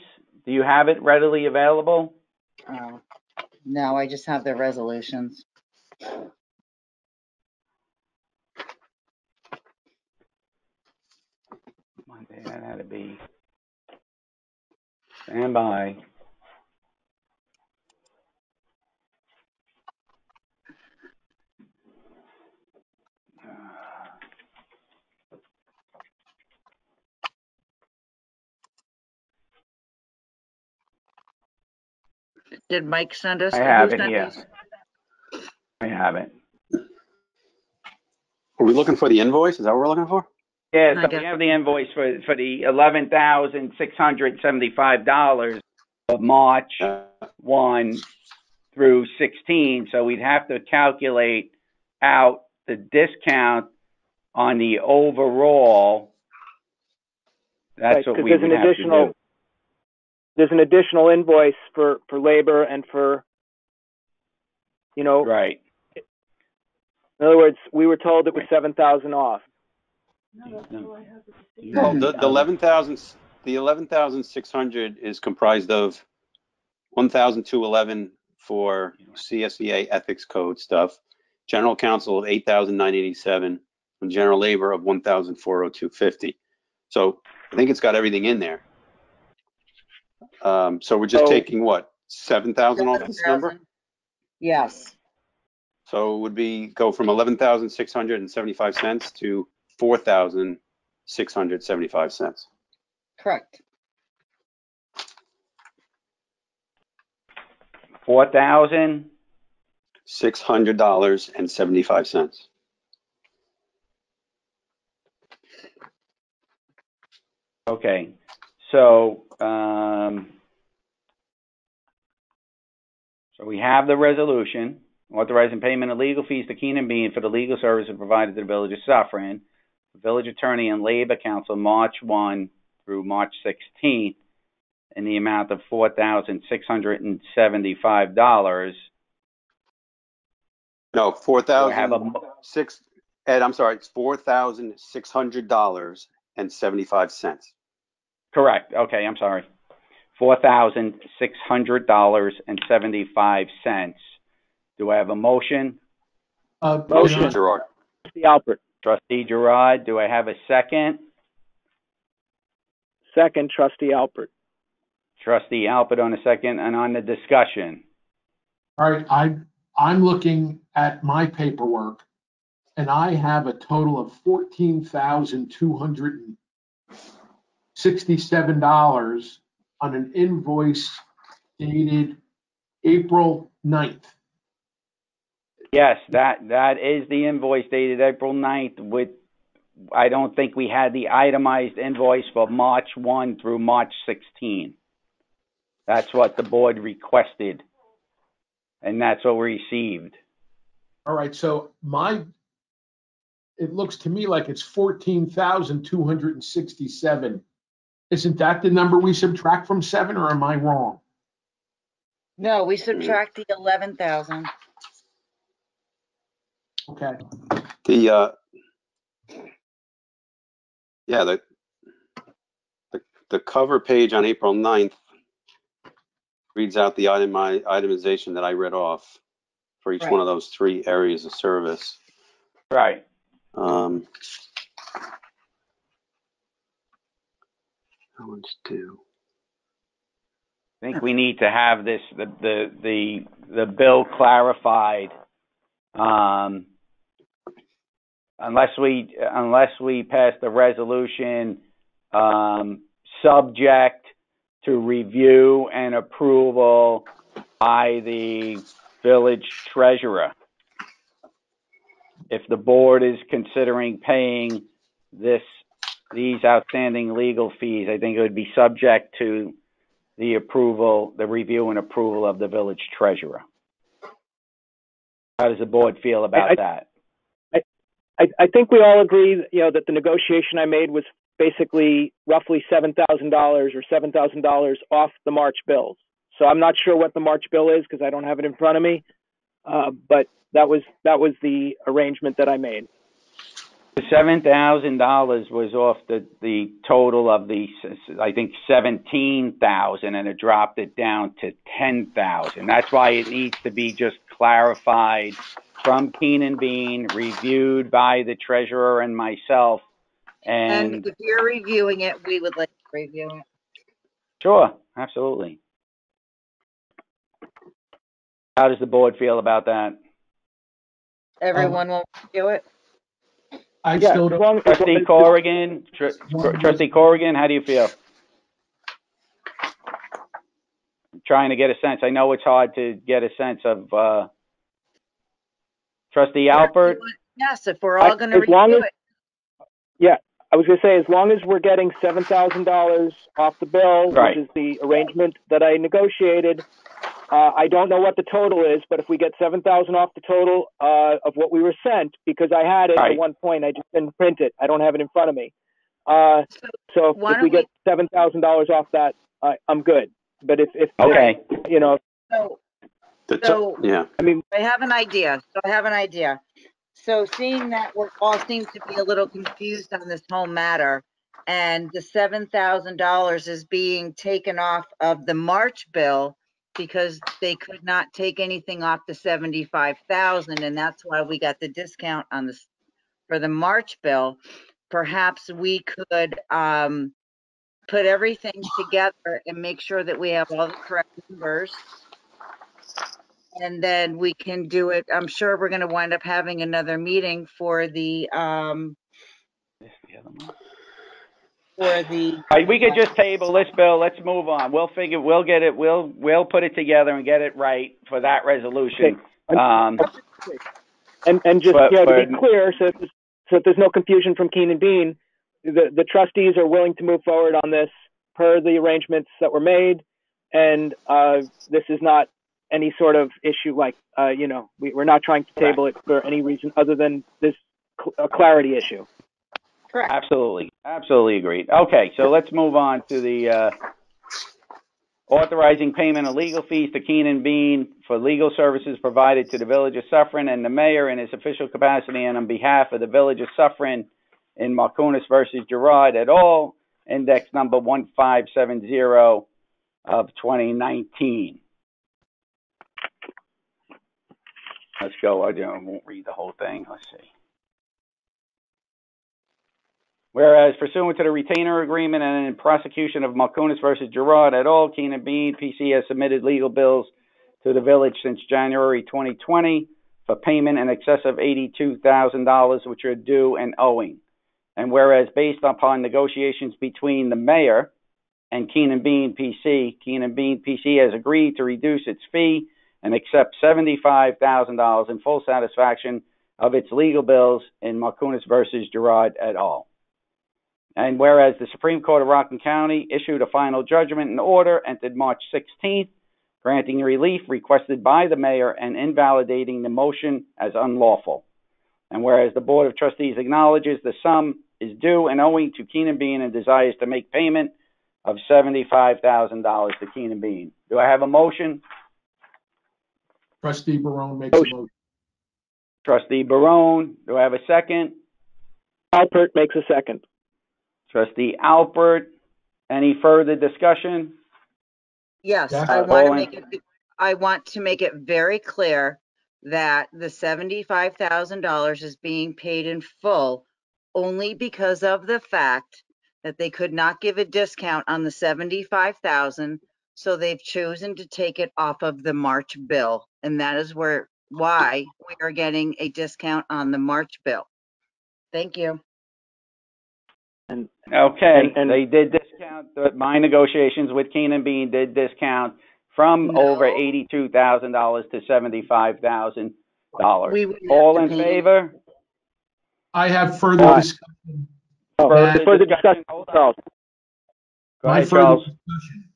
[SPEAKER 1] Do you have it readily available?
[SPEAKER 5] No, I just have the resolutions.
[SPEAKER 1] Monday, that had to be. Stand by.
[SPEAKER 5] Did Mike send us?
[SPEAKER 1] I have
[SPEAKER 5] who
[SPEAKER 1] it
[SPEAKER 5] sent
[SPEAKER 1] here.
[SPEAKER 5] us?
[SPEAKER 1] I have it.
[SPEAKER 4] Are we looking for the invoice? Is that what we're looking for?
[SPEAKER 1] Yeah,
[SPEAKER 5] I
[SPEAKER 1] so
[SPEAKER 5] guess.
[SPEAKER 1] we have the invoice for the $11,675 of March 1 through 16. So we'd have to calculate out the discount on the overall. That's
[SPEAKER 7] Right,
[SPEAKER 1] what
[SPEAKER 7] 'cause
[SPEAKER 1] we
[SPEAKER 7] there's
[SPEAKER 1] would
[SPEAKER 7] an
[SPEAKER 1] have to
[SPEAKER 7] additional-
[SPEAKER 1] do.
[SPEAKER 7] There's an additional invoice for labor and for, you know,
[SPEAKER 1] Right.
[SPEAKER 7] in other words, we were told it was 7,000 off.
[SPEAKER 2] No, that's all I have.
[SPEAKER 4] Well, the 11,600 is comprised of 1,211 for CSEA ethics code stuff, general counsel of 8,987, and general labor of 1,402.50. So I think it's got everything in there. So we're just taking what, 7,000 off this number?
[SPEAKER 5] Yes.
[SPEAKER 4] So it would go from 11,675 cents to 4,675 cents.
[SPEAKER 5] Correct.
[SPEAKER 4] $600.75.
[SPEAKER 1] Okay. So, so we have the resolution authorizing payment of legal fees to Keenan Bean for the legal services provided to the Village of Suffern, the Village Attorney and Labor Council, March 1 through March 16th, in the amount of $4,675.
[SPEAKER 4] No, 4,006. Ed, I'm sorry, it's $4,600.75.
[SPEAKER 1] Correct. Okay, I'm sorry. $4,600.75. Do I have a motion?
[SPEAKER 7] Motion.
[SPEAKER 4] Girard.
[SPEAKER 7] Trustee Alpert.
[SPEAKER 1] Trustee Girard. Do I have a second?
[SPEAKER 7] Second, Trustee Alpert.
[SPEAKER 1] Trustee Alpert on a second, and on the discussion.
[SPEAKER 6] All right, I'm looking at my paperwork, and I have a total of $14,267 on an invoice dated April 9th.
[SPEAKER 1] Yes, that is the invoice dated April 9th. I don't think we had the itemized invoice for March 1 through March 16. That's what the board requested, and that's what we received.
[SPEAKER 6] All right, so it looks to me like it's 14,267. Isn't that the number we subtract from 7, or am I wrong?
[SPEAKER 5] No, we subtract the 11,000.
[SPEAKER 6] Okay.
[SPEAKER 4] The cover page on April 9th reads out the itemization that I read off for each one of those 3 areas of service.
[SPEAKER 1] Right.
[SPEAKER 4] How much do?
[SPEAKER 1] I think we need to have this the bill clarified. Unless we pass the resolution, subject to review and approval by the village treasurer. If the board is considering paying these outstanding legal fees, I think it would be subject to the review and approval of the village treasurer. How does the board feel about that?
[SPEAKER 7] I think we all agree, that the negotiation I made was basically roughly $7,000 or $7,000 off the March bills. So I'm not sure what the March bill is because I don't have it in front of me. But that was the arrangement that I made.
[SPEAKER 1] The $7,000 was off the total of I think 17,000, and it dropped it down to 10,000. That's why it needs to be just clarified from Keen & Bean, reviewed by the treasurer and myself.
[SPEAKER 5] And if you're reviewing it, we would like to review it.
[SPEAKER 1] Sure, absolutely. How does the board feel about that?
[SPEAKER 5] Everyone will review it?
[SPEAKER 6] I still don't.
[SPEAKER 1] Trustee Corrigan, Trustee Corrigan, how do you feel? I'm trying to get a sense. I know it's hard to get a sense of, Trustee Alpert?
[SPEAKER 5] Yes, if we're all going to review it.
[SPEAKER 7] Yeah, I was going to say, as long as we're getting $7,000 off the bill,
[SPEAKER 1] right,
[SPEAKER 7] which is the arrangement that I negotiated, I don't know what the total is, but if we get $7,000 off the total of what we were sent, because I had it
[SPEAKER 1] right.
[SPEAKER 7] at one point, I just didn't print it. I don't have it in front of me. So if we get $7,000 off that, I'm good. But if
[SPEAKER 1] okay,
[SPEAKER 5] yeah. I mean, I have an idea. So seeing that we all seem to be a little confused on this whole matter, and the $7,000 is being taken off of the March bill because they could not take anything off the 75,000, and that's why we got the discount on this for the March bill. Perhaps we could put everything together and make sure that we have all the correct numbers, and then we can do it. I'm sure we're going to wind up having another meeting for the
[SPEAKER 1] we could just table this bill. Let's move on. We'll get it. We'll put it together and get it right for that resolution.
[SPEAKER 7] And just to be clear, so if there's no confusion from Keen & Bean, the trustees are willing to move forward on this per the arrangements that were made, and this is not any sort of issue like we're not trying to table it for any reason other than this clarity issue.
[SPEAKER 5] Correct.
[SPEAKER 1] Absolutely agreed. Okay, so let's move on to the authorizing payment of legal fees to Keen & Bean for legal services provided to the Village of Suffern and the mayor in his official capacity and on behalf of the Village of Suffern in Markunas versus Girard et al., index number 1570 of 2019. Let's go. I won't read the whole thing. Let's see. Whereas, pursuant to the retainer agreement and in prosecution of Markunas versus Girard et al., Keen & Bean PC has submitted legal bills to the village since January 2020 for payment in excess of $82,000, which are due and owing. And whereas, based upon negotiations between the mayor and Keen & Bean PC, Keen & Bean PC has agreed to reduce its fee and accept $75,000 in full satisfaction of its legal bills in Markunas versus Girard et al. And whereas the Supreme Court of Rockland County issued a final judgment and order entered March 16th, granting relief requested by the mayor and invalidating the motion as unlawful. And whereas the Board of Trustees acknowledges the sum is due and owing to Keen & Bean and desires to make payment of $75,000 to Keen & Bean. Do I have a motion?
[SPEAKER 6] Trustee Barone makes a motion.
[SPEAKER 1] Trustee Barone, do I have a second?
[SPEAKER 7] Alpert makes a second.
[SPEAKER 1] Trustee Alpert, any further discussion?
[SPEAKER 5] Yes,
[SPEAKER 6] Yeah.
[SPEAKER 5] I want to make it very clear that the $75,000 is being paid in full only because of the fact that they could not give a discount on the $75,000, so they've chosen to take it off of the March bill, and that is why we are getting a discount on the March bill. Thank you.
[SPEAKER 1] Okay,
[SPEAKER 7] And-
[SPEAKER 1] they did discount, my negotiations with Keenan Bean did discount from
[SPEAKER 5] No.
[SPEAKER 1] over $82,000 to $75,000.
[SPEAKER 5] We would have
[SPEAKER 1] All
[SPEAKER 5] to
[SPEAKER 1] in
[SPEAKER 5] pay-
[SPEAKER 1] favor?
[SPEAKER 6] I have further
[SPEAKER 1] Aye.
[SPEAKER 6] discussion.
[SPEAKER 7] Further discussion,
[SPEAKER 1] Hold on.
[SPEAKER 7] Charles.
[SPEAKER 1] Go
[SPEAKER 6] My
[SPEAKER 1] ahead,
[SPEAKER 6] further
[SPEAKER 1] Charles.
[SPEAKER 6] discussion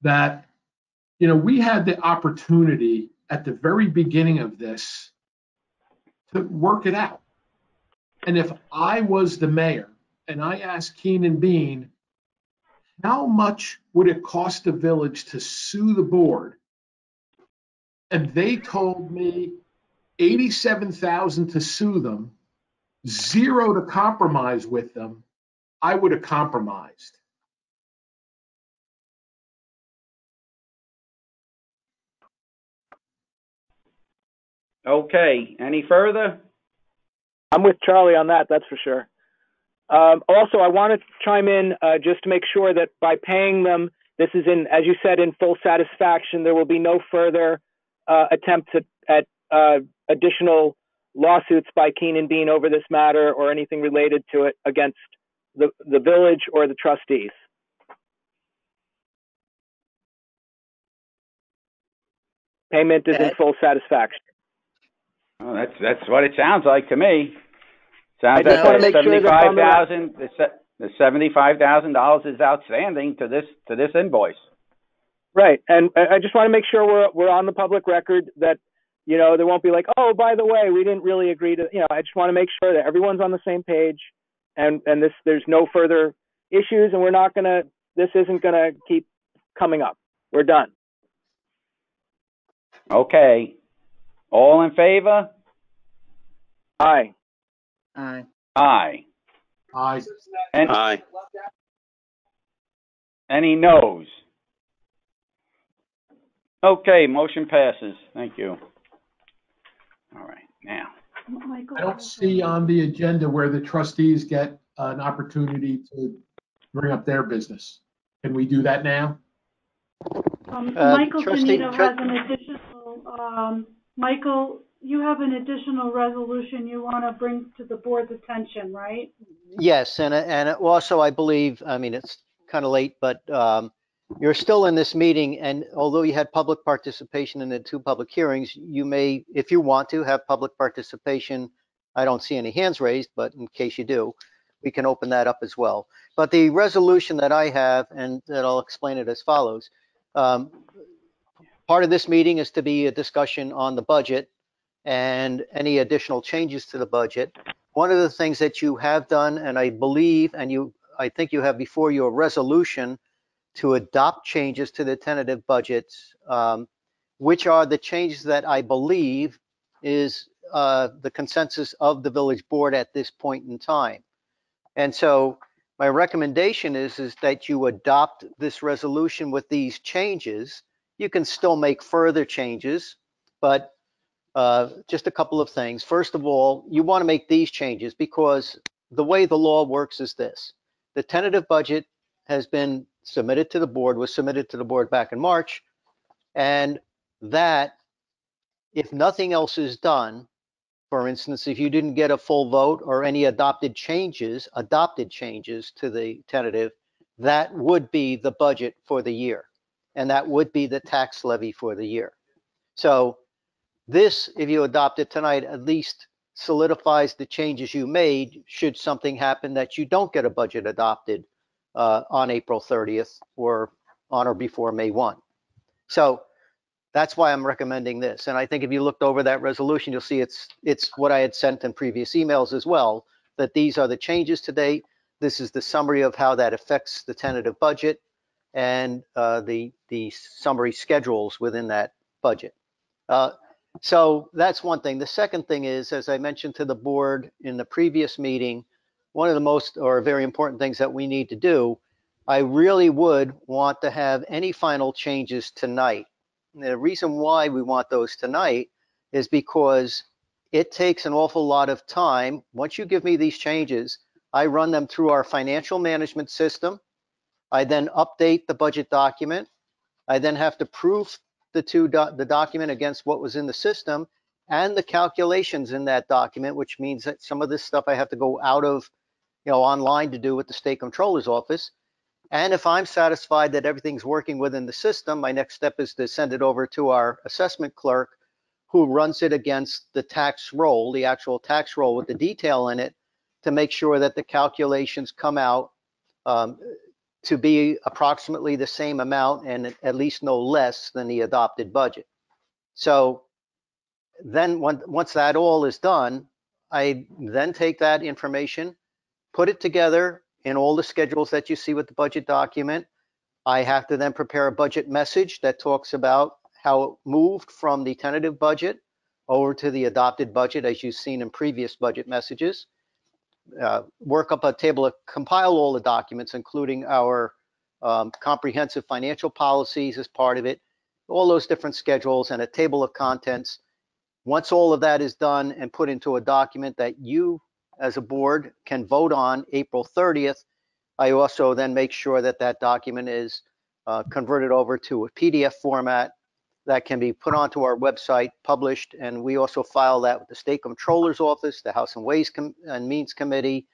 [SPEAKER 6] that, we had the opportunity at the very beginning of this to work it out. And if I was the mayor and I asked Keenan Bean, how much would it cost the village to sue the board? And they told me $87,000 to sue them, $0 to compromise with them. I would have compromised.
[SPEAKER 1] Okay, any further?
[SPEAKER 7] I'm with Charlie on that, that's for sure. Also, I want to chime in just to make sure that by paying them, this is in, as you said, in full satisfaction. There will be no further attempts at additional lawsuits by Keenan Bean over this matter or anything related to it against the village or the trustees. Payment is in full satisfaction.
[SPEAKER 1] Oh, that's what it sounds like to me. Sounds
[SPEAKER 7] I just
[SPEAKER 1] like
[SPEAKER 7] want to make sure that's on the record.
[SPEAKER 1] the $75,000 is outstanding to this invoice.
[SPEAKER 7] Right, and I just want to make sure we're on the public record that, there won't be like, oh, by the way, we didn't really agree to, I just want to make sure that everyone's on the same page and there's no further issues and this isn't gonna keep coming up. We're done.
[SPEAKER 1] Okay. All in favor?
[SPEAKER 7] Aye.
[SPEAKER 5] Aye.
[SPEAKER 1] Aye.
[SPEAKER 6] Aye.
[SPEAKER 4] Aye.
[SPEAKER 1] Any noes? Okay, motion passes. Thank you. All right, now.
[SPEAKER 2] Michael,
[SPEAKER 6] I don't see on the agenda where the trustees get an opportunity to bring up their business. Can we do that now?
[SPEAKER 2] Michael
[SPEAKER 3] Trustee-
[SPEAKER 2] Benito has an additional, Michael, you have an additional resolution you want to bring to the board's attention, right?
[SPEAKER 3] Yes, and also I believe, it's kind of late, but you're still in this meeting, and although you had public participation in the 2 public hearings, you may, if you want to, have public participation. I don't see any hands raised, but in case you do, we can open that up as well. But the resolution that I have, and that I'll explain it as follows. Part of this meeting is to be a discussion on the budget and any additional changes to the budget. One of the things that you have done, and I believe, I think you have before you a resolution to adopt changes to the tentative budgets, which are the changes that I believe is the consensus of the village board at this point in time. And so my recommendation is that you adopt this resolution with these changes. You can still make further changes, but just a couple of things. First of all, you want to make these changes because the way the law works is this. The tentative budget has been submitted to the board, was submitted to the board back in March, and that, if nothing else is done, for instance, if you didn't get a full vote or any adopted changes to the tentative, that would be the budget for the year, and that would be the tax levy for the year. So this, if you adopt it tonight, at least solidifies the changes you made should something happen that you don't get a budget adopted on April 30th or on or before May 1. So that's why I'm recommending this. And I think if you looked over that resolution, you'll see it's what I had sent in previous emails as well, that these are the changes to date. This is the summary of how that affects the tentative budget and the summary schedules within that budget. So that's one thing. The second thing is, as I mentioned to the board in the previous meeting, one of the most or very important things that we need to do, I really would want to have any final changes tonight. And the reason why we want those tonight is because it takes an awful lot of time. Once you give me these changes, I run them through our financial management system. I then update the budget document. I then have to proof the document against what was in the system and the calculations in that document, which means that some of this stuff I have to go out of online to do with the state controller's office. And if I'm satisfied that everything's working within the system, my next step is to send it over to our assessment clerk, who runs it against the tax roll, the actual tax roll with the detail in it, to make sure that the calculations come out to be approximately the same amount and at least no less than the adopted budget. So then once that all is done, I then take that information, put it together in all the schedules that you see with the budget document. I have to then prepare a budget message that talks about how it moved from the tentative budget over to the adopted budget, as you've seen in previous budget messages. Work up a table, compile all the documents, including our comprehensive financial policies as part of it, all those different schedules and a table of contents. Once all of that is done and put into a document that you as a board can vote on April 30th, I also then make sure that that document is converted over to a PDF format that can be put onto our website, published, and we also file that with the State Comptroller's Office, the House and Ways and Means Committee,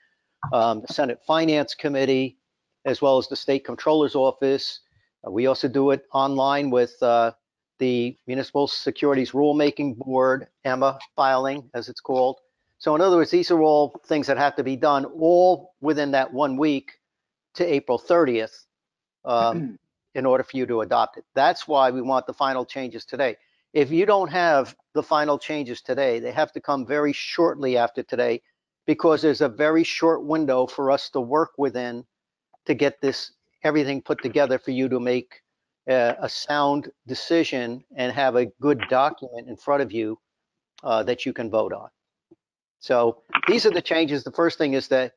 [SPEAKER 3] the Senate Finance Committee, as well as the State Comptroller's Office. We also do it online with the Municipal Securities Rulemaking Board, EMA filing, as it's called. So in other words, these are all things that have to be done all within that 1 week to April 30th in order for you to adopt it. That's why we want the final changes today. If you don't have the final changes today, they have to come very shortly after today, because there's a very short window for us to work within to get this everything put together for you to make a sound decision and have a good document in front of you that you can vote on. So these are the changes. The first thing is that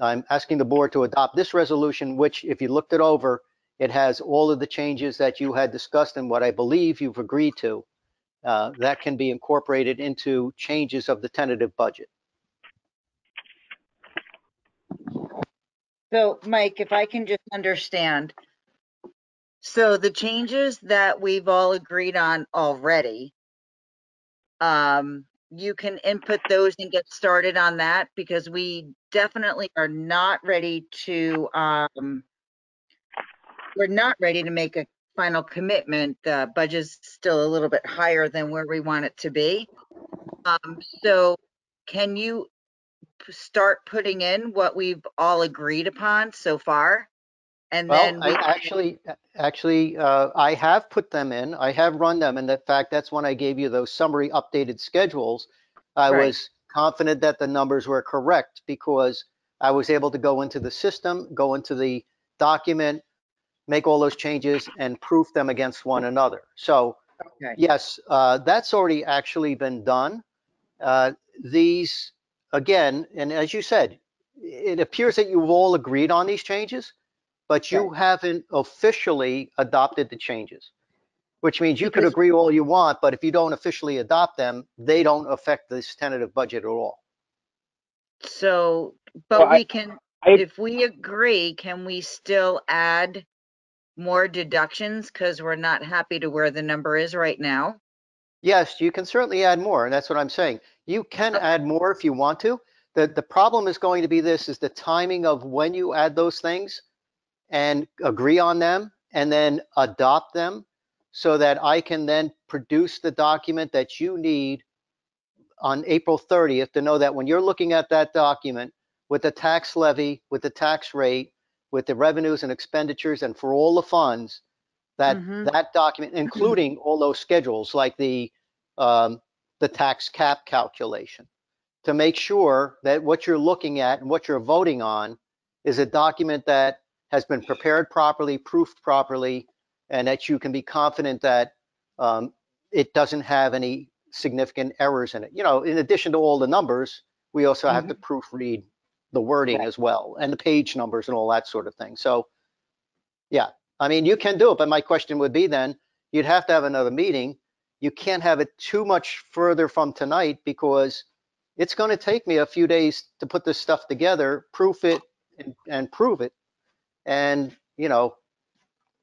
[SPEAKER 3] I'm asking the board to adopt this resolution, which, if you looked it over, it has all of the changes that you had discussed and what I believe you've agreed to. That can be incorporated into changes of the tentative budget.
[SPEAKER 5] So, Mike, if I can just understand. So the changes that we've all agreed on already, you can input those and get started on that, because we definitely are not ready to, we're not ready to make a final commitment. The budget's still a little bit higher than where we want it to be. So can you start putting in what we've all agreed upon so far? And then
[SPEAKER 3] I have put them in. I have run them. And in fact, that's when I gave you those summary updated schedules. I was confident that the numbers were correct because I was able to go into the system, go into the document, make all those changes and proof them against one another. So yes, that's already actually been done. These, again, and as you said, it appears that you've all agreed on these changes, but you haven't officially adopted the changes, which means you could agree all you want, but if you don't officially adopt them, they don't affect this tentative budget at all.
[SPEAKER 5] So, but we can, if we agree, can we still add more deductions because we're not happy to where the number is right now?
[SPEAKER 3] Yes, you can certainly add more, and that's what I'm saying. You can add more if you want to. The problem is going to be this, is the timing of when you add those things and agree on them and then adopt them so that I can then produce the document that you need on April 30th to know that when you're looking at that document with the tax levy, with the tax rate, with the revenues and expenditures, and for all the funds, that that document, including all those schedules like the tax cap calculation, to make sure that what you're looking at and what you're voting on is a document that has been prepared properly, proofed properly, and that you can be confident that it doesn't have any significant errors in it. You know, in addition to all the numbers, we also have to proofread the wording as well, and the page numbers and all that sort of thing. So, yeah, I mean, you can do it, but my question would be then, you'd have to have another meeting. You can't have it too much further from tonight because it's going to take me a few days to put this stuff together, proof it, and prove it. And, you know,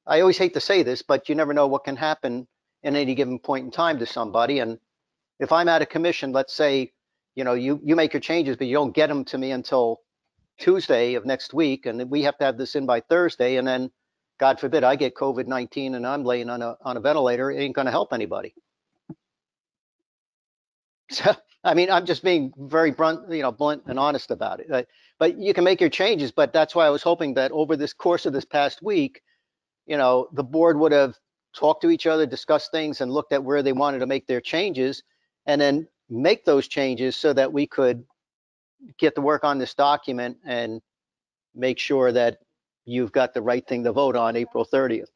[SPEAKER 3] I always hate to say this, but you never know what can happen in any given point in time to somebody. And if I'm out of commission, let's say, you know, you make your changes, but you don't get them to me until Tuesday of next week, and we have to have this in by Thursday, and then, God forbid, I get COVID-19 and I'm laying on a ventilator, it ain't going to help anybody. So, I mean, I'm just being very blunt and honest about it. But you can make your changes, but that's why I was hoping that over this course of this past week, the board would have talked to each other, discussed things, and looked at where they wanted to make their changes, and then make those changes so that we could get to work on this document and make sure that you've got the right thing to vote on April 30th.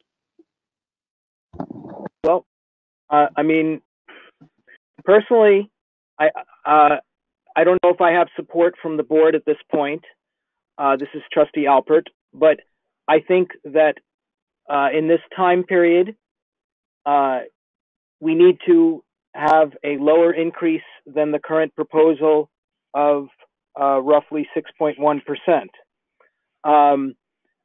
[SPEAKER 7] Well, I mean, personally, I don't know if I have support from the board at this point. This is Trustee Alpert, but I think that in this time period, we need to have a lower increase than the current proposal of roughly 6.1%.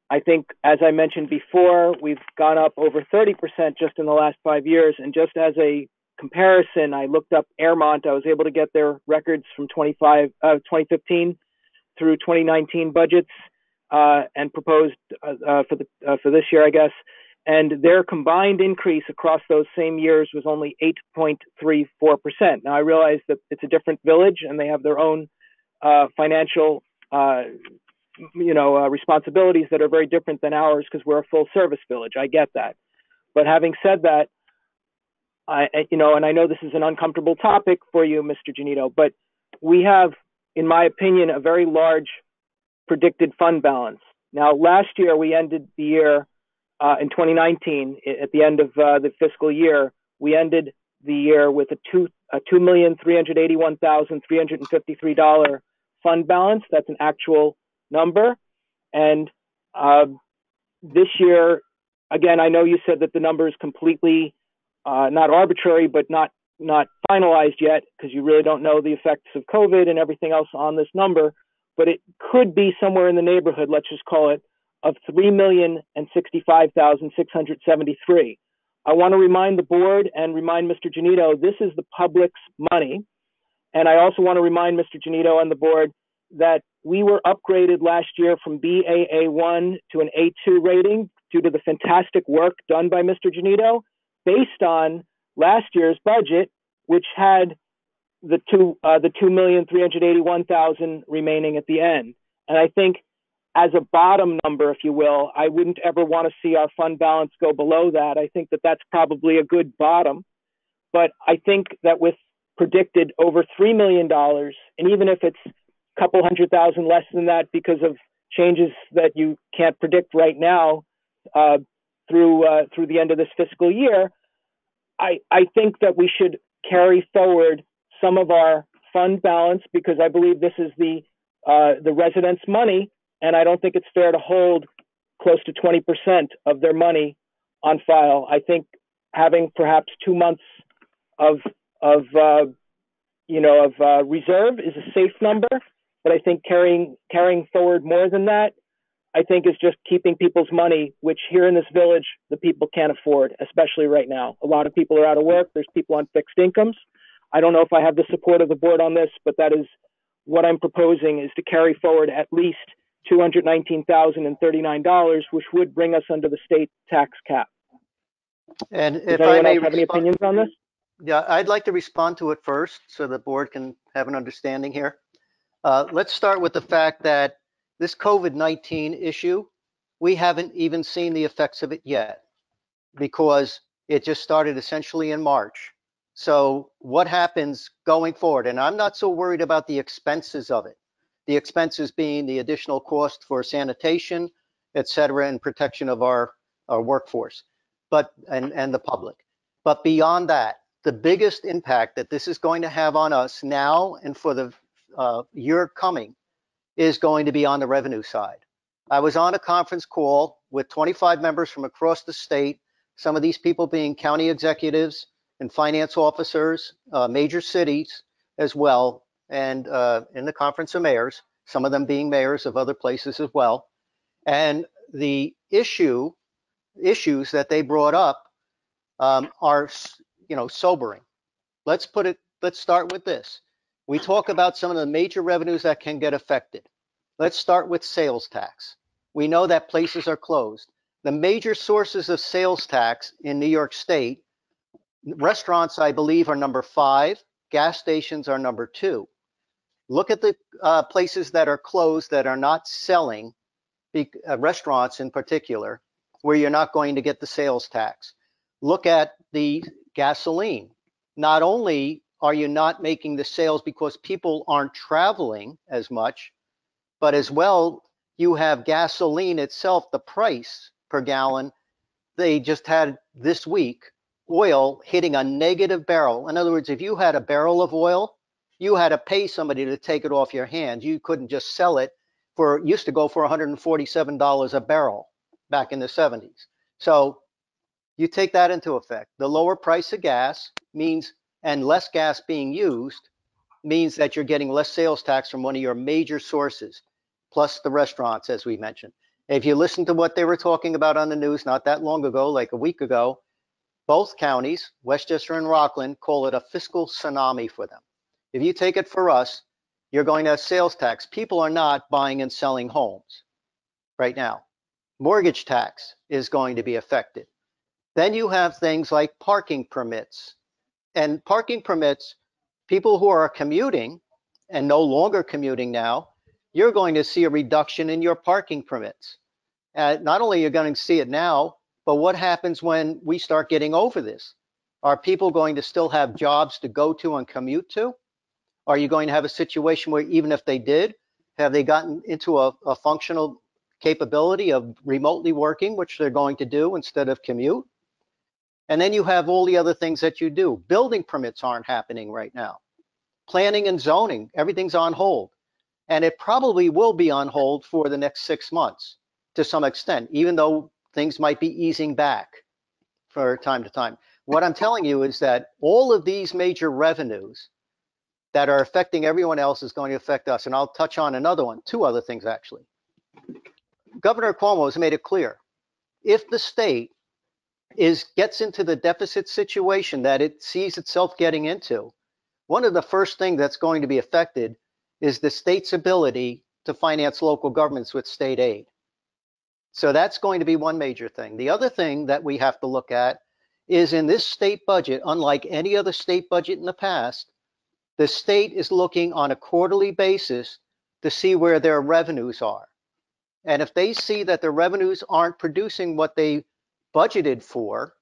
[SPEAKER 7] I think, as I mentioned before, we've gone up over 30% just in the last 5 years. And just as a comparison, I looked up Airmont. I was able to get their records from 2015 through 2019 budgets and proposed for this year, I guess. And their combined increase across those same years was only 8.34%. Now, I realize that it's a different village and they have their own financial responsibilities that are very different than ours because we're a full service village. I get that. But having said that, and I know this is an uncomfortable topic for you, Mr. Giannino, but we have, in my opinion, a very large predicted fund balance. Now, last year we ended the year in 2019, at the end of the fiscal year, we ended the year with a $2,381,353 fund balance. That's an actual number. And this year, again, I know you said that the number is completely not arbitrary, but not finalized yet, because you really don't know the effects of COVID and everything else on this number, but it could be somewhere in the neighborhood, let's just call it, of $3,065,673. I want to remind the board and remind Mr. Giannino, this is the public's money. And I also want to remind Mr. Giannino and the board that we were upgraded last year from BAA1 to an A2 rating due to the fantastic work done by Mr. Giannino, based on last year's budget, which had the $2,381,000 remaining at the end. And I think as a bottom number, if you will, I wouldn't ever want to see our fund balance go below that. I think that that's probably a good bottom. But I think that with predicted over $3 million, and even if it's a couple $100,000 less than that because of changes that you can't predict right now through the end of this fiscal year, I think that we should carry forward some of our fund balance, because I believe this is the residents' money, and I don't think it's fair to hold close to 20% of their money on file. I think having perhaps 2 months of reserve is a safe number, but I think carrying forward more than that, I think, is just keeping people's money, which here in this village, the people can't afford, especially right now. A lot of people are out of work. There's people on fixed incomes. I don't know if I have the support of the board on this, but that is what I'm proposing, is to carry forward at least $219,039, which would bring us under the state tax cap.
[SPEAKER 3] And
[SPEAKER 7] if I may have any opinions on this?
[SPEAKER 3] Yeah, I'd like to respond to it first so the board can have an understanding here. Let's start with the fact that this COVID-19 issue, we haven't even seen the effects of it yet, because it just started essentially in March. So what happens going forward? And I'm not so worried about the expenses of it. The expenses being the additional cost for sanitation, et cetera, and protection of our workforce, and the public. But beyond that, the biggest impact that this is going to have on us now and for the year coming is going to be on the revenue side. I was on a conference call with 25 members from across the state, some of these people being county executives and finance officers, major cities as well, and in the conference of mayors, some of them being mayors of other places as well. And the issues that they brought up are, sobering. Let's start with this. We talk about some of the major revenues that can get affected. Let's start with sales tax. We know that places are closed. The major sources of sales tax in New York State, restaurants, I believe, are number 5. Gas stations are number 2. Look at the places that are closed that are not selling, restaurants in particular, where you're not going to get the sales tax. Look at the gasoline. Not only are you not making the sales because people aren't traveling as much, but as well, you have gasoline itself, the price per gallon. They just had this week oil hitting a negative barrel. In other words, if you had a barrel of oil, you had to pay somebody to take it off your hands. You couldn't just sell it for, it used to go for $147 a barrel back in the 70s. So you take that into effect. The lower price of gas means, and less gas being used, means that you're getting less sales tax from one of your major sources, plus the restaurants, as we mentioned. If you listen to what they were talking about on the news not that long ago, like a week ago, both counties, Westchester and Rockland, call it a fiscal tsunami for them. If you take it for us, you're going to have sales tax. People are not buying and selling homes right now. Mortgage tax is going to be affected. Then you have things like parking permits. And parking permits, people who are commuting and no longer commuting now, you're going to see a reduction in your parking permits. Not only are you going to see it now, but what happens when we start getting over this? Are people going to still have jobs to go to and commute to? Are you going to have a situation where even if they did, have they gotten into a functional capability of remotely working, which they're going to do instead of commute? And then you have all the other things that you do. Building permits aren't happening right now. Planning and zoning, everything's on hold. And it probably will be on hold for the next 6 months to some extent, even though things might be easing back for time to time. What I'm telling you is that all of these major revenues that are affecting everyone else is going to affect us. And I'll touch on another one, 2 other things actually. Governor Cuomo has made it clear, if the state gets into the deficit situation that it sees itself getting into, one of the first things that's going to be affected is the state's ability to finance local governments with state aid. So that's going to be one major thing. The other thing that we have to look at is in this state budget, unlike any other state budget in the past, the state is looking on a quarterly basis to see where their revenues are. And if they see that their revenues aren't producing what they budgeted for,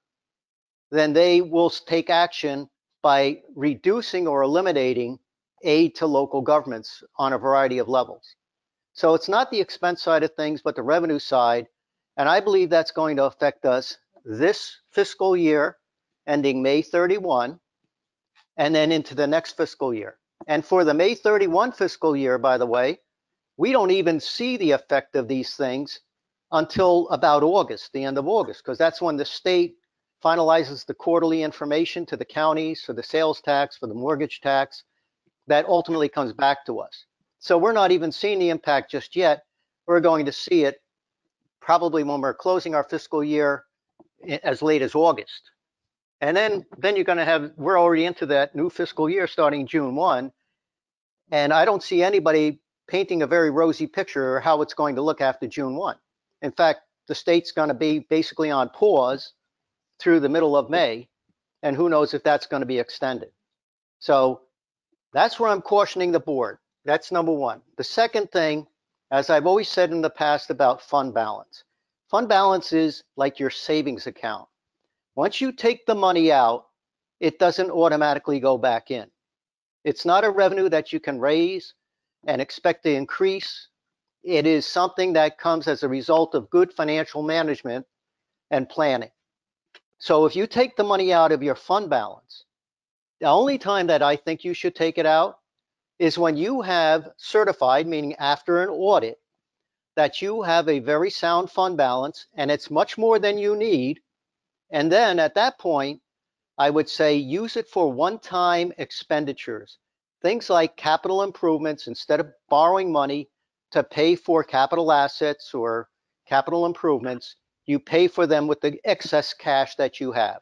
[SPEAKER 3] then they will take action by reducing or eliminating aid to local governments on a variety of levels. So it's not the expense side of things, but the revenue side. And I believe that's going to affect us this fiscal year, ending May 31, and then into the next fiscal year. And for the May 31 fiscal year, by the way, we don't even see the effect of these things until about August, the end of August, because that's when the state finalizes the quarterly information to the counties for the sales tax, for the mortgage tax, that ultimately comes back to us. So we're not even seeing the impact just yet. We're going to see it probably when we're closing our fiscal year as late as August. And then you're going to have, we're already into that new fiscal year starting June 1. And I don't see anybody painting a very rosy picture of how it's going to look after June 1. In fact, the state's going to be basically on pause through the middle of May. And who knows if that's going to be extended. So that's where I'm cautioning the board. That's number one. The second thing, as I've always said in the past about fund balance. Fund balance is like your savings account. Once you take the money out, it doesn't automatically go back in. It's not a revenue that you can raise and expect to increase. It is something that comes as a result of good financial management and planning. So if you take the money out of your fund balance, the only time that I think you should take it out is when you have certified, meaning after an audit, that you have a very sound fund balance and it's much more than you need. And then at that point, I would say use it for one-time expenditures. Things like capital improvements, instead of borrowing money to pay for capital assets or capital improvements, you pay for them with the excess cash that you have.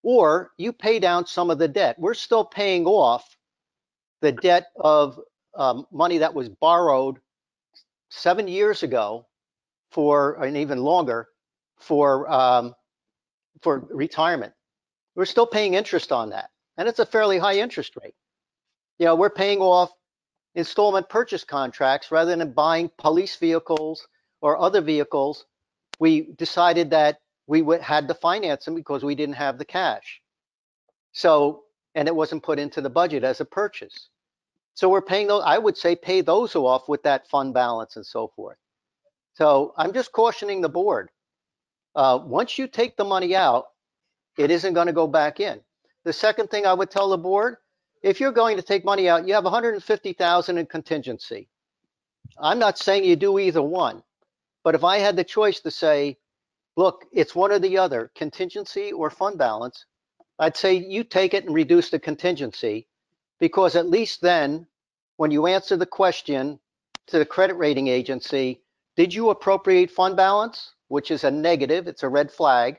[SPEAKER 3] Or you pay down some of the debt. We're still paying off the debt of money that was borrowed 7 years ago and even longer for retirement. We're still paying interest on that, and it's a fairly high interest rate. You know, we're paying off installment purchase contracts rather than buying police vehicles or other vehicles. We decided that we had to finance them because we didn't have the cash. So, and it wasn't put into the budget as a purchase. So we're paying those, I would say pay those off with that fund balance and so forth. So I'm just cautioning the board. Once you take the money out, it isn't going to go back in. The second thing I would tell the board, if you're going to take money out, you have 150,000 in contingency. I'm not saying you do either one, but if I had the choice to say, look, it's one or the other, contingency or fund balance, I'd say you take it and reduce the contingency, because at least then, when you answer the question to the credit rating agency, did you appropriate fund balance, which is a negative, it's a red flag,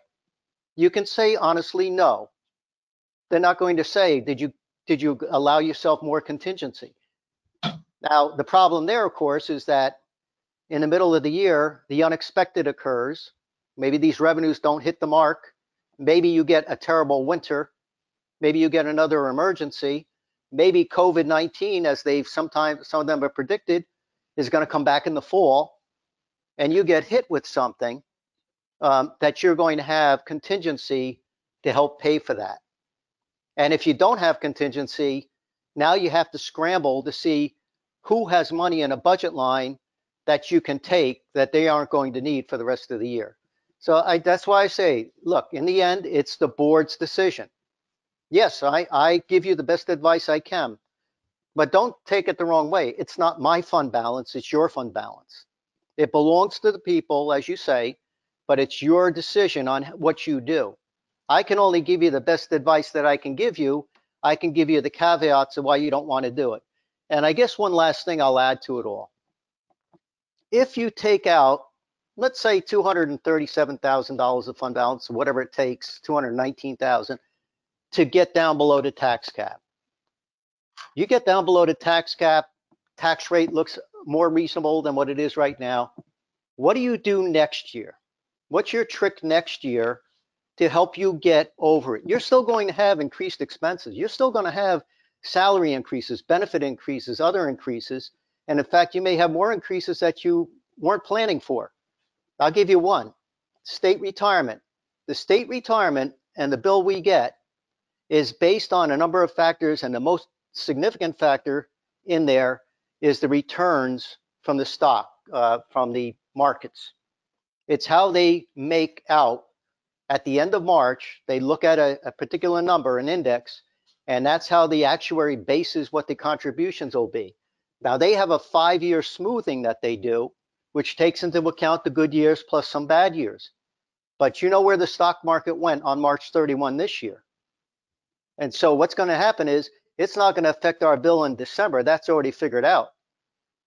[SPEAKER 3] you can say honestly no. They're not going to say, did you allow yourself more contingency? Now, the problem there, of course, is that in the middle of the year, the unexpected occurs. Maybe these revenues don't hit the mark. Maybe you get a terrible winter. Maybe you get another emergency. Maybe COVID-19, as some of them have predicted, is going to come back in the fall, and you get hit with something that you're going to have contingency to help pay for that. And if you don't have contingency, now you have to scramble to see who has money in a budget line that you can take that they aren't going to need for the rest of the year. So that's why I say, look, in the end, it's the board's decision. Yes, I give you the best advice I can, but don't take it the wrong way. It's not my fund balance, it's your fund balance. It belongs to the people, as you say, but it's your decision on what you do. I can only give you the best advice that I can give you. I can give you the caveats of why you don't want to do it. And I guess one last thing I'll add to it all. If you take out, let's say $237,000 of fund balance, whatever it takes, $219,000, to get down below the tax cap. You get down below the tax cap, tax rate looks more reasonable than what it is right now. What do you do next year? What's your trick next year to help you get over it? You're still going to have increased expenses. You're still going to have salary increases, benefit increases, other increases. And in fact, you may have more increases that you weren't planning for. I'll give you one. State retirement. The state retirement and the bill we get is based on a number of factors, and the most significant factor in there is the returns from the stock, from the markets. It's how they make out at the end of March. They look at a particular number, an index, and that's how the actuary bases what the contributions will be. Now, they have a 5-year smoothing that they do, which takes into account the good years plus some bad years. But you know where the stock market went on March 31 this year. And so what's going to happen is it's not going to affect our bill in December. That's already figured out.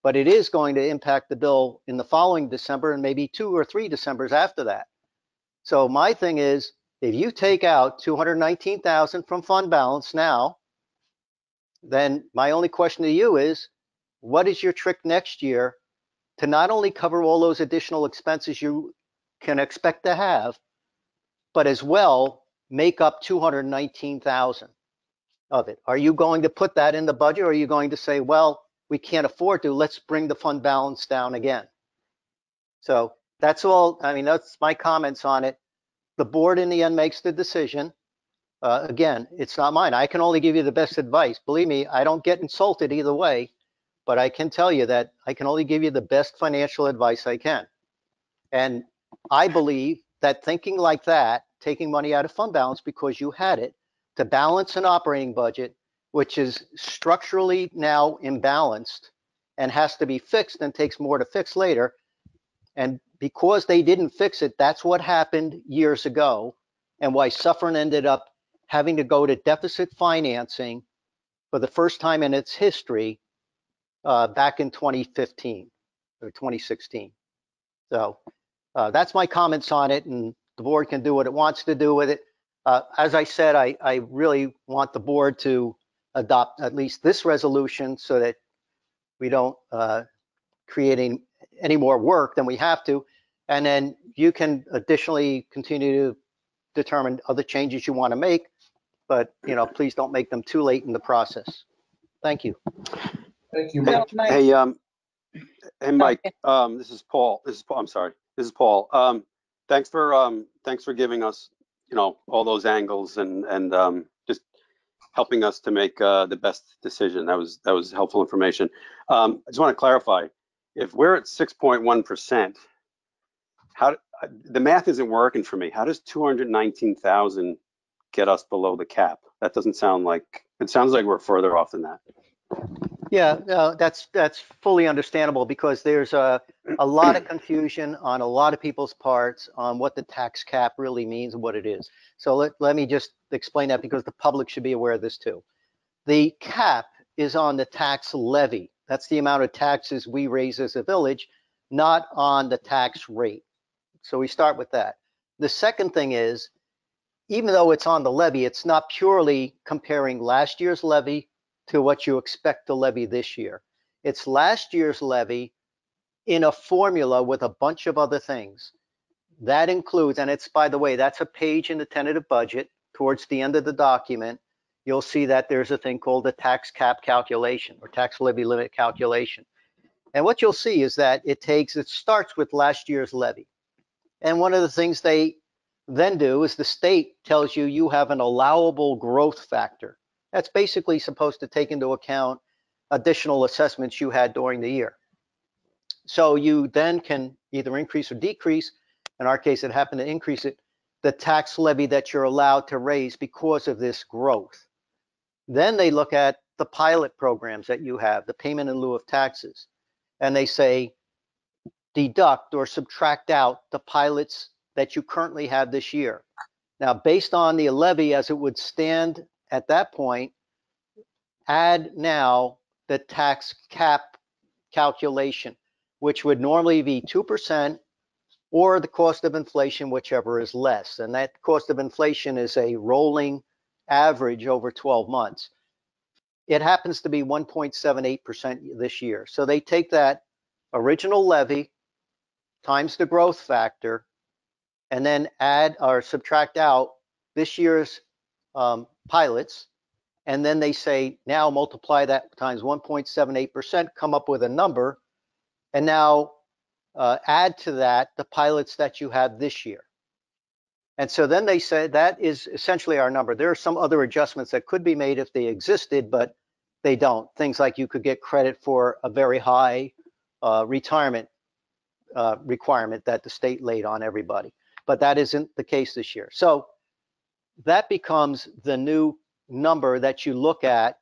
[SPEAKER 3] But it is going to impact the bill in the following December and maybe 2 or 3 Decembers after that. So my thing is, if you take out $219,000 from fund balance now, then my only question to you is, what is your trick next year to not only cover all those additional expenses you can expect to have, but as well make up $219,000 of it? Are you going to put that in the budget, or are you going to say, well, we can't afford to, let's bring the fund balance down again? So that's all. I mean, that's my comments on it. The board in the end makes the decision. Again, it's not mine. I can only give you the best advice. Believe me, I don't get insulted either way, but I can tell you that I can only give you the best financial advice I can. And I believe that thinking like that, taking money out of fund balance because you had it to balance an operating budget, which is structurally now imbalanced and has to be fixed and takes more to fix later. And because they didn't fix it, that's what happened years ago, and why Suffern ended up having to go to deficit financing for the first time in its history back in 2015 or 2016. So that's my comments on it, and the board can do what it wants to do with it. As I said, I really want the board to adopt at least this resolution so that we don't create any more work than we have to. And then you can additionally continue to determine other changes you want to make, but please don't make them too late in the process. Thank you.
[SPEAKER 6] Thank you,
[SPEAKER 5] So,
[SPEAKER 6] Mike.
[SPEAKER 5] Mike,
[SPEAKER 4] Hey, Mike, this is Paul. I'm sorry. This is Paul. Thanks for giving us, all those angles and just helping us to make the best decision. That was helpful information. I just want to clarify, if we're at 6.1%, how the math isn't working for me. How does 219,000 get us below the cap? That doesn't sound like, it sounds like we're further off than that.
[SPEAKER 3] Yeah, that's fully understandable because there's a lot of confusion on a lot of people's parts on what the tax cap really means and what it is. So let me just explain that because the public should be aware of this too. The cap is on the tax levy. That's the amount of taxes we raise as a village, not on the tax rate. So we start with that. The second thing is, even though it's on the levy, it's not purely comparing last year's levy to what you expect to levy this year. It's last year's levy in a formula with a bunch of other things. That includes, and it's, by the way, that's a page in the tentative budget. Towards the end of the document, you'll see that there's a thing called the tax cap calculation or tax levy limit calculation. And what you'll see is that it starts with last year's levy. And one of the things they then do is the state tells you you have an allowable growth factor. That's basically supposed to take into account additional assessments you had during the year. So you then can either increase or decrease. In our case, it happened to increase it, the tax levy that you're allowed to raise because of this growth. Then they look at the pilot programs that you have, the payment in lieu of taxes, and they say, deduct or subtract out the pilots that you currently have this year. Now, based on the levy as it would stand at that point, add now the tax cap calculation, which would normally be 2% or the cost of inflation, whichever is less. And that cost of inflation is a rolling average over 12 months. It happens to be 1.78% this year. So they take that original levy times the growth factor, and then add or subtract out this year's pilots, and then they say, now multiply that times 1.78%, come up with a number, and now add to that the pilots that you have this year. And so then they say that is essentially our number. There are some other adjustments that could be made if they existed, but they don't. Things like you could get credit for a very high retirement requirement that the state laid on everybody. But that isn't the case this year. So that becomes the new number that you look at,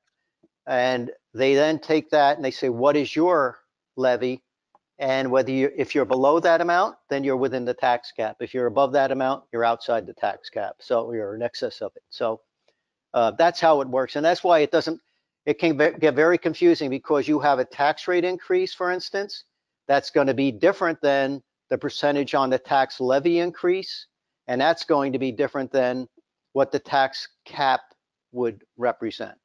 [SPEAKER 3] and they then take that and they say, what is your levy? And if you're below that amount, then you're within the tax cap. If you're above that amount, you're outside the tax cap. So you're in excess of it. So that's how it works. And that's why it can get very confusing because you have a tax rate increase, for instance, that's going to be different than the percentage on the tax levy increase. And that's going to be different than what the tax cap would represent.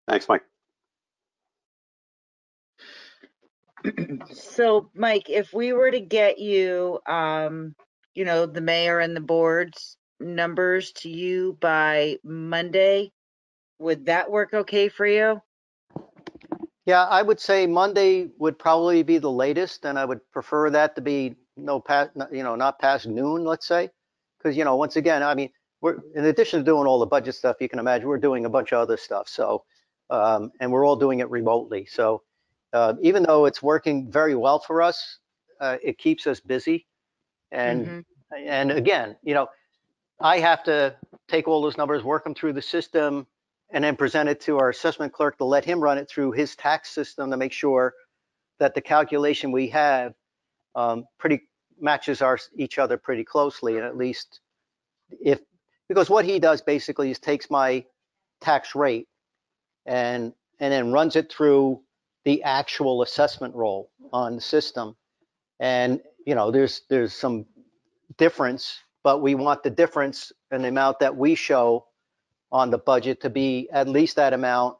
[SPEAKER 4] Thanks, Mike.
[SPEAKER 5] So, Mike, if we were to get you, the mayor and the board's numbers to you by Monday, would that work okay for you?
[SPEAKER 3] Yeah, I would say Monday would probably be the latest, and I would prefer that to be not past noon, let's say, because once again, I mean, we're in addition to doing all the budget stuff, you can imagine we're doing a bunch of other stuff. So, and we're all doing it remotely. So, even though it's working very well for us, it keeps us busy. And and again, I have to take all those numbers, work them through the system, and then present it to our assessment clerk to let him run it through his tax system to make sure that the calculation we have pretty matches each other pretty closely. And at least because what he does basically is takes my tax rate and then runs it through the actual assessment roll on the system. And there's some difference, but we want the difference in the amount that we show on the budget to be at least that amount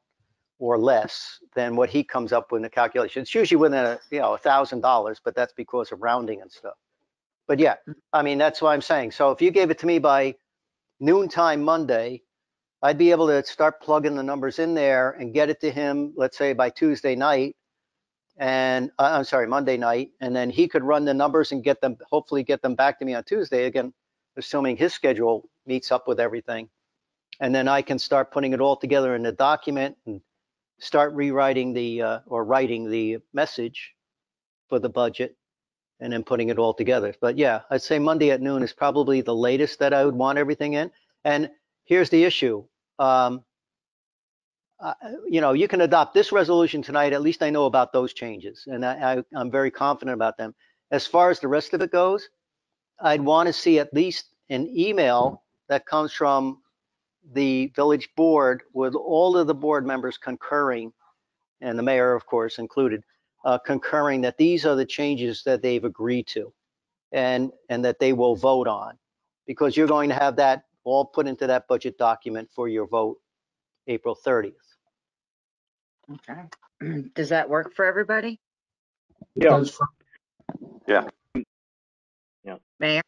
[SPEAKER 3] or less than what he comes up with in the calculation. It's usually within $1,000, but that's because of rounding and stuff. But yeah, I mean, that's what I'm saying. So if you gave it to me by noontime Monday, I'd be able to start plugging the numbers in there and get it to him, let's say by Tuesday night, and I'm sorry, Monday night, and then he could run the numbers and get them, hopefully get them back to me on Tuesday, again, assuming his schedule meets up with everything. And then I can start putting it all together in a document and start rewriting or writing the message for the budget and then putting it all together. But yeah, I'd say Monday at noon is probably the latest that I would want everything in. And here's the issue. You can adopt this resolution tonight. At least I know about those changes, and I'm very confident about them. As far as the rest of it goes, I'd want to see at least an email that comes from the village board with all of the board members concurring, and the mayor, of course, included, concurring that these are the changes that they've agreed to and that they will vote on, because you're going to have that all put into that budget document for your vote April 30th.
[SPEAKER 5] Okay. Does that work for everybody?
[SPEAKER 7] Yeah.
[SPEAKER 4] Yeah.
[SPEAKER 7] Yeah.
[SPEAKER 5] Mayor?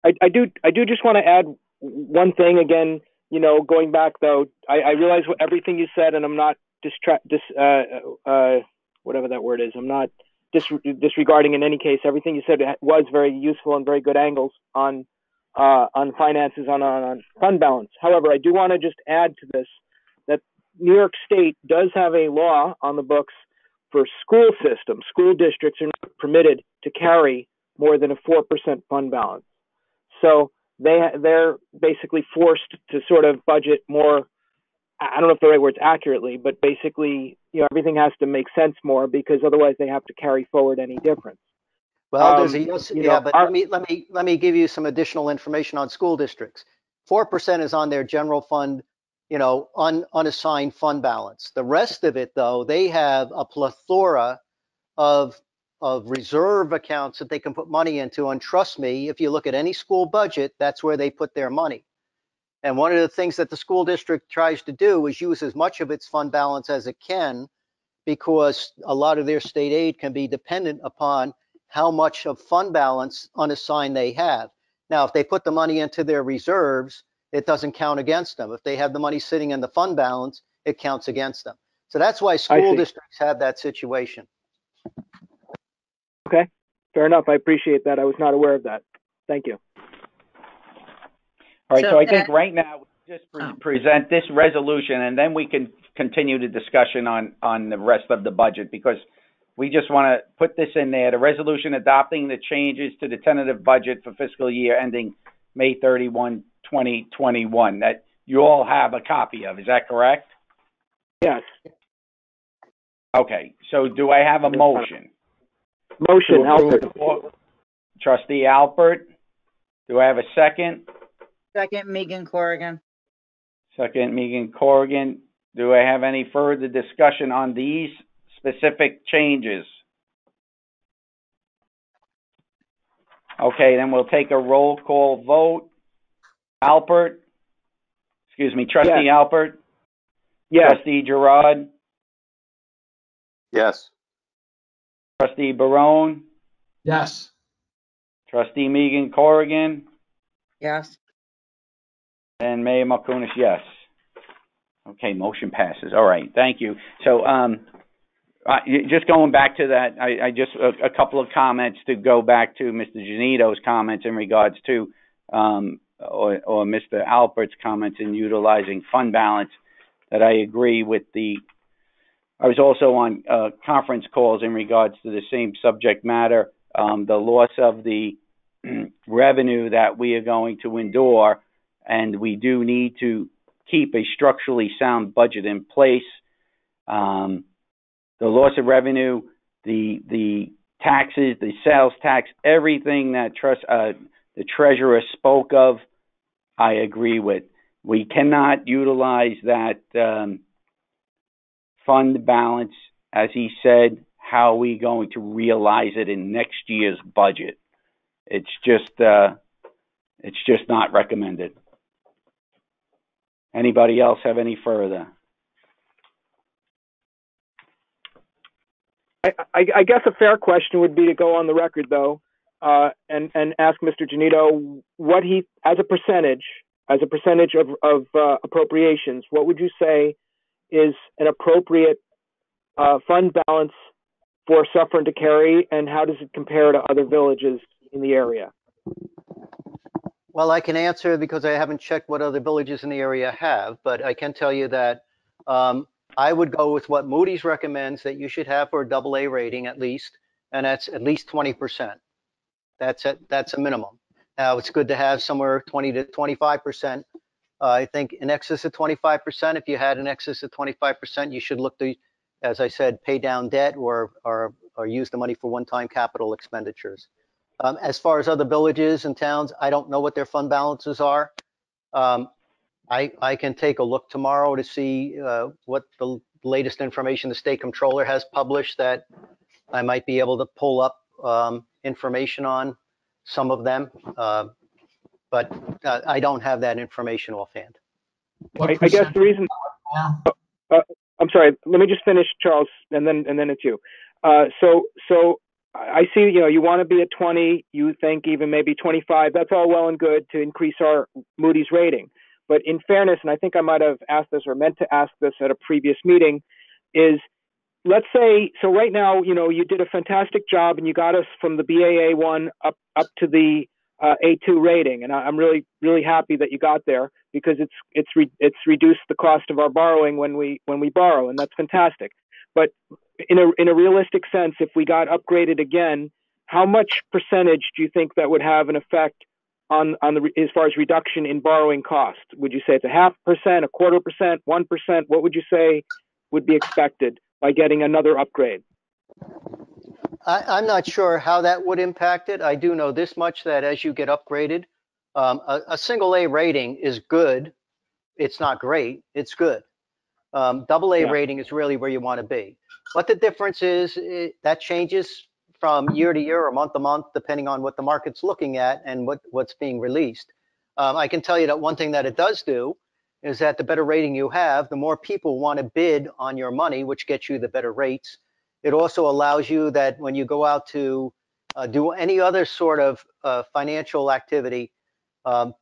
[SPEAKER 7] I do just want to add one thing again, going back though, I realize everything you said, and I'm not whatever that word is, I'm not disregarding in any case. Everything you said was very useful and very good angles on finances, on fund balance. However, I do want to just add to this that New York State does have a law on the books for school systems. School districts are not permitted to carry more than a 4% fund balance. So they're basically forced to sort of budget more. I don't know if the right word's accurately, but basically, everything has to make sense more, because otherwise they have to carry forward any difference.
[SPEAKER 3] Well, there's let me give you some additional information on school districts. 4% is on their general fund, unassigned fund balance. The rest of it, though, they have a plethora of reserve accounts that they can put money into. And trust me, if you look at any school budget, that's where they put their money. And one of the things that the school district tries to do is use as much of its fund balance as it can, because a lot of their state aid can be dependent upon how much of fund balance unassigned they have. Now, if they put the money into their reserves, it doesn't count against them. If they have the money sitting in the fund balance, it counts against them. So that's why school districts have that situation.
[SPEAKER 7] Okay, fair enough. I appreciate that. I was not aware of that. Thank you.
[SPEAKER 1] All right, so I think right now we just present this resolution, and then we can continue the discussion on the rest of the budget, because we just want to put this in there, the resolution adopting the changes to the tentative budget for fiscal year ending May 31, 2021, that you all have a copy of. Is that correct?
[SPEAKER 7] Yes.
[SPEAKER 1] Okay, so do I have a motion?
[SPEAKER 7] Motion, Alpert.
[SPEAKER 1] Trustee Alpert. Do I have a second?
[SPEAKER 5] Second, Meegan-Corrigan.
[SPEAKER 1] Second, Meegan-Corrigan. Do I have any further discussion on these specific changes? Okay, then we'll take a roll call vote. Trustee
[SPEAKER 7] Yes.
[SPEAKER 1] Alpert?
[SPEAKER 7] Yes.
[SPEAKER 1] Trustee Girard?
[SPEAKER 4] Yes.
[SPEAKER 1] Trustee Barone?
[SPEAKER 6] Yes.
[SPEAKER 1] Trustee Meegan-Corrigan?
[SPEAKER 5] Yes.
[SPEAKER 1] And Mayor Markunas, yes. Okay, motion passes. All right, thank you. So, just going back to that, I just a couple of comments to go back to Mr. Janito's comments in regards to, or Mr. Alpert's comments in utilizing fund balance. That I agree with I was also on conference calls in regards to the same subject matter, the loss of the revenue that we are going to endure, and we do need to keep a structurally sound budget in place. The loss of revenue, the taxes, the sales tax, everything that the treasurer spoke of, I agree with. We cannot utilize that fund balance, as he said. How are we going to realize it in next year's budget? It's just not recommended. Anybody else have any further?
[SPEAKER 7] I guess a fair question would be to go on the record, though, and ask Mr. Janito what he, as a percentage of appropriations, what would you say is an appropriate fund balance for Suffern to carry, and how does it compare to other villages in the area?
[SPEAKER 3] Well, I can answer because I haven't checked what other villages in the area have, but I can tell you that I would go with what Moody's recommends that you should have for a AA rating at least, and that's at least 20%. That's a minimum. Now, it's good to have somewhere 20 to 25%. I think in excess of 25%, if you had an excess of 25%, you should look to, as I said, pay down debt or use the money for one-time capital expenditures. As far as other villages and towns, I don't know what their fund balances are. I can take a look tomorrow to see what the latest information the state controller has published that I might be able to pull up information on some of them. But I don't have that information offhand.
[SPEAKER 7] I guess the reason, I'm sorry, let me just finish, Charles, and then it's you. So I see, you want to be at 20, you think even maybe 25, that's all well and good to increase our Moody's rating. But in fairness, and I think I might have asked this or meant to ask this at a previous meeting, is let's say, so right now, you did a fantastic job and you got us from the BAA1 up to the A2 rating. And I'm really, really happy that you got there because it's reduced the cost of our borrowing when we borrow, and that's fantastic. But in a realistic sense, if we got upgraded again, how much percentage do you think that would have an effect on as far as reduction in borrowing costs? Would you say it's 0.5%, 0.25%, 1%? What would you say would be expected by getting another upgrade?
[SPEAKER 3] I'm not sure how that would impact it. I do know this much, that as you get upgraded, a single A rating is good. It's not great. It's good. AA rating is really where you want to be. What the difference is, that changes from year to year or month to month, depending on what the market's looking at and what's being released. I can tell you that one thing that it does do is that the better rating you have, the more people want to bid on your money, which gets you the better rates. It also allows you that when you go out to do any other sort of financial activity,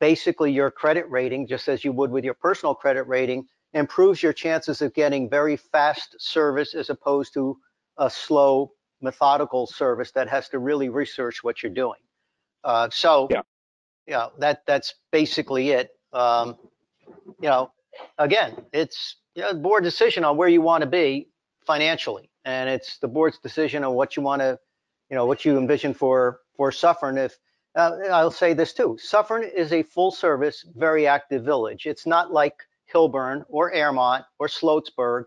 [SPEAKER 3] basically your credit rating, just as you would with your personal credit rating, improves your chances of getting very fast service as opposed to a slow, methodical service that has to really research what you're doing. That's basically it. Again, it's the board decision on where you want to be financially, and it's the board's decision on what you want to, what you envision for Suffern. If I'll say this too, Suffern is a full service, very active village. It's not like Hilburn or Airmont or Sloatsburg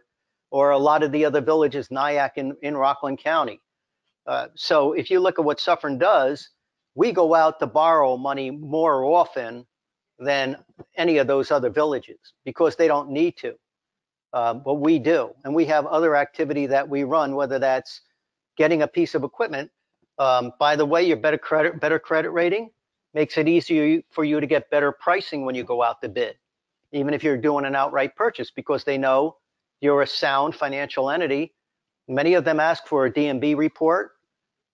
[SPEAKER 3] or a lot of the other villages, Nyack in Rockland County. So if you look at what Suffern does, we go out to borrow money more often than any of those other villages because they don't need to. But we do. And we have other activity that we run, whether that's getting a piece of equipment. By the way, your better credit rating makes it easier for you to get better pricing when you go out to bid, even if you're doing an outright purchase, because they know you're a sound financial entity. Many of them ask for a D&B report,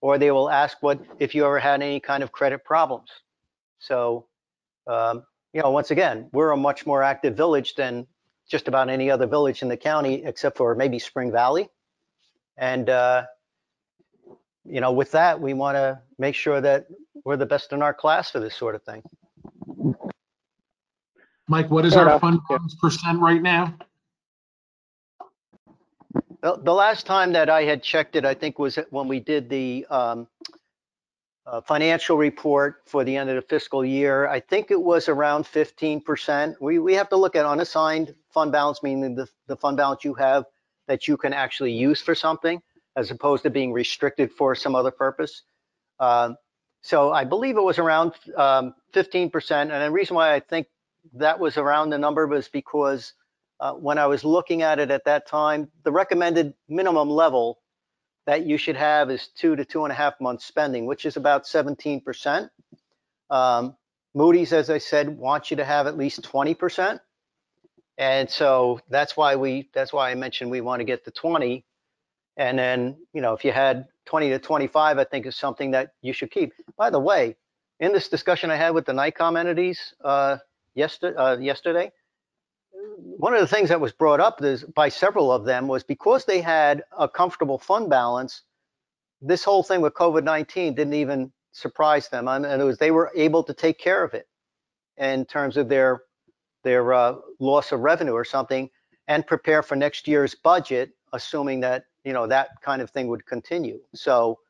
[SPEAKER 3] or they will ask if you ever had any kind of credit problems. So, once again, we're a much more active village than just about any other village in the county, except for maybe Spring Valley. And, with that, we want to make sure that we're the best in our class for this sort of thing.
[SPEAKER 6] Mike, what is our fund balance percent right now?
[SPEAKER 3] The last time that I had checked it, I think, was when we did the financial report for the end of the fiscal year. I think it was around 15%. We have to look at unassigned fund balance, meaning the fund balance you have that you can actually use for something, as opposed to being restricted for some other purpose. So I believe it was around 15%. And the reason why I think that was around the number was because when I was looking at it at that time, the recommended minimum level that you should have is 2 to 2.5 months spending, which is about 17%. Moody's, as I said, wants you to have at least 20%. And so that's why I mentioned we want to get to 20. And then, if you had 20 to 25, I think is something that you should keep. By the way, in this discussion I had with the NICOM entities yesterday, one of the things that was brought up by several of them was because they had a comfortable fund balance, this whole thing with COVID-19 didn't even surprise them. And they were able to take care of it in terms of their loss of revenue or something, and prepare for next year's budget, assuming that that kind of thing would continue. So,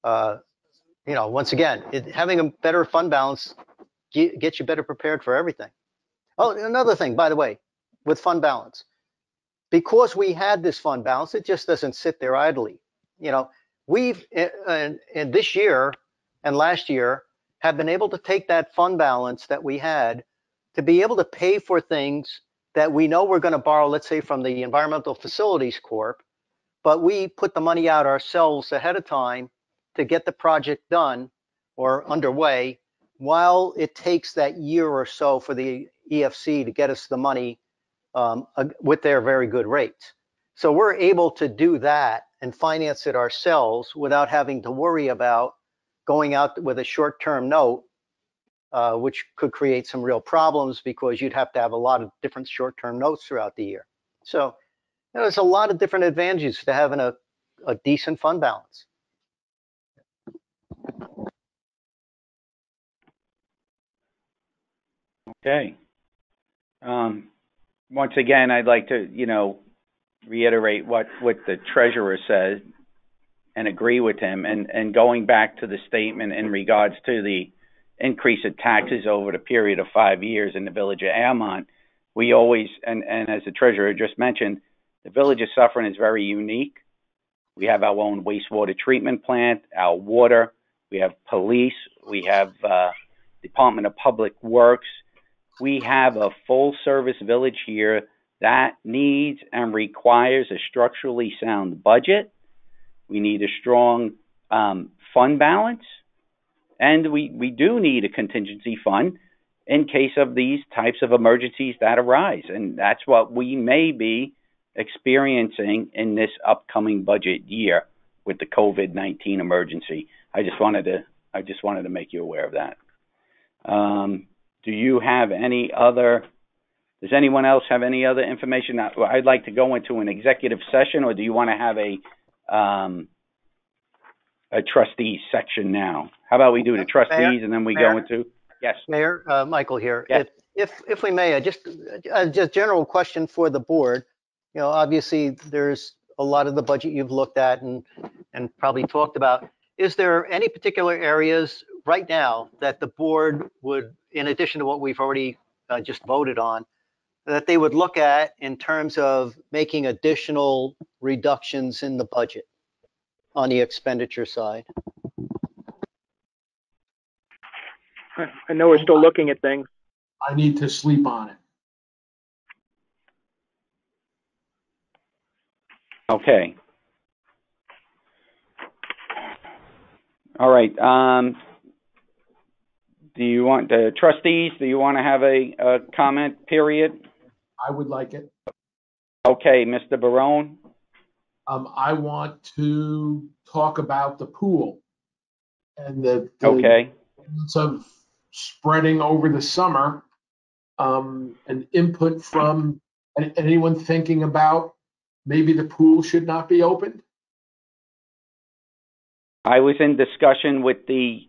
[SPEAKER 3] once again, having a better fund balance gets you better prepared for everything. Oh, another thing, by the way, with fund balance, because we had this fund balance, it just doesn't sit there idly. We've in this year and last year have been able to take that fund balance that we had to be able to pay for things that we know we're going to borrow, let's say from the Environmental Facilities Corp, but we put the money out ourselves ahead of time to get the project done or underway, while it takes that year or so for the EFC to get us the money with their very good rates. So we're able to do that and finance it ourselves without having to worry about going out with a short-term note, which could create some real problems because you'd have to have a lot of different short-term notes throughout the year. So there's a lot of different advantages to having a decent fund balance.
[SPEAKER 1] Okay. Once again, I'd like to, reiterate what the treasurer said and agree with him. And going back to the statement in regards to the increase of taxes over the period of 5 years in the Village of Almont, we always, and as the treasurer just mentioned, the Village of Suffern is very unique. We have our own wastewater treatment plant, our water, we have police, we have Department of Public Works. We have a full-service village here that needs and requires a structurally sound budget. We need a strong fund balance, and we do need a contingency fund in case of these types of emergencies that arise, and that's what we may be experiencing in this upcoming budget year with the COVID-19 emergency. I just wanted to make you aware of that. Do you have any other? Does anyone else have any other information? I'd like to go into an executive session, or do you want to have a trustees section now? How about we do the trustees Mayor, and then we go into? Yes.
[SPEAKER 3] Mayor, Michael here.
[SPEAKER 1] Yes.
[SPEAKER 3] If we may, just a general question for the board. Obviously there's a lot of the budget you've looked at and probably talked about. Is there any particular areas right now that the board would, in addition to what we've already just voted on, that they would look at in terms of making additional reductions in the budget on the expenditure side?
[SPEAKER 7] I know we're still looking at things.
[SPEAKER 6] I need to sleep on it.
[SPEAKER 1] Okay. All right. Do you want the trustees? Do you want to have a comment period?
[SPEAKER 6] I would like it.
[SPEAKER 1] Okay, Mr. Barone.
[SPEAKER 6] I want to talk about the pool and the
[SPEAKER 1] okay
[SPEAKER 6] of spreading over the summer, and input from anyone thinking about maybe the pool should not be opened.
[SPEAKER 1] I was in discussion with the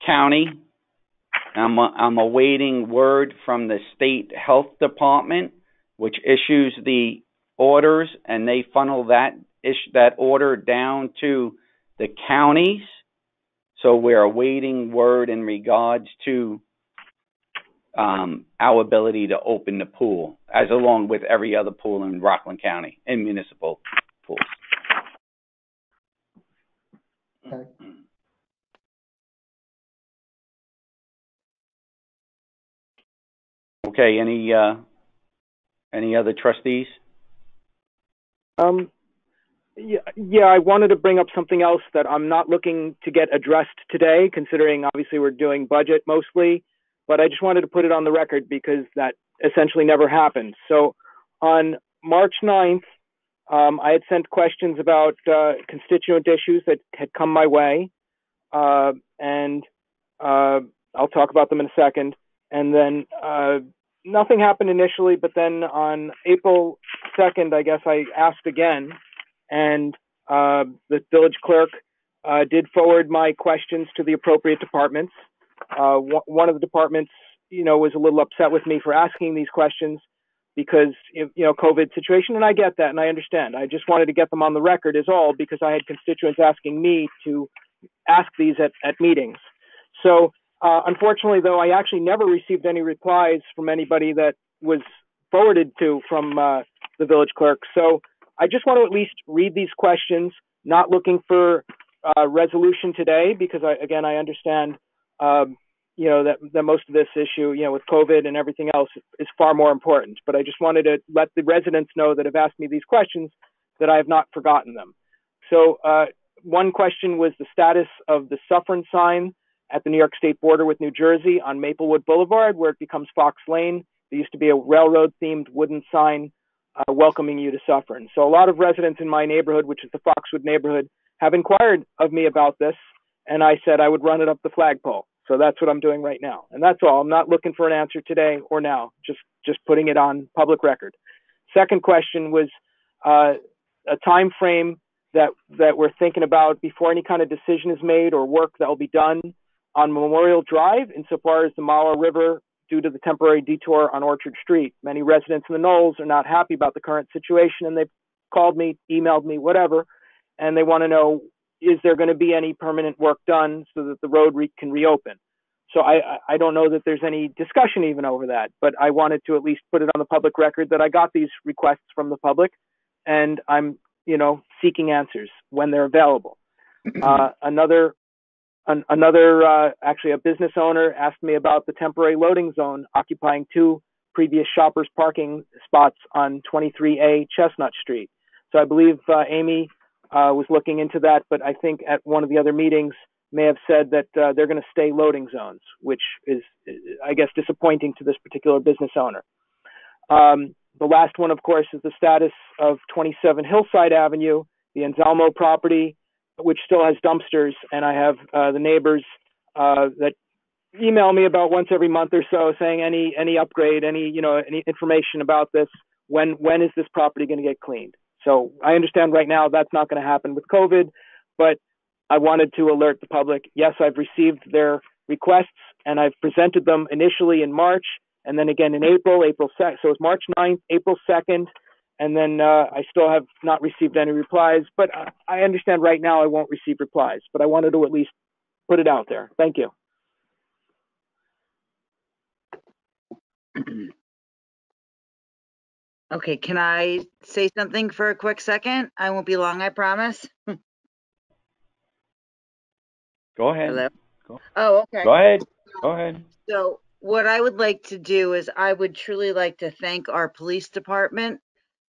[SPEAKER 1] county. I'm awaiting word from the state health department, which issues the orders, and they funnel that order down to the counties. So we're awaiting word in regards to our ability to open the pool, as along with every other pool in Rockland County, in municipal pools.
[SPEAKER 6] Okay.
[SPEAKER 1] Okay, any other trustees?
[SPEAKER 7] Yeah, I wanted to bring up something else that I'm not looking to get addressed today, considering obviously we're doing budget mostly, but I just wanted to put it on the record because that essentially never happened. So on March 9th, I had sent questions about constituent issues that had come my way, and I'll talk about them in a second. And then nothing happened initially, but then on April 2nd, I guess I asked again, and the village clerk did forward my questions to the appropriate departments. One of the departments, was a little upset with me for asking these questions because, COVID situation, and I get that, and I understand. I just wanted to get them on the record is all, because I had constituents asking me to ask these at meetings. So unfortunately, though, I actually never received any replies from anybody that was forwarded to from the village clerk. So I just want to at least read these questions, not looking for resolution today, because I understand, that most of this issue, with COVID and everything else is far more important. But I just wanted to let the residents know that have asked me these questions that I have not forgotten them. So one question was the status of the Suffern sign at the New York State border with New Jersey on Maplewood Boulevard, where it becomes Fox Lane. There used to be a railroad-themed wooden sign welcoming you to Suffern. So a lot of residents in my neighborhood, which is the Foxwood neighborhood, have inquired of me about this, and I said I would run it up the flagpole. So that's what I'm doing right now. And that's all. I'm not looking for an answer today or now, just putting it on public record. Second question was a time frame that we're thinking about before any kind of decision is made or work that will be done on Memorial Drive insofar as the Mala River due to the temporary detour on Orchard Street. Many residents in the Knolls are not happy about the current situation, and they've called me, emailed me, whatever, and they want to know, is there going to be any permanent work done so that the road can reopen? So I don't know that there's any discussion even over that, but I wanted to at least put it on the public record that I got these requests from the public, and I'm, seeking answers when they're available. Actually, a business owner asked me about the temporary loading zone occupying two previous shoppers' parking spots on 23A Chestnut Street. So I believe Amy was looking into that, but I think at one of the other meetings may have said that they're going to stay loading zones, which is, I guess, disappointing to this particular business owner. The last one, of course, is the status of 27 Hillside Avenue, the Anselmo property, which still has dumpsters, and I have the neighbors that email me about once every month or so saying any upgrade, any information about this. When is this property going to get cleaned? So I understand right now that's not going to happen with COVID, but I wanted to alert the public. Yes, I've received their requests, and I've presented them initially in March, and then again in April 2nd. So it's March 9th, April 2nd, and then I still have not received any replies. But I understand right now I won't receive replies, but I wanted to at least put it out there. Thank you.
[SPEAKER 5] Okay, can I say something for a quick second? I won't be long, I promise.
[SPEAKER 1] Go ahead.
[SPEAKER 5] Hello? Oh, okay.
[SPEAKER 1] Go ahead. Go ahead.
[SPEAKER 5] So what I would like to do is I would truly like to thank our police department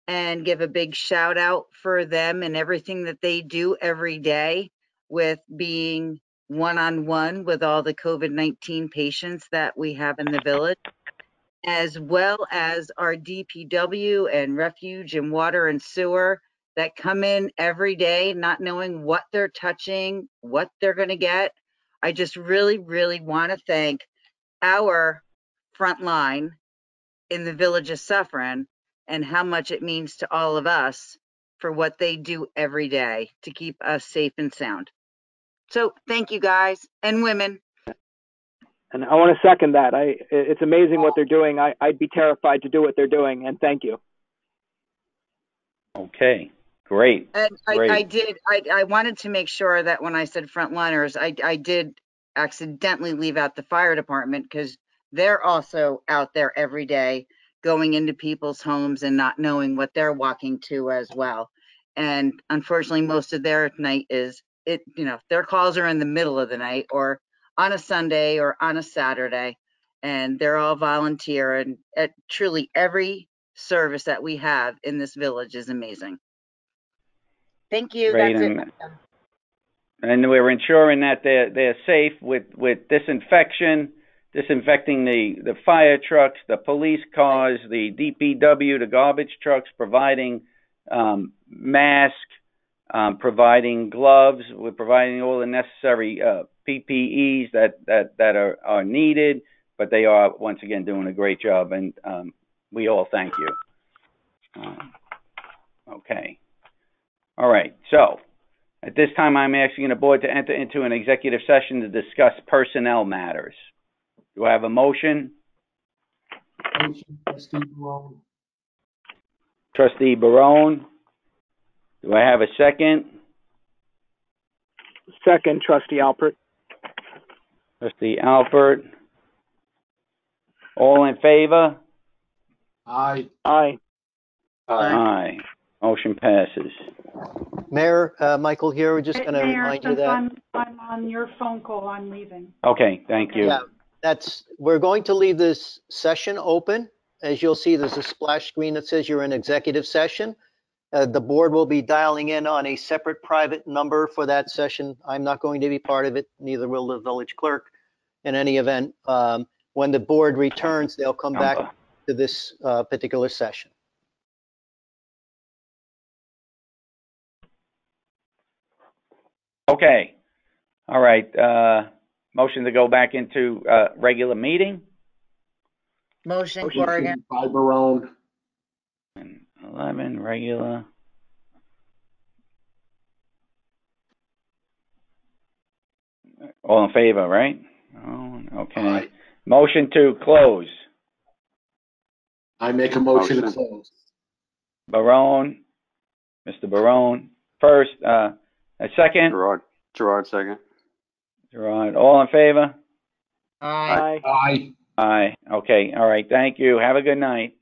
[SPEAKER 5] and give a big shout out for them and everything that they do every day with being one-on-one with all the COVID-19 patients that we have in the village, as well as our DPW and refuge and water and sewer that come in every day, not knowing what they're touching, what they're going to get. I just really, really want to thank our front line in the Village of Suffern and how much it means to all of us for what they do every day to keep us safe and sound. So thank you guys and women.
[SPEAKER 7] And I want to second that. It's amazing what they're doing. I'd be terrified to do what they're doing, and thank you.
[SPEAKER 1] Okay, great.
[SPEAKER 5] And
[SPEAKER 1] Great.
[SPEAKER 5] I wanted to make sure that when I said frontliners, I did accidentally leave out the fire department, because they're also out there every day going into people's homes and not knowing what they're walking to as well. And unfortunately, most of their night is, their calls are in the middle of the night or on a Sunday or on a Saturday, and they're all volunteer, and truly every service that we have in this village is amazing. Thank you.
[SPEAKER 1] Great.
[SPEAKER 5] That's it.
[SPEAKER 1] And we're ensuring that they're safe with disinfecting the fire trucks, the police cars, the DPW, the garbage trucks, providing mask, providing gloves. We're providing all the necessary PPEs that are needed, but they are, once again, doing a great job, and we all thank you. Okay. All right. So, at this time, I'm asking the board to enter into an executive session to discuss personnel matters. Do I have a motion?
[SPEAKER 6] Motion, Trustee Barone.
[SPEAKER 1] Trustee Barone. Do I have a second?
[SPEAKER 7] Second, Trustee Alpert.
[SPEAKER 1] Trustee Alpert. All in favor?
[SPEAKER 6] Aye.
[SPEAKER 7] Aye.
[SPEAKER 1] Aye. Motion passes.
[SPEAKER 3] Mayor, Michael here, we're just going to
[SPEAKER 2] Mayor,
[SPEAKER 3] remind you
[SPEAKER 2] since
[SPEAKER 3] that.
[SPEAKER 2] I'm on your phone call, I'm leaving.
[SPEAKER 1] Okay, thank you.
[SPEAKER 3] Yeah, we're going to leave this session open. As you'll see, there's a splash screen that says you're in executive session. The board will be dialing in on a separate private number for that session. I'm not going to be part of it, neither will the village clerk. In any event, when the board returns, they'll come back to this particular session.
[SPEAKER 1] Okay. All right. Motion to go back into regular meeting.
[SPEAKER 5] Motion, Corrigan.
[SPEAKER 6] By Barone.
[SPEAKER 1] 11, regular. All in favor, right? Oh, okay.
[SPEAKER 6] Aye.
[SPEAKER 1] Motion to close.
[SPEAKER 6] I make a motion to
[SPEAKER 4] Motion.
[SPEAKER 6] close.
[SPEAKER 1] Barone, Mr. Barone, first. A second.
[SPEAKER 4] Girard second.
[SPEAKER 1] Gerard, all in favor?
[SPEAKER 5] Aye.
[SPEAKER 7] Aye.
[SPEAKER 6] Aye.
[SPEAKER 1] Aye. Okay. All right. Thank you. Have a good night.